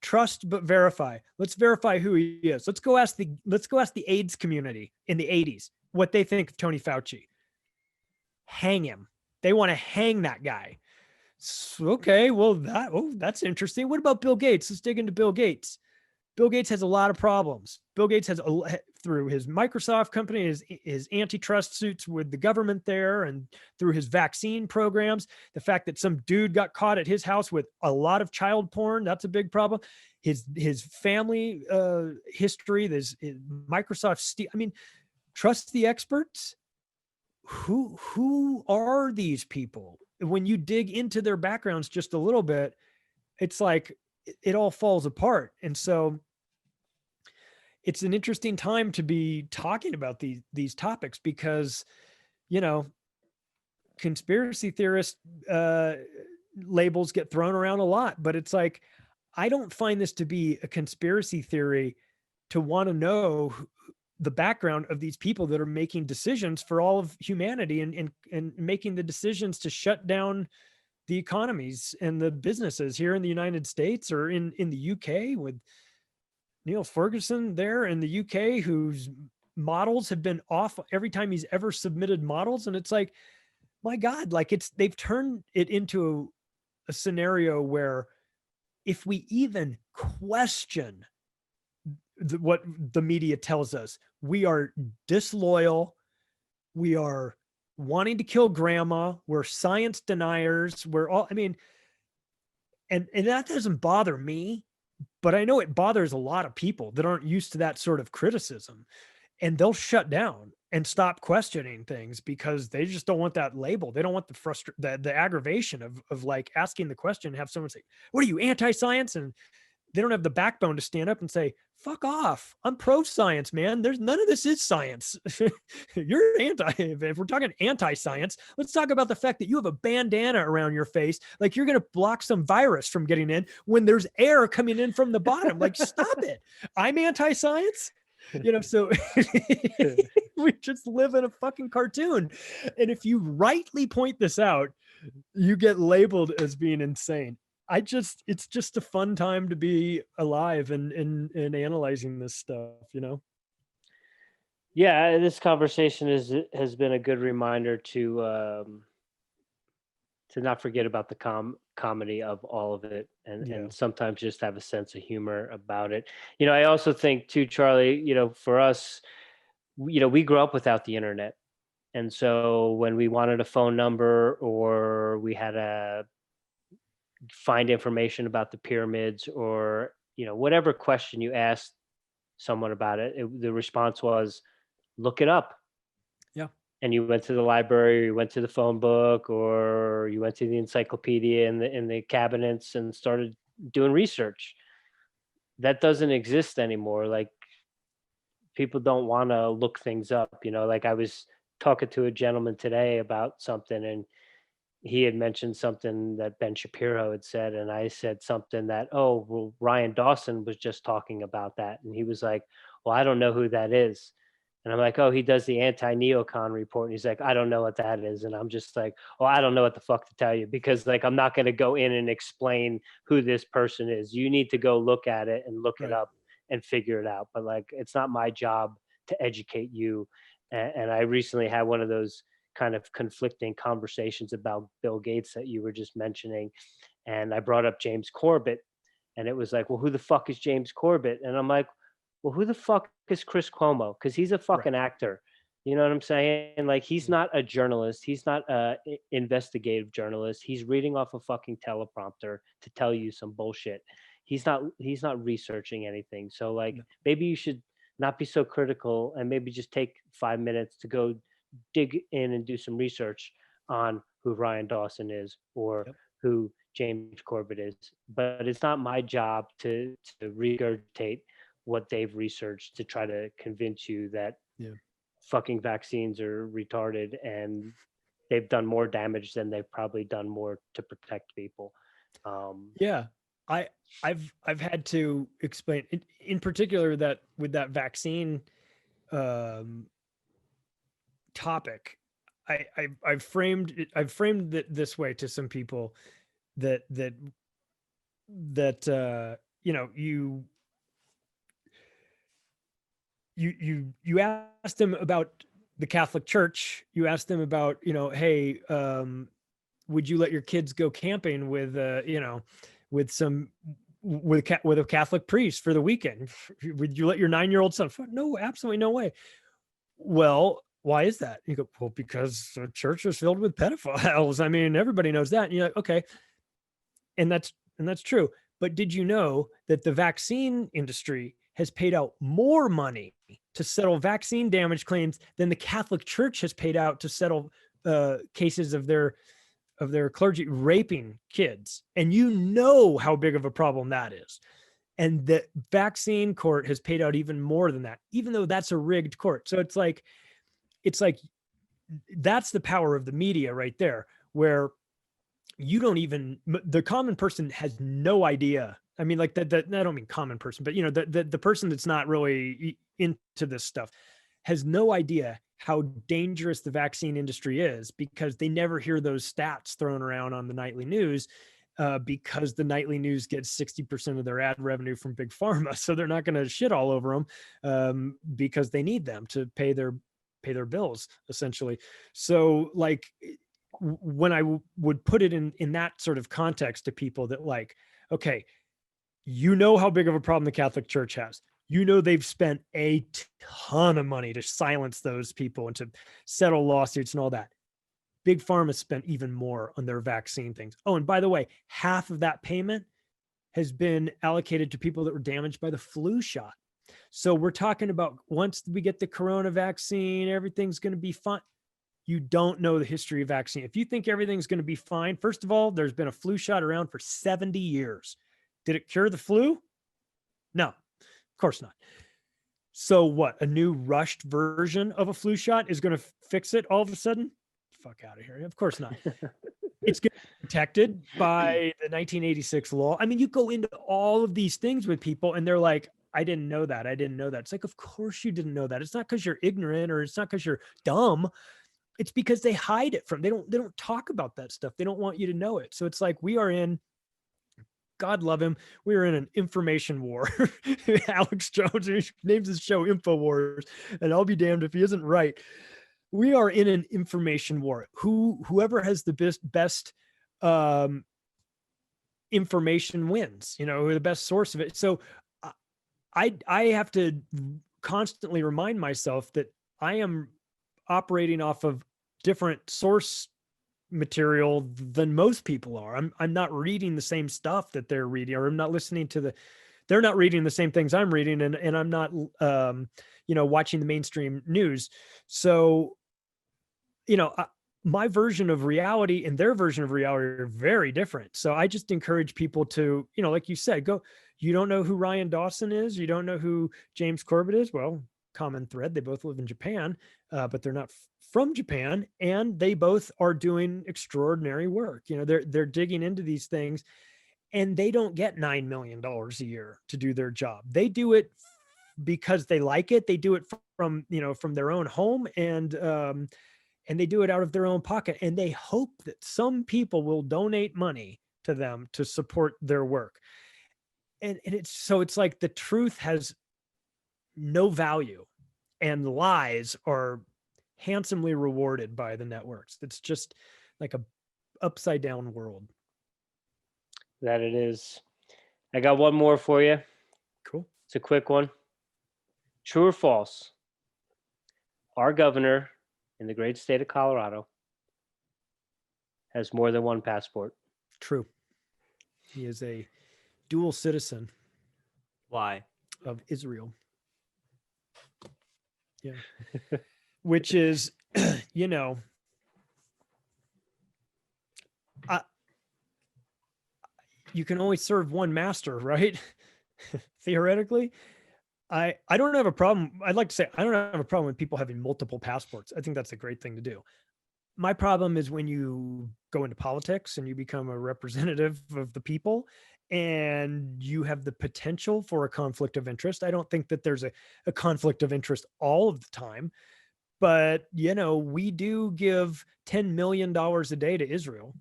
E: Trust, but verify. Let's verify who he is. Let's go ask the AIDS community in the 80s what they think of Tony Fauci. Hang him. They want to hang that guy. So, okay, well, that's interesting. What about Bill Gates? Let's dig into Bill Gates. Bill Gates has a lot of problems. Bill Gates has, through his Microsoft company, his antitrust suits with the government there, and through his vaccine programs, the fact that some dude got caught at his house with a lot of child porn, that's a big problem. His family history, there's Microsoft. I mean, trust the experts. Who are these people? When you dig into their backgrounds just a little bit, it's like it all falls apart. And so it's an interesting time to be talking about these topics, because, you know, conspiracy theorist labels get thrown around a lot, but it's like, I don't find this to be a conspiracy theory to want to know the background of these people that are making decisions for all of humanity, and making the decisions to shut down the economies and the businesses here in the United States or in the UK, with Neil Ferguson there in the UK, whose models have been off every time he's ever submitted models. And it's like, my God, like they've turned it into a scenario where if we even question what the media tells us, we are disloyal. We are wanting to kill grandma. We're science deniers. We're all, I mean, and that doesn't bother me, but I know it bothers a lot of people that aren't used to that sort of criticism, and they'll shut down and stop questioning things because they just don't want that label. They don't want the aggravation of like asking the question and have someone say, "What are you, anti-science?" And they don't have the backbone to stand up and say, "Fuck off. I'm pro-science, man. There's none of this is science." You're if we're talking anti-science, let's talk about the fact that you have a bandana around your face. Like you're going to block some virus from getting in when there's air coming in from the bottom. Like, stop it. I'm anti-science. You know, so we just live in a fucking cartoon. And if you rightly point this out, you get labeled as being insane. It's just a fun time to be alive and analyzing this stuff, you know?
C: Yeah, this conversation has been a good reminder to not forget about the comedy of all of it, and sometimes just have a sense of humor about it. You know, I also think too, Charlie, you know, for us, you know, we grew up without the internet. And so when we wanted a phone number, or we had to find information about the pyramids, or, you know, whatever question you asked someone about it, the response was, look it up.
E: Yeah.
C: And you went to the library, or you went to the phone book, or you went to the encyclopedia in the cabinets and started doing research. That doesn't exist anymore. Like, people don't want to look things up, you know. Like, I was talking to a gentleman today about something, and he had mentioned something that Ben Shapiro had said, and I said something that, oh, well, Ryan Dawson was just talking about that. And he was like, well, I don't know who that is. And I'm like, oh, he does the anti-neocon report. And he's like, I don't know what that is. And I'm just like, oh, I don't know what the fuck to tell you, because like, I'm not going to go in and explain who this person is. You need to go look at it and look it up and figure it out. But like, it's not my job to educate you. And I recently had one of those kind of conflicting conversations about Bill Gates that you were just mentioning. And I brought up James Corbett, and it was like, well, who the fuck is James Corbett? And I'm like, well, who the fuck is Chris Cuomo? Because he's a fucking actor. You know what I'm saying? Like, he's not a journalist. He's not a investigative journalist. He's reading off a fucking teleprompter to tell you some bullshit. He's not researching anything. So like, maybe you should not be so critical, and maybe just take 5 minutes to go dig in and do some research on who Ryan Dawson is, or who James Corbett is. But it's not my job to regurgitate what they've researched to try to convince you that fucking vaccines are retarded and they've done more damage than they've probably done more to protect people.
E: I've had to explain in particular that with that vaccine topic, I've framed it this way to some people that you know, you ask them about the Catholic Church, you ask them about, you know, hey, would you let your kids go camping with you know, with some with a Catholic priest for the weekend? Would you let your 9-year-old son? No, absolutely no way. Well, why is that? You go, well, because the church is filled with pedophiles. I mean, everybody knows that. And you're like, okay, and that's true. But did you know that the vaccine industry has paid out more money to settle vaccine damage claims than the Catholic Church has paid out to settle cases of their clergy raping kids? And you know how big of a problem that is. And the vaccine court has paid out even more than that, even though that's a rigged court. So it's like that's the power of the media right there, where you don't even, the common person has no idea. I mean, like that I don't mean common person, but you know, the person that's not really into this stuff has no idea how dangerous the vaccine industry is, because they never hear those stats thrown around on the nightly news, because the nightly news gets 60% of their ad revenue from big pharma. So they're not going to shit all over them, because they need them to pay their bills, essentially. So like, when I would put it in that sort of context to people, that like, okay, you know how big of a problem the Catholic Church has. You know, they've spent a ton of money to silence those people and to settle lawsuits and all that. Big Pharma spent even more on their vaccine things. Oh, and by the way, half of that payment has been allocated to people that were damaged by the flu shot. So we're talking about, once we get the corona vaccine, everything's going to be fine. You don't know the history of vaccine. If you think everything's going to be fine, first of all, there's been a flu shot around for 70 years. Did it cure the flu? No, of course not. So what? A new rushed version of a flu shot is going to fix it all of a sudden? Fuck out of here. Of course not. It's going to be protected by the 1986 law. I mean, you go into all of these things with people and they're like, I didn't know that. I didn't know that. It's like, of course you didn't know that. It's not because you're ignorant, or it's not because you're dumb. It's because they hide it from, they don't talk about that stuff. They don't want you to know it. So it's like, we are in, God love him, we are in an information war. Alex Jones, he names his show InfoWars, and I'll be damned if he isn't right. We are in an information war. Whoever has the best information wins, you know, the best source of it. So I have to constantly remind myself that I am operating off of different source material than most people are. I'm not reading the same stuff that they're reading, or I'm not listening to they're not reading the same things I'm reading, and I'm not you know, watching the mainstream news. So, you know, my version of reality and their version of reality are very different. So I just encourage people to, you know, like you said, go, you don't know who Ryan Dawson is, you don't know who James Corbett is. Well, common thread, they both live in Japan, but they're not from Japan, and they both are doing extraordinary work. You know, they're digging into these things, and they don't get $9 million a year to do their job. They do it because they like it. They do it from, you know, from their own home, and they do it out of their own pocket, and they hope that some people will donate money to them to support their work. And it's like the truth has no value, and lies are handsomely rewarded by the networks. It's just like a upside down world.
C: That it is. I got one more for you.
E: Cool.
C: It's a quick one. True or false? Our governor in the great state of Colorado has more than one passport.
E: True. He is a dual citizen.
D: Why?
E: Of Israel. Yeah. Which is, you know, you can only serve one master, right? Theoretically. I don't have a problem. I'd like to say I don't have a problem with people having multiple passports. I think that's a great thing to do. My problem is when you go into politics and you become a representative of the people, and you have the potential for a conflict of interest. I don't think that there's a conflict of interest all of the time, but we do give $10 million a day to Israel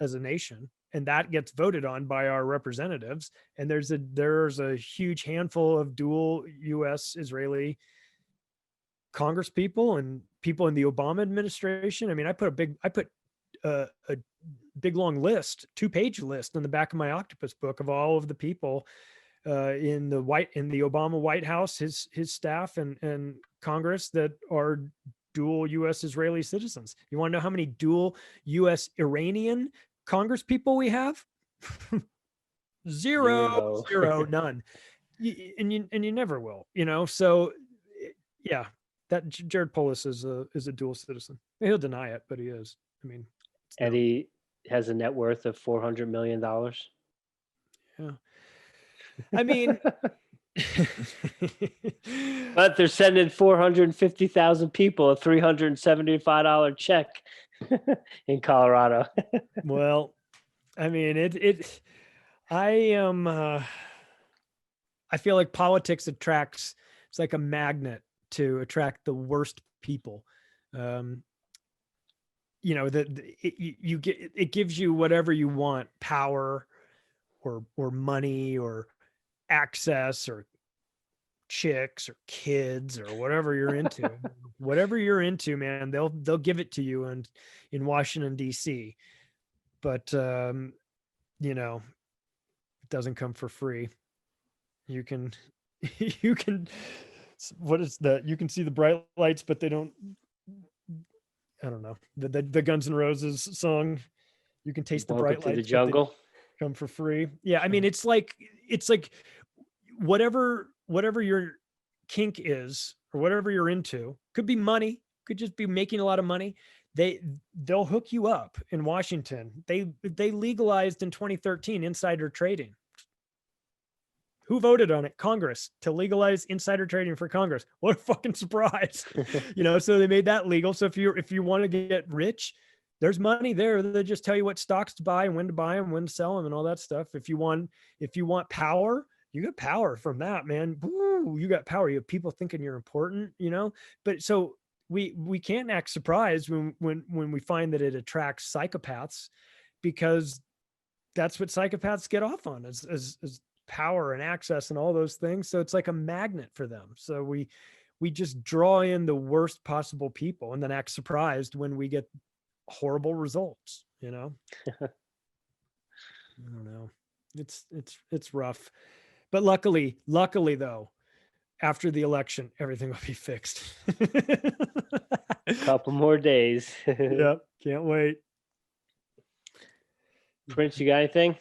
E: as a nation, and that gets voted on by our representatives. And there's a huge handful of dual US Israeli Congress people and people in the Obama administration. I mean, I put a big long list, 2-page list on the back of my octopus book of all of the people in the Obama White House, his staff and Congress that are dual US Israeli citizens. You want to know how many dual US Iranian Congress people we have? Zero, none. And you never will, so yeah, that Jared Polis is a dual citizen. He'll deny it, but he is. I mean,
C: And he has a net worth of $400 million.
E: Yeah. I mean,
C: but they're sending 450,000 people a $375 check in Colorado.
E: Well, I mean, I feel like politics attracts, it's like a magnet to attract the worst people. It gives you whatever you want, power or money or access or chicks or kids or whatever you're into. Whatever you're into, man, they'll give it to you in Washington D.C. But it doesn't come for free. You can what is that? You can see the bright lights, but they don't. I don't know, the Guns N' Roses song. You can taste the bright lights.
C: To the jungle.
E: Come for free. Yeah, I mean, it's like whatever your kink is or whatever you're into, could be money, could just be making a lot of money. They'll hook you up in Washington. They legalized in 2013 insider trading. Who voted on it? Congress, to legalize insider trading for Congress. What a fucking surprise. So they made that legal. So if you want to get rich, there's money there. They just tell you what stocks to buy and when to buy them, when to sell them, and all that stuff. If you want power, you got power from that, man. Woo, you got power. You have people thinking you're important, But so we can't act surprised when we find that it attracts psychopaths, because that's what psychopaths get off on is power and access and all those things. So it's like a magnet for them. So we just draw in the worst possible people and then act surprised when we get horrible results. I don't know. It's rough, but luckily though, after the election, everything will be fixed.
C: A couple more days.
E: Yep. Can't wait.
C: Prince, you got anything?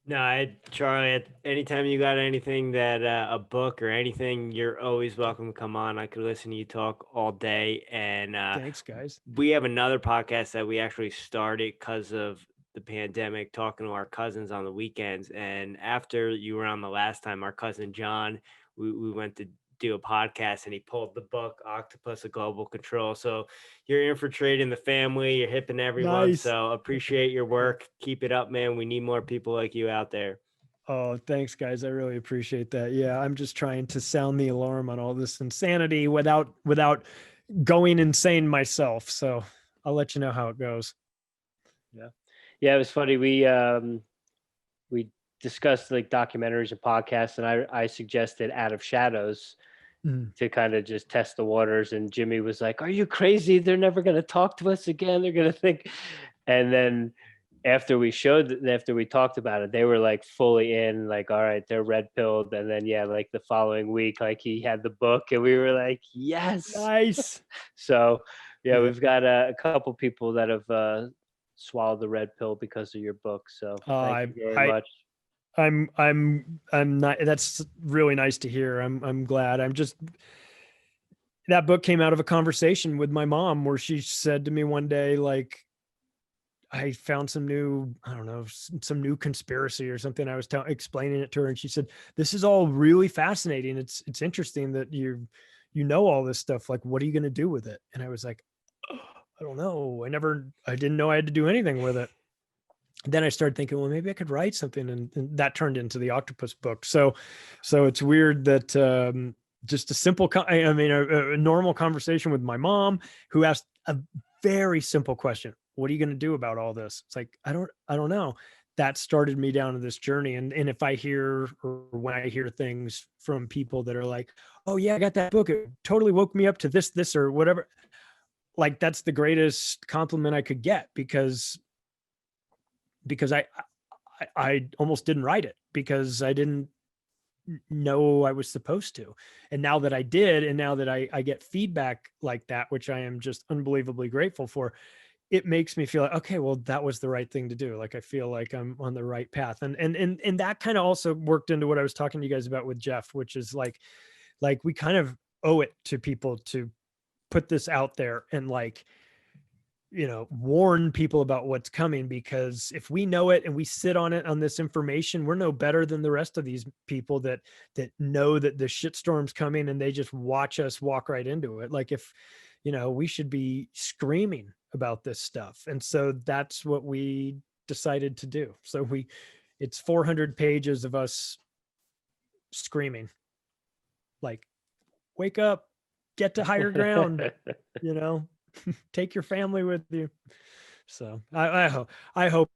D: No, Charlie, anytime you got anything that a book or anything, you're always welcome to come on. I could listen to you talk all day. And
E: thanks, guys.
D: We have another podcast that we actually started because of the pandemic, talking to our cousins on the weekends. And after you were on the last time, our cousin John, we went to do a podcast and he pulled the book Octopus of Global Control. So you're infiltrating the family, you're hipping everyone.
E: Nice.
D: So appreciate your work. Keep it up, man. We need more people like you out there.
E: Oh, thanks, guys. I really appreciate that. Yeah, I'm just trying to sound the alarm on all this insanity without going insane myself. So I'll let you know how it goes.
C: Yeah, it was funny. We discussed like documentaries and podcasts, and I suggested Out of Shadows to kind of just test the waters. And Jimmy was like, "Are you crazy? They're never going to talk to us again. They're going to think." And then after we talked about it, they were like fully in, like, all right, they're red pilled. And then, yeah, like the following week, like he had the book and we were like, yes.
E: Nice.
C: So yeah, we've got a couple people that have swallowed the red pill because of your book. So thank you very much.
E: I'm not, that's really nice to hear. I'm glad. That book came out of a conversation with my mom where she said to me one day, like, I found some new conspiracy or something. I was explaining it to her and she said, this is all really fascinating. It's interesting that you know all this stuff. Like, what are you going to do with it? And I was like, oh, I don't know. I didn't know I had to do anything with it. then I started thinking, well, maybe I could write something, and that turned into the octopus book. So it's weird that just a simple, a normal conversation with my mom, who asked a very simple question: "What are you going to do about all this?" It's like, I don't know. That started me down this journey. And if I hear, or when I hear things from people that are like, "Oh yeah, I got that book. It totally woke me up to this or whatever," like that's the greatest compliment I could get, because I almost didn't write it because I didn't know I was supposed to. And now that I did, and now that I get feedback like that, which I am just unbelievably grateful for, it makes me feel like, okay, well, that was the right thing to do. Like, I feel like I'm on the right path. And that kind of also worked into what I was talking to you guys about with Jeff, which is like we kind of owe it to people to put this out there and like, warn people about what's coming, because if we know it and we sit on it, on this information, we're no better than the rest of these people that know that the shitstorm's coming and they just watch us walk right into it. Like, if, we should be screaming about this stuff. And so that's what we decided to do. So it's 400 pages of us screaming, like, wake up, get to higher ground, take your family with you. So I hope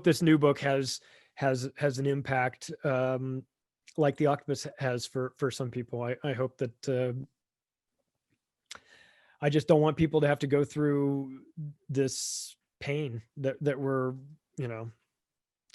E: this new book has an impact, like the octopus has for some people. I hope that I just don't want people to have to go through this pain that we're,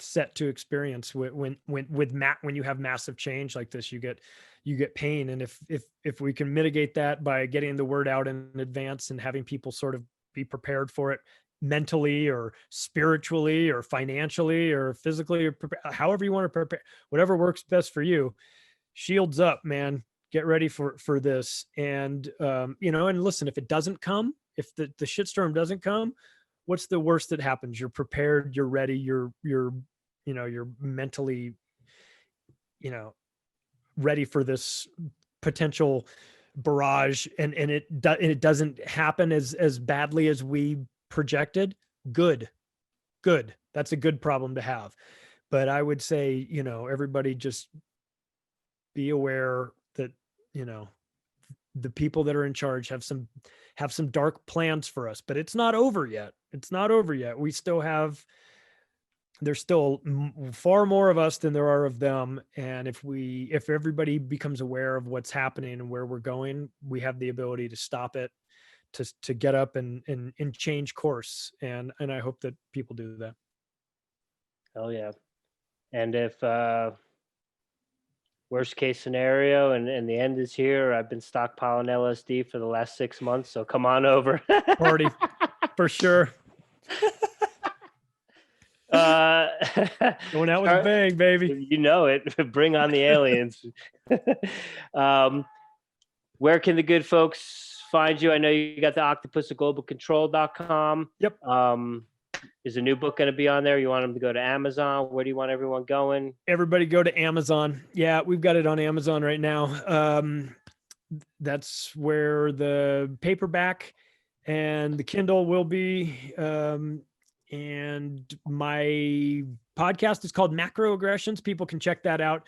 E: set to experience when you have massive change like this. You get pain. And if we can mitigate that by getting the word out in advance and having people sort of be prepared for it, mentally or spiritually or financially or physically, or however you want to prepare, whatever works best for you. Shields up, man. Get ready for this. And and listen, if it doesn't come, if the shitstorm doesn't come, what's the worst that happens? You're prepared, you're ready, you're mentally, ready for this potential barrage, and it doesn't happen as badly as we projected. Good. That's a good problem to have. But I would say, everybody just be aware that, the people that are in charge have some dark plans for us, but it's not over yet. We still have, there's still far more of us than there are of them. And if everybody becomes aware of what's happening and where we're going, we have the ability to stop it, to get up and change course. And I hope that people do that.
C: Oh yeah. And if worst case scenario and the end is here, I've been stockpiling LSD for the last 6 months, so come on over.
E: Party for sure. Going out with a bang, baby.
C: You know it. Bring on the aliens. Where can the good folks find you? I know you got the octopus at globalcontrol.com.
E: Yep.
C: Is a new book going to be on there? You want them to go to Amazon? Where do you want everyone going?
E: Everybody go to Amazon. Yeah, we've got it on Amazon right now. That's where the paperback and the Kindle will be. And my podcast is called Macroaggressions. People can check that out.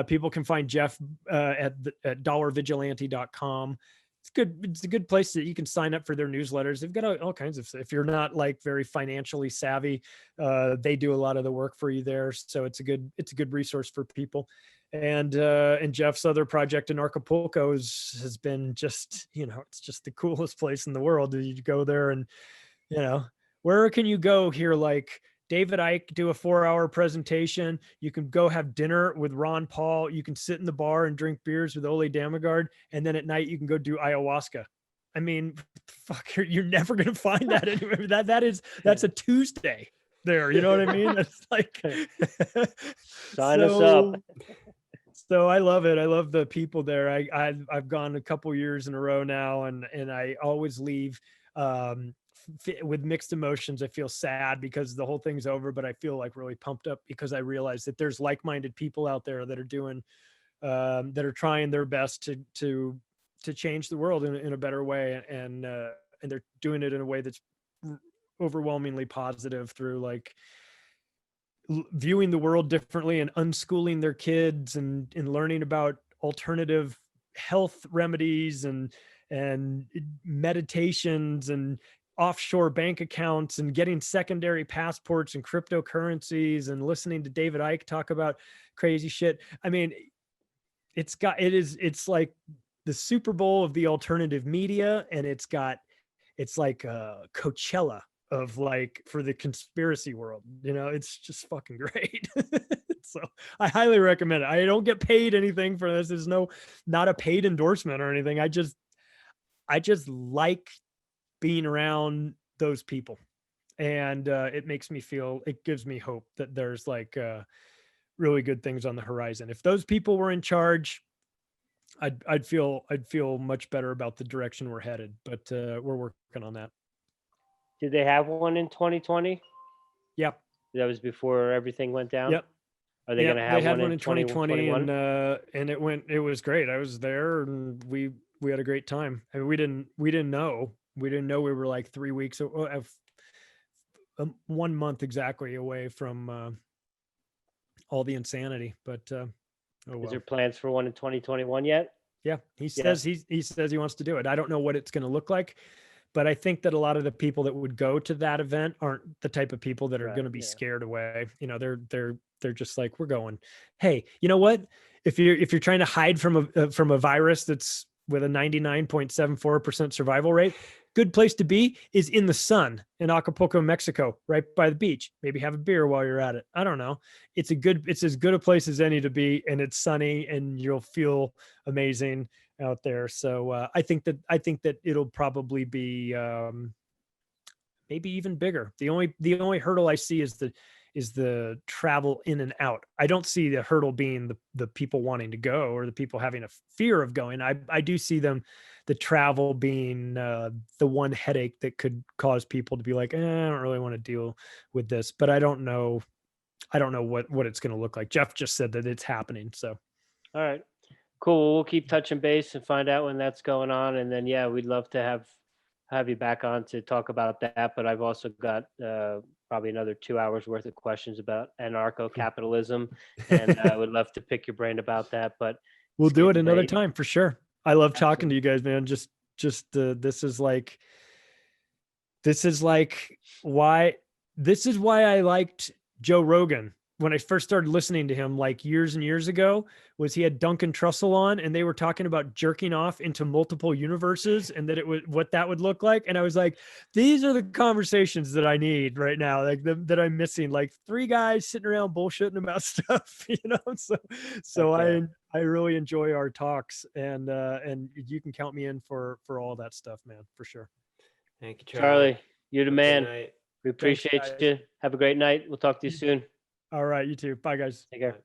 E: People can find Jeff at dollarvigilante.com. It's good. It's a good place that you can sign up for their newsletters. They've got all kinds of stuff. If you're not like very financially savvy, they do a lot of the work for you there. So it's a good resource for people. And Jeff's other project in Acapulco has been just, it's just the coolest place in the world. You go there and, where can you go here? Like David Icke do a 4-hour presentation. You can go have dinner with Ron Paul. You can sit in the bar and drink beers with Ole Damagard. And then at night you can go do ayahuasca. I mean, fuck, you're never going to find that anywhere. That's a Tuesday there. You know what I mean? That's like,
C: sign us up.
E: So I love it. I love the people there. I've gone a couple years in a row now, and I always leave, with mixed emotions. I feel sad because the whole thing's over, but I feel like really pumped up because I realize that there's like-minded people out there that are doing, that are trying their best to change the world in a better way. And they're doing it in a way that's overwhelmingly positive through like viewing the world differently and unschooling their kids and learning about alternative health remedies and meditations and offshore bank accounts and getting secondary passports and cryptocurrencies and listening to David Icke talk about crazy shit. I mean, it's like the Super Bowl of the alternative media, and it's like Coachella of like for the conspiracy world. It's just fucking great. So I highly recommend it. I don't get paid anything for this. There's not a paid endorsement or anything. I just like being around those people, and it gives me hope that there's like really good things on the horizon. If those people were in charge, I'd feel much better about the direction we're headed, but we're working on that.
C: Did they have one in 2020?
E: Yep.
C: That was before everything went down.
E: Yep.
C: Are they going to have
E: they had
C: one in
E: 2020
C: 2021?
E: and it was great. I was there and we had a great time. I mean, we didn't know we were like 3 weeks 1 month exactly away from all the insanity, but oh well.
C: Is there plans for one in 2021 yet?
E: Yeah, he says he says he wants to do it. I don't know what it's going to look like, but I think that a lot of the people that would go to that event aren't the type of people that are going to be scared away. They're just like, we're going. Hey, you know what? If you're trying to hide from a virus that's with a 99.74% survival rate, good place to be is in the sun in Acapulco, Mexico, right by the beach. Maybe have a beer while you're at it. I don't know. It's as good a place as any to be, and it's sunny and you'll feel amazing out there. So I think that it'll probably be maybe even bigger. The only hurdle I see is the travel in and out. I don't see the hurdle being the people wanting to go or the people having a fear of going. I do see the travel being the one headache that could cause people to be like, I don't really want to deal with this, but I don't know what it's going to look like. Jeff just said that it's happening. So,
C: all right, cool. We'll keep touching base and find out when that's going on. And then, we'd love to have you back on to talk about that. But I've also got probably another 2 hours worth of questions about anarcho-capitalism, and I would love to pick your brain about that. But
E: we'll do it another time for sure. I love talking to you guys, man. This is why I liked Joe Rogan when I first started listening to him, like years and years ago. Was he had Duncan Trussell on, and they were talking about jerking off into multiple universes and that what that would look like. And I was like, these are the conversations that I need right now, like that I'm missing, like 3 guys sitting around bullshitting about stuff, So I really enjoy our talks, and you can count me in for all that stuff, man, for sure.
D: Thank you,
C: Charlie. You're the man. We appreciate
E: Thanks,
C: you. Have a great night. We'll talk to you soon.
E: All right, you too. Bye, guys.
C: Take care.